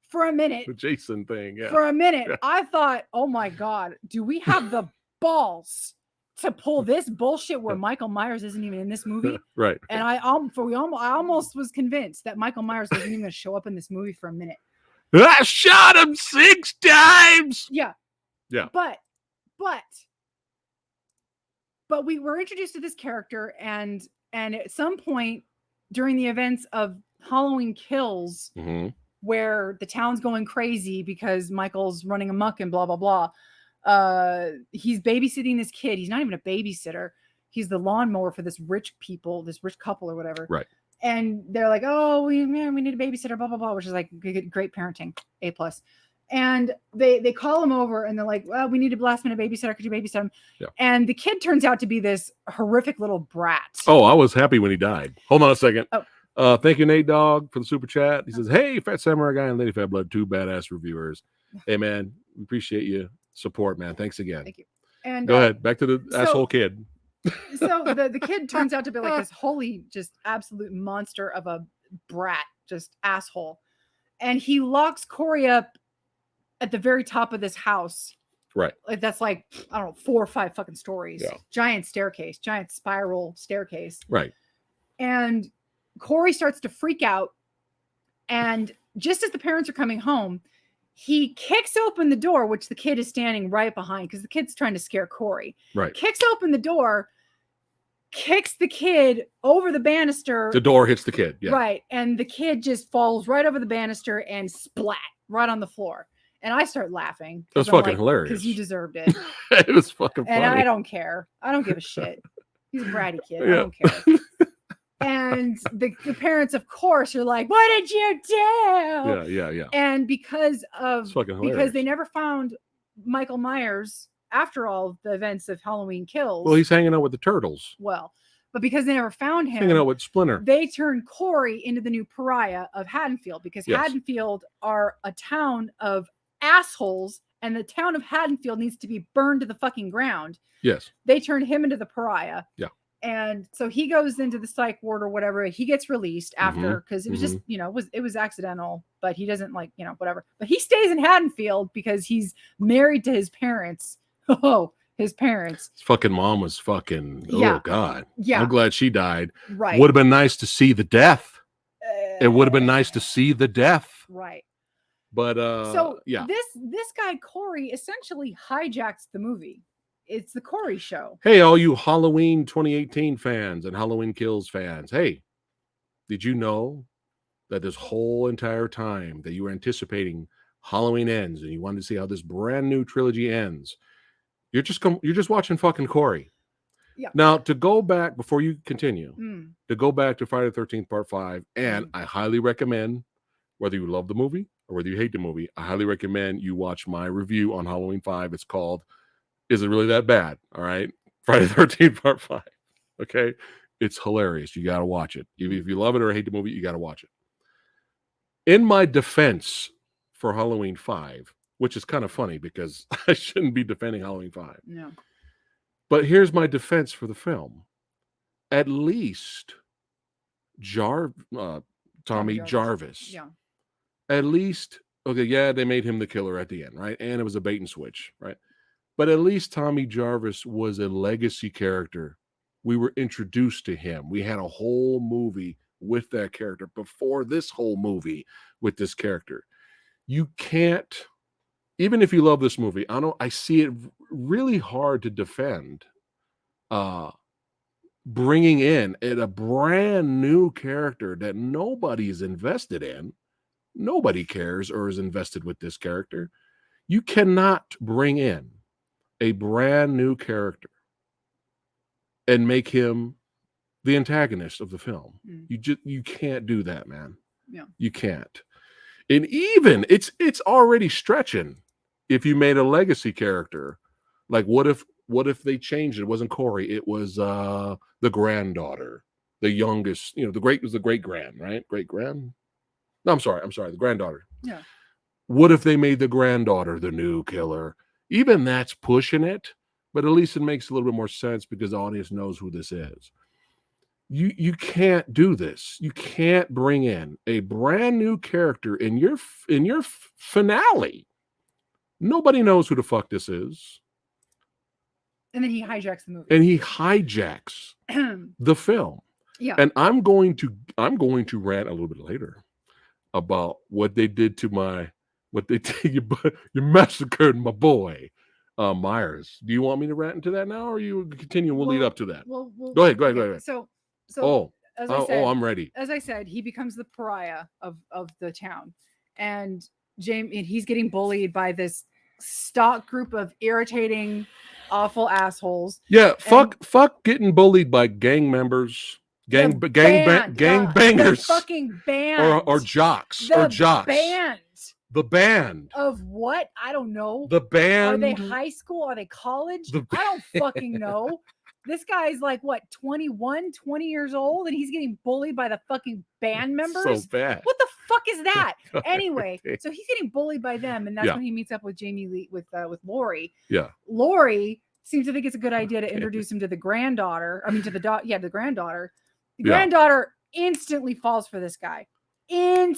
for a minute. The Jason thing, yeah. For a minute, I thought, oh my God, do we have the balls to pull this bullshit where Michael Myers isn't even in this movie? Right. And I almost was convinced that Michael Myers wasn't even going to show up in this movie for a minute. I shot him 6 times. Yeah. Yeah. But we were introduced to this character, and at some point during the events of Halloween Kills, where the town's going crazy because Michael's running amok and blah, blah, blah. He's babysitting this kid. He's not even a babysitter. He's the lawnmower for this rich couple or whatever. Right. And they're like, oh, we need a babysitter, blah, blah, blah, which is like great parenting, A+. And they call him over and they're like, well, we need a last minute babysitter. Could you babysit him? Yeah. And the kid turns out to be this horrific little brat. Oh, I was happy when he died. Hold on a second. Oh. Thank you, Nate Dogg, for the super chat. He says, hey, Fat Samurai Guy and Lady Phatblood, 2 badass reviewers. Hey, man, we appreciate you support, man. Thanks again. Thank you. And go ahead. Back to the asshole kid. So the kid turns out to be like this holy, just absolute monster of a brat, just asshole. And he locks Corey up at the very top of this house. Right. Like that's like, I don't know, 4 or 5 fucking stories. Yeah. Giant staircase, giant spiral staircase. Right. And Corey starts to freak out. And just as the parents are coming home, he kicks open the door, which the kid is standing right behind because the kid's trying to scare Corey. Right. Kicks open the door, kicks the kid over the banister. The door hits the kid. Yeah. Right. And the kid just falls right over the banister and splat right on the floor. And I start laughing. It was fucking hilarious. Because you deserved it. It was fucking funny. And I don't care. I don't give a shit. He's a bratty kid. I Yeah. don't care. And the parents, of course, are like, "What did you do?" Yeah. And because It's fucking hilarious. because they never found Michael Myers after all the events of Halloween Kills. Well, he's hanging out with the turtles. Well, but because they never found He's hanging out him, with Splinter. they turned Corey into the new pariah of Haddonfield, because Yes. Haddonfield are a town of assholes, and the town of Haddonfield needs to be burned to the fucking ground. Yes. They turned him into the pariah. Yeah. And so he goes into the psych ward or whatever. He gets released after, because it was just, it was accidental, but he doesn't whatever. But he stays in Haddonfield because he's married to his parents. Oh, his parents. His fucking mom was fucking, Yeah. oh God. Yeah. I'm glad she died. Right. Would have been nice to see the death. It would have been nice to see the death. Right. But so yeah. This guy Corey essentially hijacks the movie. It's the Corey show. Hey, all you Halloween 2018 fans and Halloween Kills fans. Hey, did you know that this whole entire time that you were anticipating Halloween ends and you wanted to see how this brand new trilogy ends, you're just watching fucking Corey. Yeah. Now, to go back before you continue, to go back to Friday the 13th Part 5, and I highly recommend, whether you love the movie or whether you hate the movie, I highly recommend you watch my review on Halloween 5. It's called Is It Really That Bad? All right. Friday the 13th Part 5. Okay. It's hilarious. You got to watch it. Even if you love it or hate the movie, you got to watch it. In my defense for Halloween 5, which is kind of funny because I shouldn't be defending Halloween 5. No. But here's my defense for the film. At least Tommy Jarvis. Yeah. At least, okay, yeah, they made him the killer at the end, right? And it was a bait and switch, right? But at least Tommy Jarvis was a legacy character. We were introduced to him. We had a whole movie with that character before this whole movie with this character. You can't, even if you love this movie, I see it really hard to defend bringing in a brand new character that nobody is invested in. Nobody cares or is invested with this character. You cannot bring in a brand new character and make him the antagonist of the film. You can't do that, man. Yeah. You can't. And even it's already stretching if you made a legacy character. Like what if they changed it? It wasn't Corey, it was the granddaughter, the youngest, the great grand, right? Great grand. No, I'm sorry, the granddaughter. Yeah. What if they made the granddaughter the new killer? Even that's pushing it, but at least it makes a little bit more sense because the audience knows who this is. You can't do this. You can't bring in a brand new character in your finale. Nobody knows who the fuck this is. And then he hijacks the movie. And he hijacks the film. Yeah. And I'm going to rant a little bit later about what they did to you massacred my boy Myers. Do you want me to rant into that now, or you continue? We'll lead up to that. Go ahead. So I'm ready. As I said, he becomes the pariah of the town, and he's getting bullied by this stock group of irritating, awful assholes. Yeah, fuck getting bullied by gang members. Gang bangers, fucking band, or jocks, The band of what? I don't know. The band. Are they high school? Are they college? I don't fucking know. This guy's like what, 21, 20 years old, and he's getting bullied by the fucking band members. So bad. What the fuck is that? Anyway, so he's getting bullied by them, and that's when he meets up with Jamie Lee with Lori. Yeah. Lori seems to think it's a good idea to introduce him to the granddaughter. I mean, to the granddaughter. The granddaughter instantly falls for this guy. And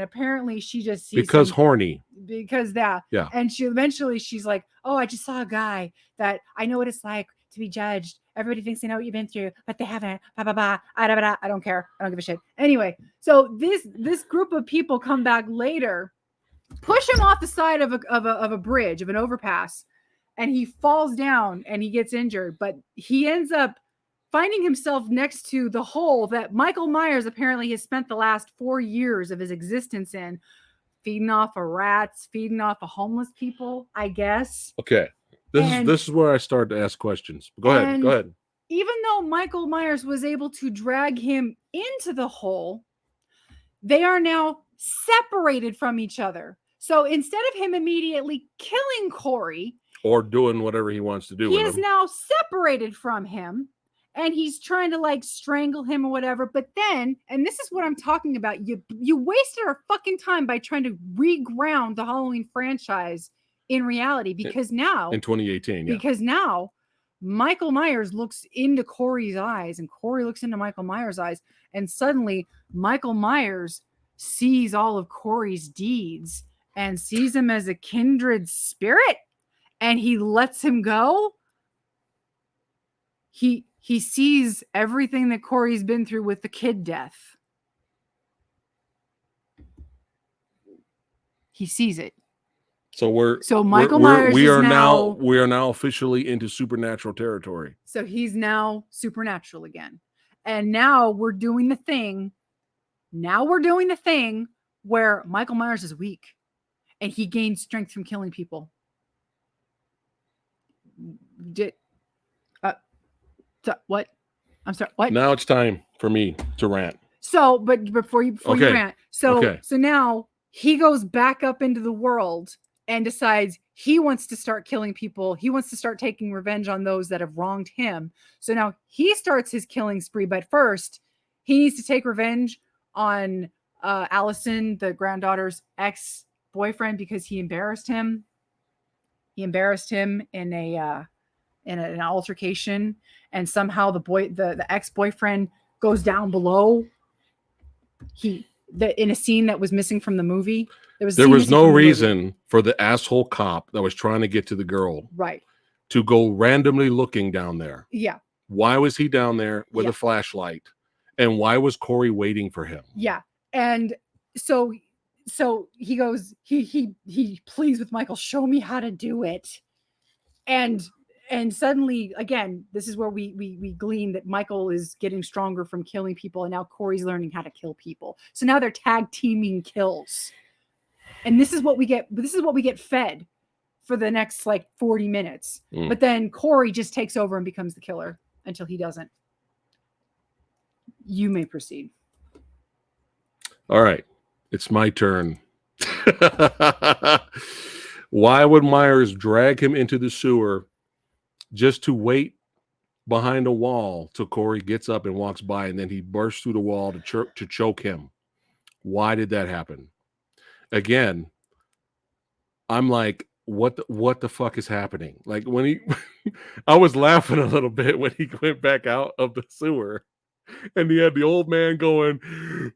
apparently she just sees because horny. Because that. Yeah. And she's like, oh, I just saw a guy that I know what it's like to be judged. Everybody thinks they know what you've been through, but they haven't. I don't care. I don't give a shit. Anyway, so this group of people come back later, push him off the side of a bridge, of an overpass, and he falls down and he gets injured, but he ends up finding himself next to the hole that Michael Myers apparently has spent the last 4 years of his existence in, feeding off of rats, feeding off of homeless people, I guess. Okay. This is where I start to ask questions. Go ahead. Go ahead. Even though Michael Myers was able to drag him into the hole, they are now separated from each other. So instead of him immediately killing Corey or doing whatever he wants to do, he is now separated from him, and he's trying to like strangle him or whatever. But then, and this is what I'm talking about, you wasted our fucking time by trying to reground the Halloween franchise in reality, because now in 2018, because now Michael Myers looks into Corey's eyes and Corey looks into Michael Myers' eyes, and suddenly Michael Myers sees all of Corey's deeds and sees him as a kindred spirit, and he lets him go. He sees everything that Corey's been through with the kid death. He sees it. So Michael Myers we are now officially into supernatural territory. So he's now supernatural again. And now we're doing the thing. Now we're doing the thing where Michael Myers is weak and he gains strength from killing people. What? I'm sorry. What? Now it's time for me to rant. So, but before you rant, so now he goes back up into the world and decides he wants to start killing people. He wants to start taking revenge on those that have wronged him. So now he starts his killing spree, but first he needs to take revenge on Allison, the granddaughter's ex-boyfriend, because he embarrassed him. He embarrassed him in an altercation, and somehow the ex-boyfriend goes down below. In a scene that was missing from the movie. There was no reason for the asshole cop that was trying to get to the girl to go randomly looking down there. Yeah. Why was he down there with a flashlight? And why was Corey waiting for him? Yeah. And so he goes, he pleads with Michael, show me how to do it. And suddenly, again, this is where we glean that Michael is getting stronger from killing people, and now Corey's learning how to kill people. So now they're tag teaming kills, and this is what we get. This is what we get fed for the next like 40 minutes. But then Corey just takes over and becomes the killer until he doesn't. You may proceed. All right, it's my turn. Why would Myers drag him into the sewer just to wait behind a wall till Corey gets up and walks by, and then he bursts through the wall to choke him? Why did that happen? Again, I'm like, what the fuck is happening? Like when he, I was laughing a little bit when he went back out of the sewer, and he had the old man going,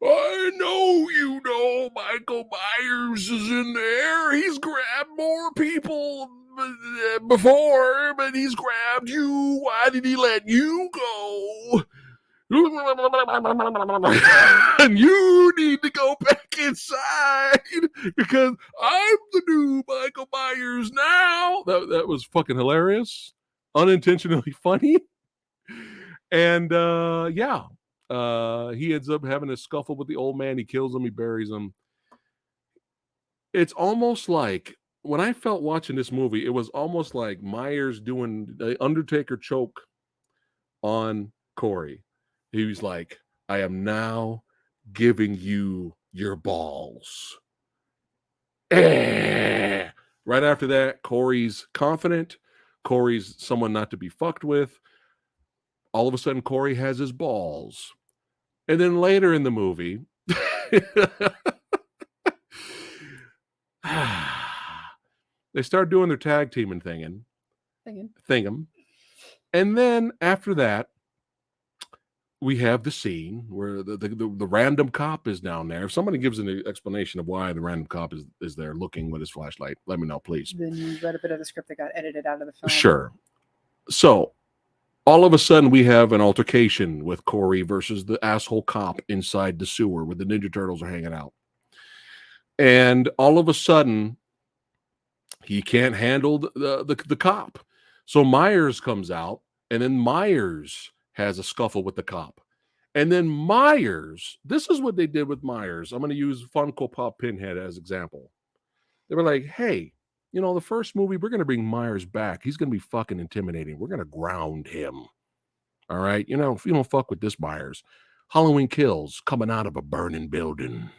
I know you know Michael Myers is in there. He's grabbed more people before, but he's grabbed you. Why did he let you go? And you need to go back inside because I'm the new Michael Myers now. That was fucking hilarious, unintentionally funny. And he ends up having a scuffle with the old man. He kills him. He buries him. It's almost like, when I felt watching this movie, it was almost like Myers doing the Undertaker choke on Corey. He was like, I am now giving you your balls. Right after that, Corey's confident. Corey's someone not to be fucked with. All of a sudden, Corey has his balls. And then later in the movie, they start doing their tag teaming thinging. And then after that, we have the scene where the random cop is down there. If somebody gives an explanation of why the random cop is there looking with his flashlight, let me know, please. Then you read a bit of the script that got edited out of the film. Sure. So all of a sudden, we have an altercation with Corey versus the asshole cop inside the sewer where the Ninja Turtles are hanging out. And all of a sudden, he can't handle the cop. So Myers comes out, and then Myers has a scuffle with the cop. And then Myers, this is what they did with Myers. I'm going to use Funko Pop Pinhead as example. They were like, hey, you know, the first movie, we're going to bring Myers back. He's going to be fucking intimidating. We're going to ground him. All right. You know, if you don't fuck with this Myers, Halloween Kills coming out of a burning building,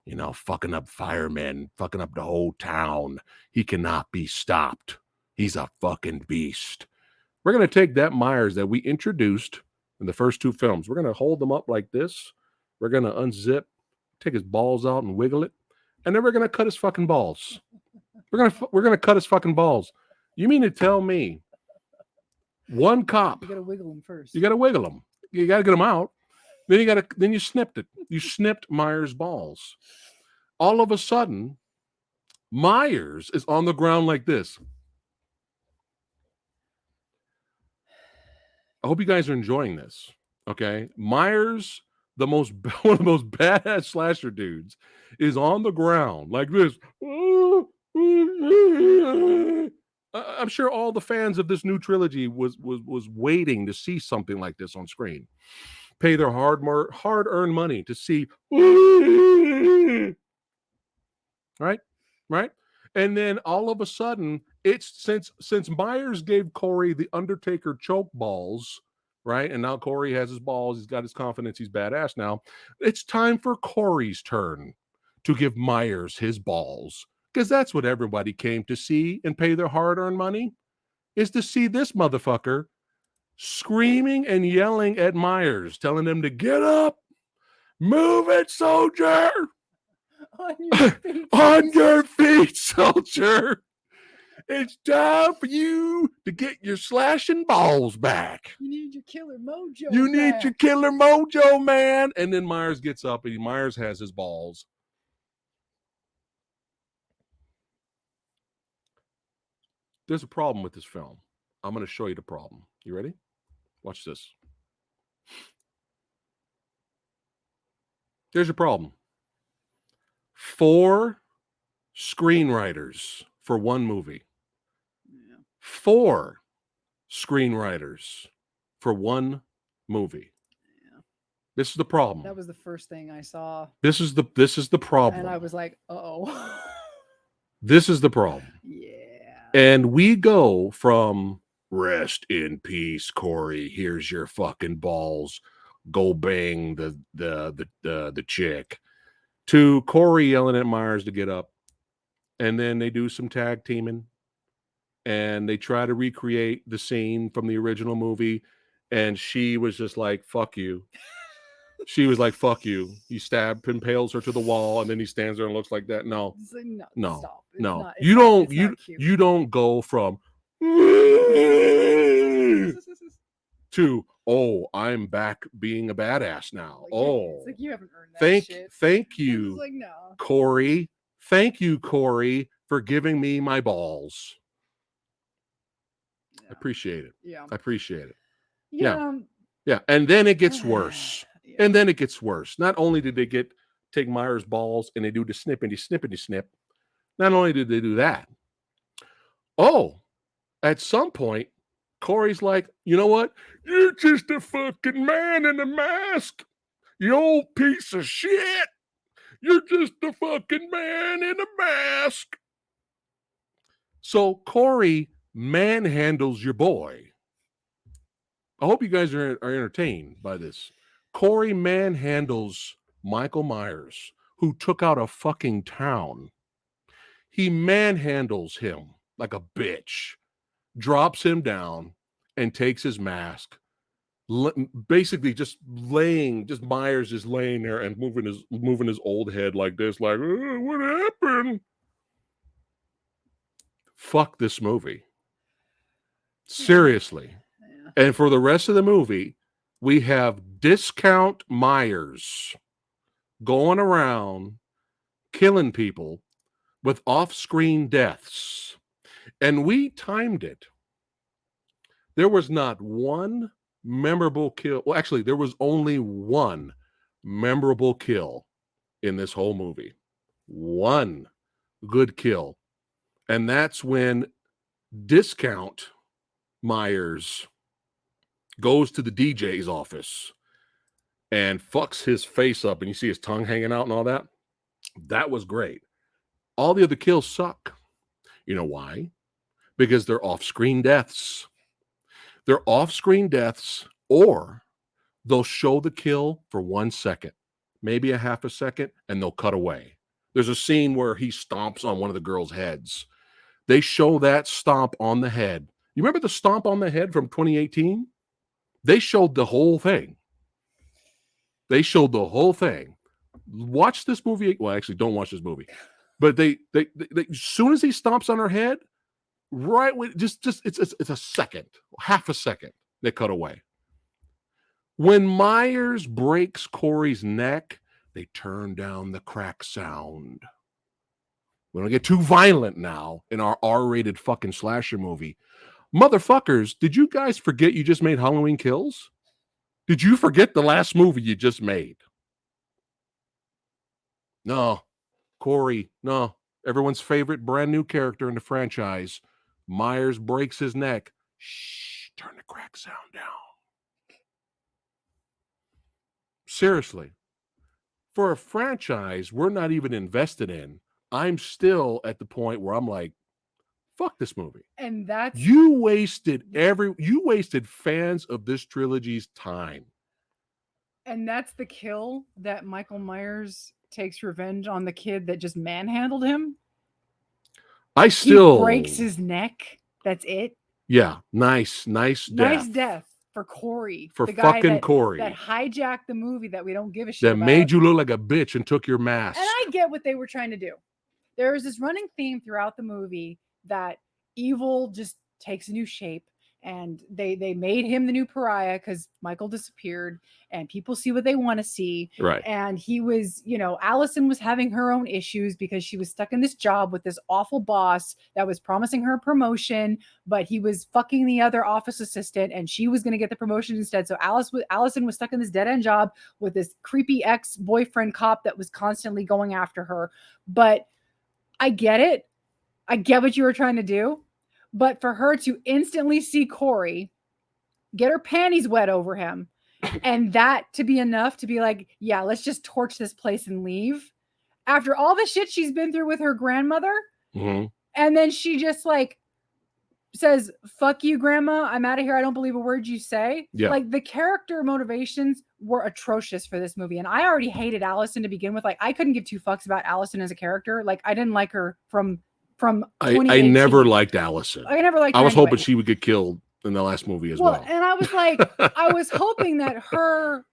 you know, fucking up firemen, fucking up the whole town. He cannot be stopped. He's a fucking beast. We're going to take that Myers that we introduced in the first two films. We're going to hold them up like this. We're going to unzip, take his balls out and wiggle it. And then we're going to cut his fucking balls. We're going to cut his fucking balls. You mean to tell me one cop, You gotta wiggle him first. you got to wiggle them. You got to get them out. Then you snipped it. You snipped Myers' balls. All of a sudden, Myers is on the ground like this. I hope you guys are enjoying this. Okay. Myers, one of the most badass slasher dudes, is on the ground like this. I'm sure all the fans of this new trilogy was waiting to see something like this on screen. Pay their hard-earned money to see. Right? And then all of a sudden, it's since Myers gave Corey the Undertaker choke balls, right? And now Corey has his balls. He's got his confidence. He's badass now. It's time for Corey's turn to give Myers his balls, because that's what everybody came to see and pay their hard-earned money, is to see this motherfucker screaming and yelling at Myers, telling him to get up, move it, soldier. On your feet, soldier. It's time for you to get your slashing balls back. You need your killer mojo. You need your killer mojo, man. And then Myers gets up and Myers has his balls. There's a problem with this film. I'm going to show you the problem. You ready? Watch this. There's your problem. 4 screenwriters for one movie. Yeah. 4 screenwriters for one movie. Yeah. This is the problem. That was the first thing I saw. This is the problem. And I was like, uh-oh. This is the problem. Yeah. And we go from rest in peace, Corey. Here's your fucking balls. Go bang the chick. To Corey yelling at Myers to get up. And then they do some tag teaming. And they try to recreate the scene from the original movie. And she was just like, fuck you. She was like, fuck you. He impales her to the wall, and then he stands there and looks like that. No. Like, no. Stop. No. You don't go from to, oh, I'm back being a badass now. Like, oh. It's like you haven't earned that shit. Thank you. Like, no. Corey. Thank you, Corey, for giving me my balls. Yeah. I appreciate it. Yeah. I appreciate it. Yeah. Yeah. And then it gets worse. Yeah. And then it gets worse. Not only did they take Myers' balls and they do the snippity snip. Not only did they do that. Oh, at some point, Corey's like, you know what? You're just a fucking man in a mask. You old piece of shit. You're just a fucking man in a mask. So Corey manhandles your boy. I hope you guys are entertained by this. Corey manhandles Michael Myers, who took out a fucking town. He manhandles him like a bitch, drops him down, and takes his mask. Basically, Myers is laying there and moving his old head like this, like, what happened? Fuck this movie. Seriously. Yeah. And for the rest of the movie, we have Discount Myers going around killing people with off-screen deaths. And we timed it. There was not one memorable kill. Well, actually, there was only one memorable kill in this whole movie. One good kill. And that's when Discount Myers goes to the DJ's office and fucks his face up, and you see his tongue hanging out and all that. That was great. All the other kills suck. You know why? Because they're off-screen deaths. They're off-screen deaths, or they'll show the kill for 1 second, maybe a half a second, and they'll cut away. There's a scene where he stomps on one of the girls' heads. They show that stomp on the head. You remember the stomp on the head from 2018? They showed the whole thing. They showed the whole thing. Watch this movie. Well, actually, don't watch this movie. But they as soon as he stomps on her head, right when just it's a second, half a second, they cut away. When Myers breaks Corey's neck, they turn down the crack sound. We don't get too violent now in our R-rated fucking slasher movie. Motherfuckers, did you guys forget you just made Halloween Kills? Did you forget the last movie you just made? No. Corey, no. Everyone's favorite brand new character in the franchise. Myers breaks his neck. Shh, turn the crack sound down. Seriously. For a franchise we're not even invested in, I'm still at the point where I'm like, fuck this movie. And that's you wasted fans of this trilogy's time. And that's the kill that Michael Myers takes revenge on the kid that just manhandled him. He breaks his neck. That's it. Yeah, nice death for Corey, for the guy fucking Corey that hijacked the movie that we don't give a shit that about. made you look like a bitch and took your mask. And I get what they were trying to do. There is this running theme throughout the movie that evil just takes a new shape, and they made him the new pariah because Michael disappeared, and people see what they want to see. Right. And he was, Allison was having her own issues because she was stuck in this job with this awful boss that was promising her a promotion, but he was fucking the other office assistant, and she was going to get the promotion instead. So Allison was stuck in this dead-end job with this creepy ex-boyfriend cop that was constantly going after her. But I get it. I get what you were trying to do. But for her to instantly see Corey, get her panties wet over him, and that to be enough to be like, yeah, let's just torch this place and leave. After all the shit she's been through with her grandmother, mm-hmm. And then she just like says, fuck you, grandma, I'm out of here. I don't believe a word you say. Yeah. Like the character motivations were atrocious for this movie. And I already hated Allison to begin with. Like I couldn't give two fucks about Allison as a character. Like I didn't like her from I never liked Allison. I never liked her. I was hoping she would get killed in the last movie as well. And I was like, I was hoping her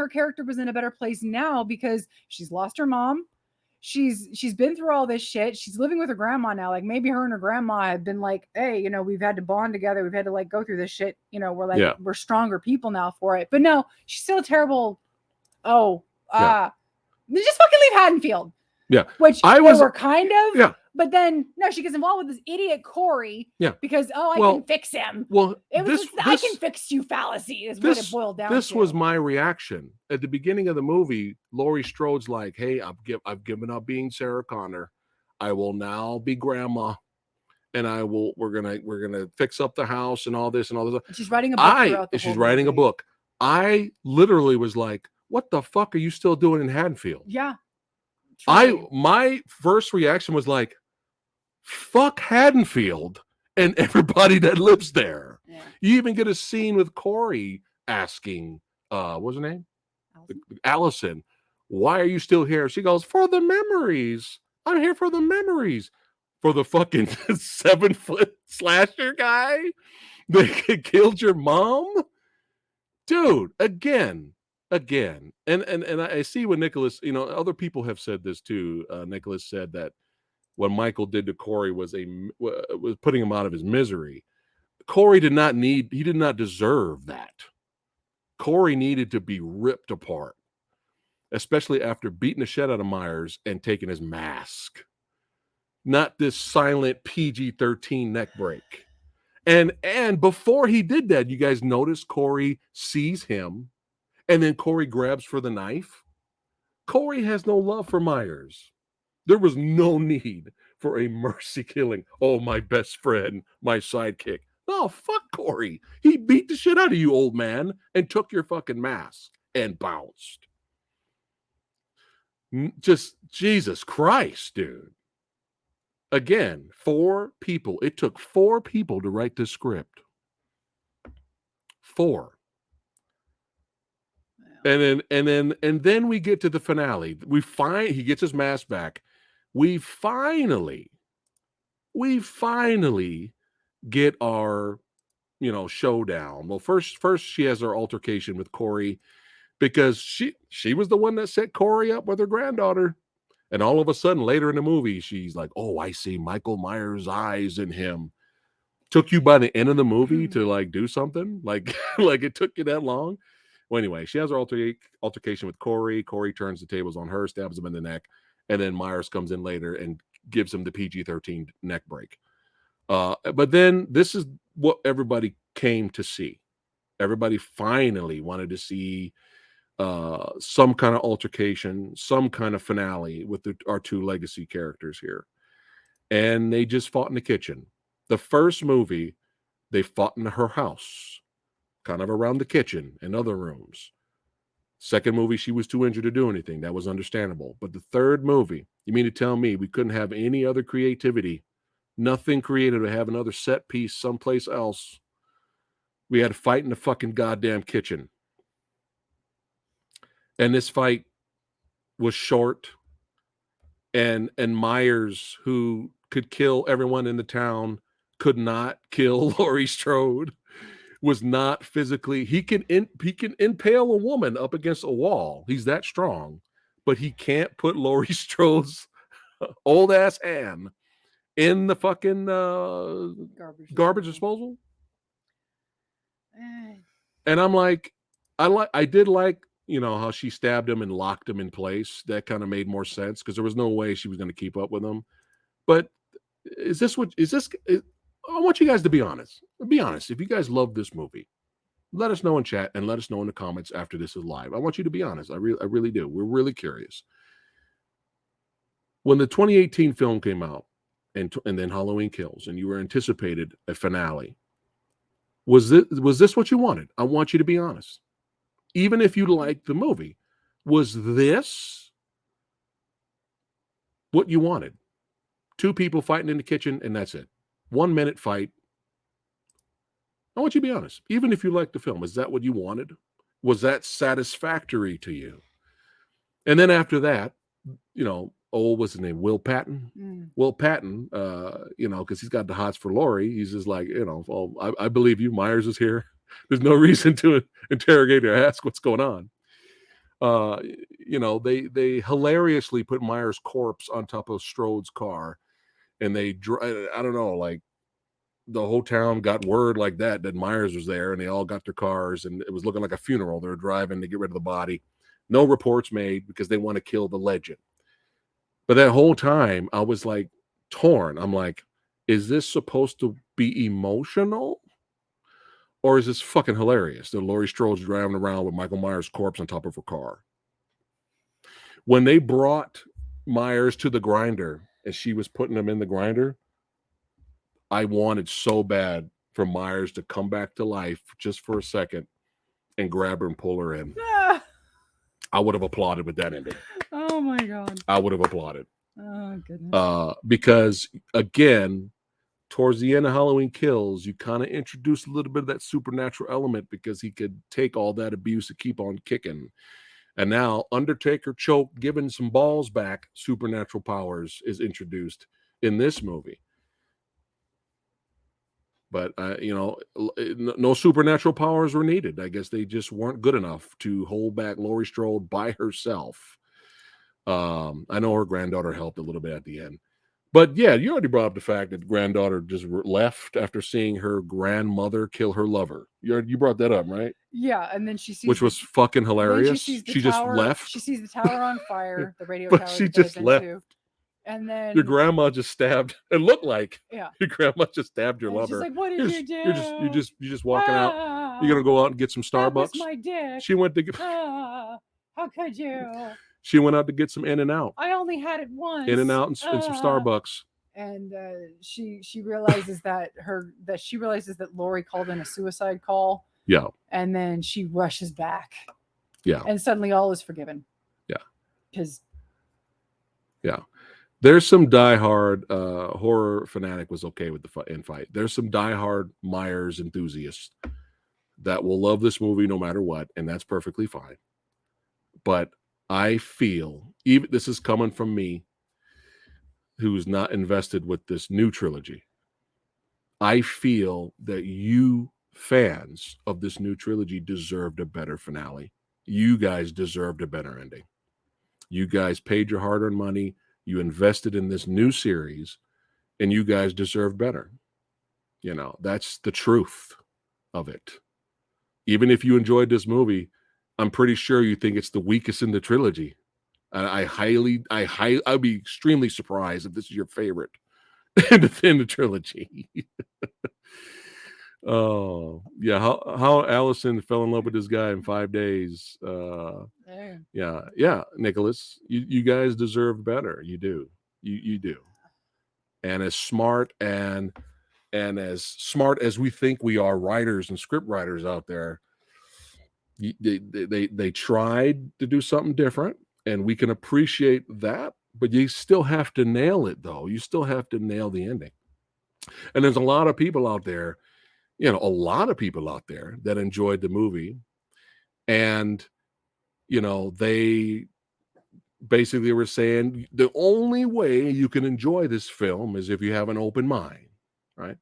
character was in a better place now because she's lost her mom. She's been through all this shit. She's living with her grandma now. Like maybe her and her grandma have been like, hey, we've had to bond together. We've had to like go through this shit. We're like, we're stronger people now for it. But no, she's still a terrible. Just fucking leave Haddonfield. Yeah. Which they were kind of. Yeah. But then, no, she gets involved with this idiot Corey. Yeah. Because, I can fix him. Well, I can fix you fallacy is what it boiled down to. This was my reaction. At the beginning of the movie, Laurie Strode's like, hey, I've given up being Sarah Connor. I will now be grandma. And we're gonna fix up the house and all this and all this. She's writing a book. She's writing a book. I literally was like, what the fuck are you still doing in Haddonfield? Yeah. My first reaction was like, fuck Haddonfield and everybody that lives there. Yeah. You even get a scene with Corey asking, what's her name? Allison, why are you still here? She goes, for the memories. I'm here for the memories. For the fucking 7-foot slasher guy that killed your mom? Dude, again. And I see what Nicholas, other people have said this too. Nicholas said that what Michael did to Corey was putting him out of his misery. Corey did not deserve that. Corey needed to be ripped apart, especially after beating the shit out of Myers and taking his mask. Not this silent PG-13 neck break. And before he did that, you guys notice Corey sees him. And then Corey grabs for the knife. Corey has no love for Myers. There was no need for a mercy killing. Oh, my best friend, my sidekick. No, fuck Corey. He beat the shit out of you, old man, and took your fucking mask and bounced. Just Jesus Christ, dude. Again, 4 people. It took 4 people to write this script. 4. And then we get to the finale. He gets his mask back. We finally get our, showdown. Well, first she has her altercation with Corey because she was the one that set Corey up with her granddaughter. And all of a sudden, later in the movie, she's like, "Oh, I see Michael Myers' eyes in him." Took you by the end of the movie to like do something like like it took you that long. Well, anyway, she has her altercation with Corey. Corey turns the tables on her, stabs him in the neck, and then Myers comes in later and gives him the PG-13 neck break. But then this is what everybody came to see. Everybody finally wanted to see some kind of altercation, some kind of finale with our 2 legacy characters here. And they just fought in the kitchen. The first movie, they fought in her house, kind of around the kitchen and other rooms. Second movie, she was too injured to do anything. That was understandable. But the third movie, you mean to tell me we couldn't have any other creativity, nothing creative to have another set piece someplace else? We had to fight in the fucking goddamn kitchen. And this fight was short. And Myers, who could kill everyone in the town, could not kill Laurie Strode. Was not physically. He can impale a woman up against a wall. He's that strong, but he can't put Laurie Strode's old ass hand in the fucking garbage disposal. And I'm like, I did like, how she stabbed him and locked him in place. That kind of made more sense because there was no way she was going to keep up with him. But I want you guys to be honest. Be honest. If you guys love this movie, let us know in chat and let us know in the comments after this is live. I want you to be honest. I really do. We're really curious. When the 2018 film came out and then Halloween Kills and you were anticipated a finale, was this what you wanted? I want you to be honest. Even if you liked the movie, was this what you wanted? 2 people fighting in the kitchen and that's it. 1 minute fight. I want you to be honest. Even if you liked the film, is that what you wanted? Was that satisfactory to you? And then after that, what's his name? Will Patton? Will Patton, because he's got the hots for Laurie. He's just like, I believe you. Myers is here. There's no reason to interrogate or ask what's going on. They hilariously put Myers' corpse on top of Strode's car. And I don't know, like the whole town got word like that Myers was there and they all got their cars and it was looking like a funeral. They were driving to get rid of the body. No reports made because they want to kill the legend. But that whole time I was like torn. I'm like, is this supposed to be emotional? Or is this fucking hilarious that Laurie Strode's driving around with Michael Myers' corpse on top of her car? When they brought Myers to the grinder, and she was putting him in the grinder, I wanted so bad for Myers to come back to life just for a second and grab her and pull her in. I would have applauded with that ending. Oh my God. I would have applauded. Oh goodness. Because again, towards the end of Halloween Kills, you kind of introduced a little bit of that supernatural element because he could take all that abuse and keep on kicking. And now Undertaker choke, giving some balls back, supernatural powers is introduced in this movie. But, no supernatural powers were needed. I guess they just weren't good enough to hold back Laurie Strode by herself. I know her granddaughter helped a little bit at the end. But yeah, you already brought up the fact that the granddaughter just left after seeing her grandmother kill her lover. You brought that up, right? Yeah, and then she sees, which was fucking hilarious. She just left. She sees the tower on fire, the radio but tower. She just left. And then your grandma just stabbed. It looked like your grandma just stabbed your lover. She's like, "What did you do? You're just walking out. You're gonna go out and get some Starbucks." That was my dick. She went to get. How could you? She went out to get some In-N-Out. I only had it once. In-N-Out and some Starbucks. And she realizes that Laurie called in a suicide call. Yeah. And then she rushes back. Yeah. And suddenly all is forgiven. Yeah. Because. Yeah. There's some diehard horror fanatic was okay with the fight. There's some diehard Myers enthusiasts that will love this movie no matter what, and that's perfectly fine. But I feel, even this is coming from me, who's not invested with this new trilogy. I feel that you fans of this new trilogy deserved a better finale. You guys deserved a better ending. You guys paid your hard-earned money. You invested in this new series, and you guys deserve better. You know, that's the truth of it. Even if you enjoyed this movie, I'm pretty sure you think it's the weakest in the trilogy. And I'd be extremely surprised if this is your favorite in the trilogy. Oh yeah, how Allison fell in love with this guy in 5 days. Yeah, Nicholas, you guys deserve better. You do, you do. And as smart as we think we are, writers and script writers out there, they tried to do something different, and we can appreciate that. But you still have to nail it, though. You still have to nail the ending. And there's a lot of people out there, a lot of people out there that enjoyed the movie, and they basically were saying the only way you can enjoy this film is if you have an open mind, right?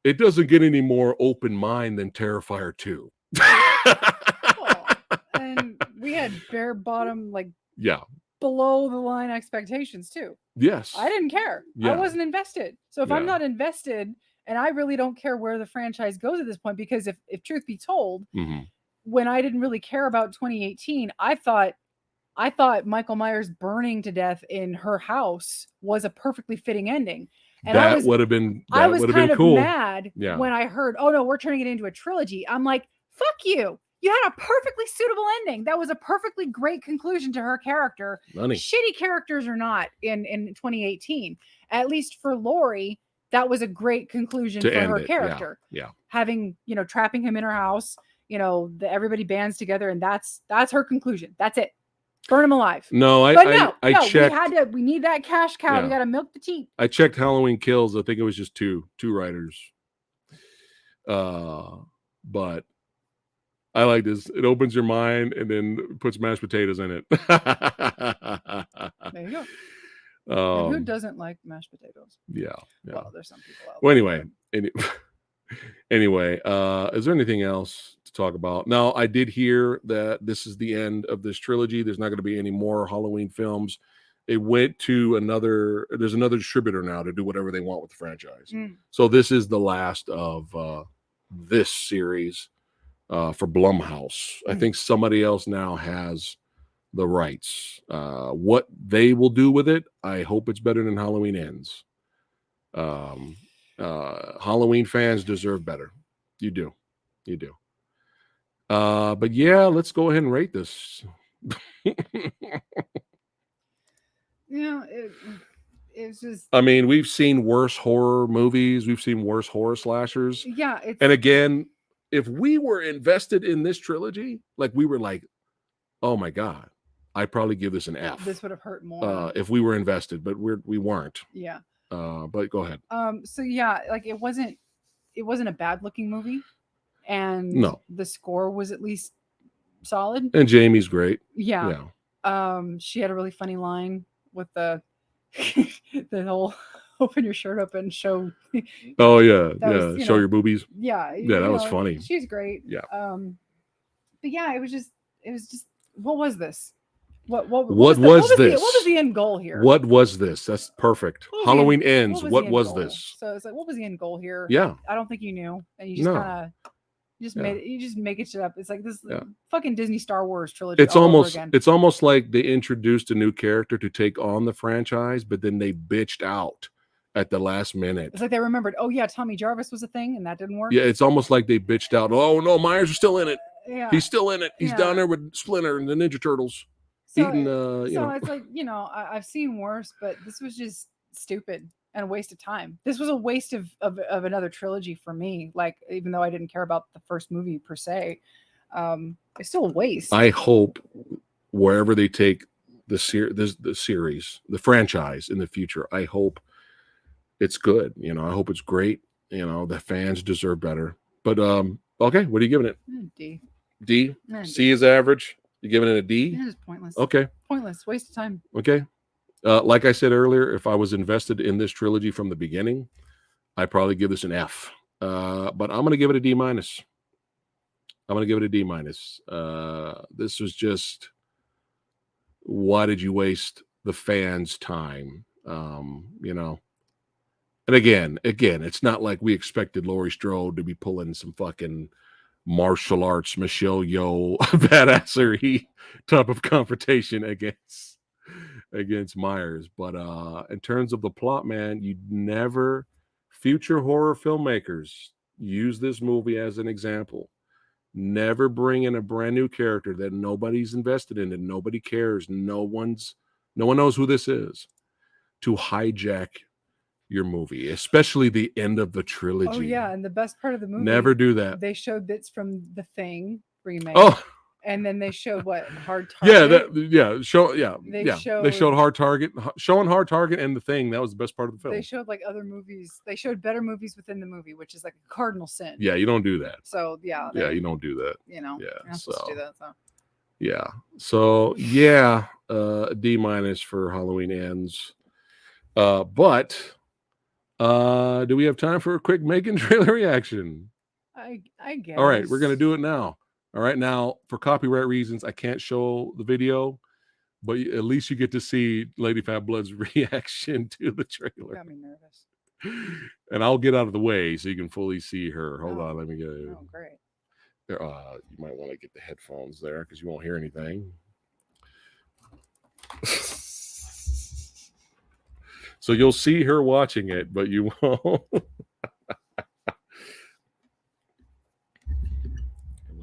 It doesn't get any more open mind than Terrifier 2. Well, and we had bare bottom, like, yeah, below the line expectations too. yes, I didn't care. Yeah. I wasn't invested. So if I'm not invested, and I really don't care where the franchise goes at this point, because if truth be told, when I didn't really care about 2018, I thought Michael Myers burning to death in her house was a perfectly fitting ending. And that would have been kind of cool. Mad when I heard, oh no, we're turning it into a trilogy. I'm like, fuck you. You had a perfectly suitable ending. That was a perfectly great conclusion to her character. Shitty characters or not in 2018. At least for Laurie, that was a great conclusion for her character. Yeah. Having, trapping him in her house, everybody bands together, and that's her conclusion. That's it. Burn him alive. No, I checked. We need that cash cow. Yeah. We got to milk the teat. I checked Halloween Kills. I think it was just two writers. But I like this. It opens your mind and then puts mashed potatoes in it. There you go. And who doesn't like mashed potatoes? Yeah. Well, there's some people out there. Well, anyway, is there anything else to talk about? Now, I did hear that this is the end of this trilogy. There's not going to be any more Halloween films. It went to there's another distributor now to do whatever they want with the franchise. So this is the last of this series for Blumhouse. I think somebody else now has the rights. What they will do with it, I hope it's better than Halloween Ends. Halloween fans deserve better. You do. But yeah, let's go ahead and rate this. It's just, I mean, we've seen worse horror movies, we've seen worse horror slashers. Yeah. And again, if we were invested in this trilogy, like we were like, oh my God, I'd probably give this an F. This would have hurt more if we were invested, but we weren't. Yeah. But go ahead. So yeah, like it wasn't a bad looking movie, and the score was at least solid. And Jamie's great. Yeah. She had a really funny line with the whole open your shirt up and show. Oh yeah, show your boobies. Yeah, that was funny. She's great. Yeah. But yeah, it was just. What was this? What was this? What was the end goal here? What was this? That's perfect. Halloween Ends. What was this? So it's like, what was the end goal here? Yeah. I don't think you knew, and you just kind of. You just make it shit up. It's like this fucking Disney Star Wars trilogy. It's almost like they introduced a new character to take on the franchise, but then they bitched out at the last minute. It's like they remembered, oh yeah, Tommy Jarvis was a thing, and that didn't work. Yeah, it's almost like they bitched out. Oh no, Myers is still in it. Yeah, he's still in it. He's down there with Splinter and the Ninja Turtles. So it's like, I've seen worse, but this was just stupid and a waste of time. This was a waste of another trilogy for me. Like, even though I didn't care about the first movie per se, it's still a waste. I hope wherever they take the series, the franchise in the future. I hope it's good. I hope it's great. The fans deserve better. But okay, what are you giving it? D. D. D. C is average. You giving it a D? It is pointless. Okay. Pointless. Waste of time. Okay. Like I said earlier, if I was invested in this trilogy from the beginning, I'd probably give this an F. But I'm going to give it a D minus. I'm going to give it a D minus. This was just, why did you waste the fans' time? And again, it's not like we expected Laurie Strode to be pulling some fucking martial arts Michelle Yeoh badassery type of confrontation against Myers. But in terms of the plot, man, you never, future horror filmmakers, use this movie as an example. Never bring in a brand new character that nobody's invested in and nobody cares. No one knows who this is, to hijack your movie, especially the end of the trilogy. Oh yeah, and the best part of the movie, never do that. They showed bits from The Thing remake. Oh, and then they showed what, Hard Target. They showed Hard Target, showing Hard Target and The Thing. That was the best part of the film. They showed like other movies. They showed better movies within the movie, which is like a cardinal sin. Yeah, you don't do that. So yeah, you don't do that. You're not supposed to do that. So yeah, so yeah, D minus for Halloween Ends. But do we have time for a quick Megan trailer reaction? I guess. All right, we're gonna do it now. All right, now for copyright reasons, I can't show the video, but at least you get to see Lady Phatblood's reaction to the trailer. Got me nervous. And I'll get out of the way so you can fully see her. Hold on, let me get. Oh, great. You might want to get the headphones there because you won't hear anything. So you'll see her watching it, but you won't. We'll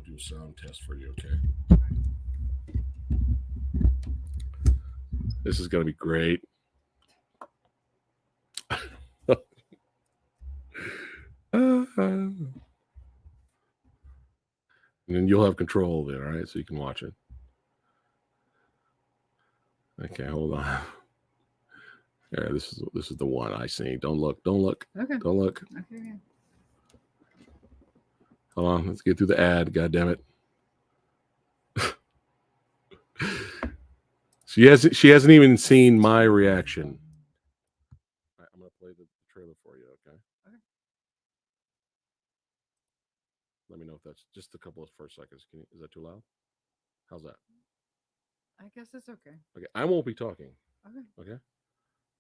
do a sound test for you, okay? This is going to be great. And then you'll have control of it, all right? So you can watch it. Okay, hold on. Yeah, this is the one I see. Don't look. Okay. Don't look. Okay. Hold on. Let's get through the ad. God damn it. She hasn't even seen my reaction. All right, I'm gonna play the trailer for you. Okay. Let me know if that's just a couple of first seconds. Is that too loud? How's that? I guess it's okay. Okay, I won't be talking. Okay.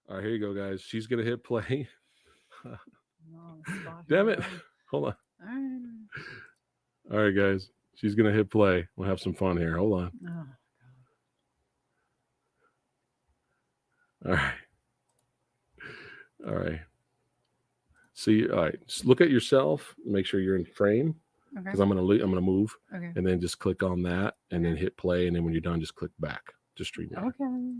All right, here you go, guys. She's gonna hit play. No, damn it! Hold on. All right, guys. She's gonna hit play. We'll have some fun here. Hold on. Oh. All right. See, all right. Just look at yourself. Make sure you're in frame. Because I'm gonna move. Okay. And then just click on that, and then hit play, and then when you're done, just click back to stream. Okay. All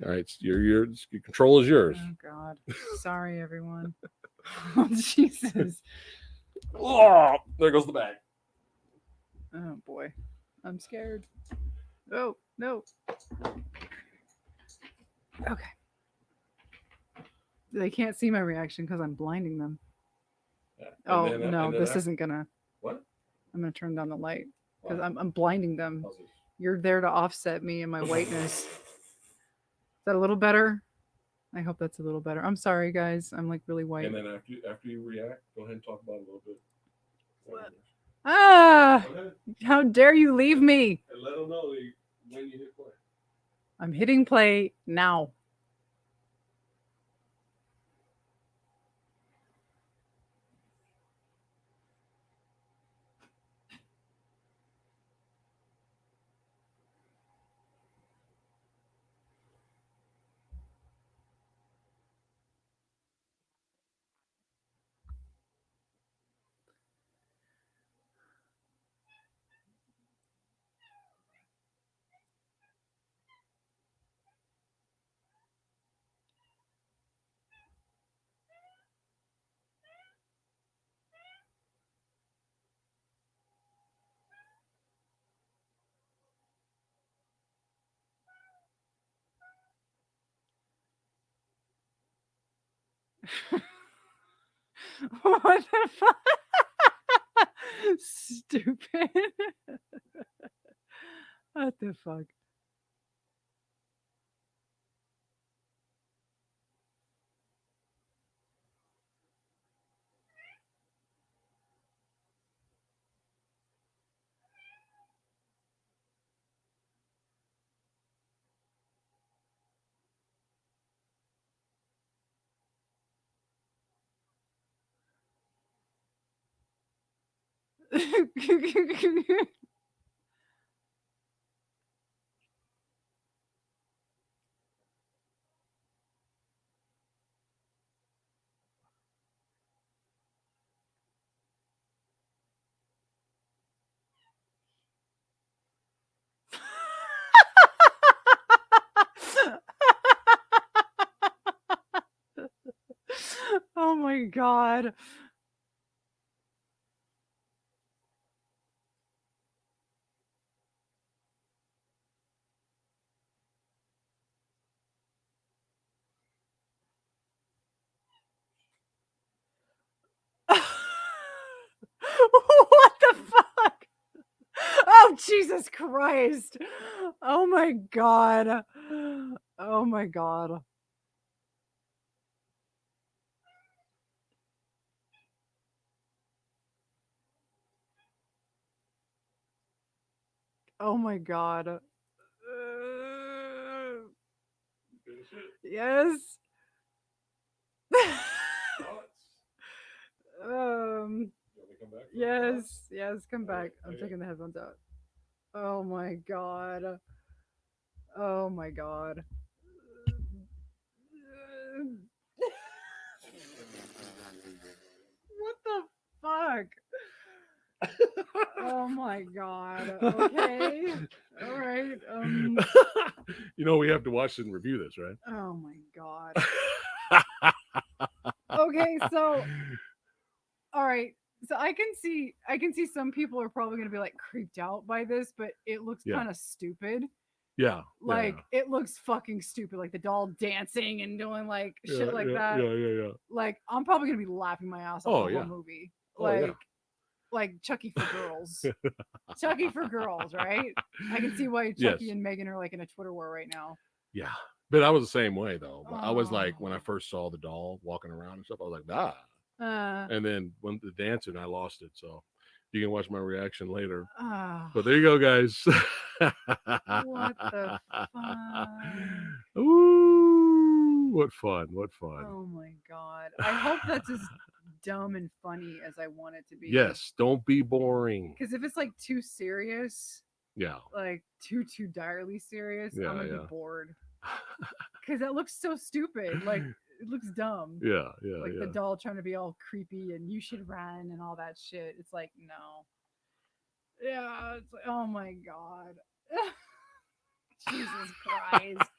right. Your control is yours. Oh God. Sorry, everyone. Oh Jesus. Oh, there goes the bag. Oh boy, I'm scared. Oh no. Okay. They can't see my reaction because I'm blinding them. Yeah. This isn't gonna. What? I'm gonna turn down the light because I'm blinding them. You're there to offset me and my whiteness. Is that a little better? I hope that's a little better. I'm sorry, guys. I'm like really white. And then after you react, go ahead and talk about it a little bit. What? Ah! How dare you leave me? And let them know when you hit play. I'm hitting play now. What the fuck? Stupid. What the fuck? Oh my god. What the fuck? Oh, Jesus Christ. Oh my god. Oh my god. Oh my god. Yes. Yes, yes, come back. I'm taking the headphones out. Oh my god. Oh my god. What the fuck? Oh my god. Okay. All right. You know, we have to watch and review this, right? Oh my god. Okay, so all right. So I can see some people are probably going to be like creeped out by this, but it looks Yeah. kind of stupid. Yeah. Like it looks fucking stupid, like the doll dancing and doing like shit like yeah, that. Yeah. Like I'm probably gonna be laughing my ass off Oh, the yeah. whole movie. Oh, yeah. Like Chucky for girls. Chucky for girls, right? I can see why Chucky Yes. and Megan are like in a Twitter war right now. Yeah. But I was the same way though. I was like, when I Oh. first saw the doll walking around and stuff, I was like, ah. Uh, And then when the dancing, I lost it. So you can watch my reaction later. uh, But there you go, guys. what the fuck? Ooh, what fun. What fun. Oh my god. I hope that's as dumb and funny as I want it to be. Yes. Don't be boring. Because if it's like too serious, Yeah. like too direly serious, Yeah, I'm gonna yeah. be bored. Because it looks so stupid. Like it looks dumb. Yeah. Like the doll trying to be all creepy and you should run and all that shit. It's like no. Yeah, it's like oh my god. Jesus Christ.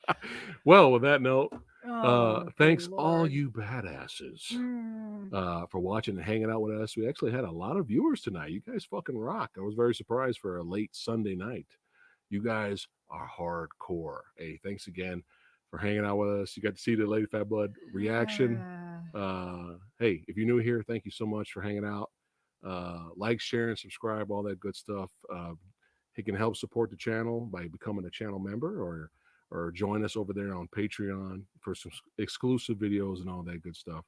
Well, with that note, Oh, thanks good all Lord. you badasses Mm. for watching and hanging out with us. We actually had a lot of viewers tonight. You guys fucking rock. I was very surprised for a late Sunday night. You guys are hardcore. Hey, thanks again for hanging out with us. You got to see the Lady Phatblood reaction. Hey, if you're new here, thank you so much for hanging out. Like, share, and subscribe, all that good stuff. You can help support the channel by becoming a channel member or join us over there on Patreon for some exclusive videos and all that good stuff.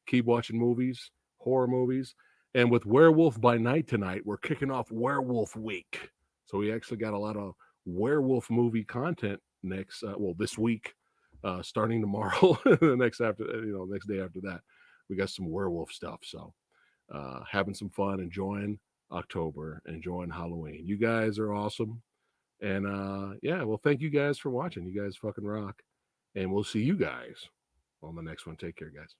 Keep watching movies, horror movies. And with Werewolf by Night tonight, we're kicking off Werewolf Week. So we actually got a lot of werewolf movie content this week, starting tomorrow, the next day after that. We got some werewolf stuff. So having some fun, enjoying October, enjoying Halloween. You guys are awesome. And well, thank you guys for watching. You guys fucking rock. And we'll see you guys on the next one. Take care, guys.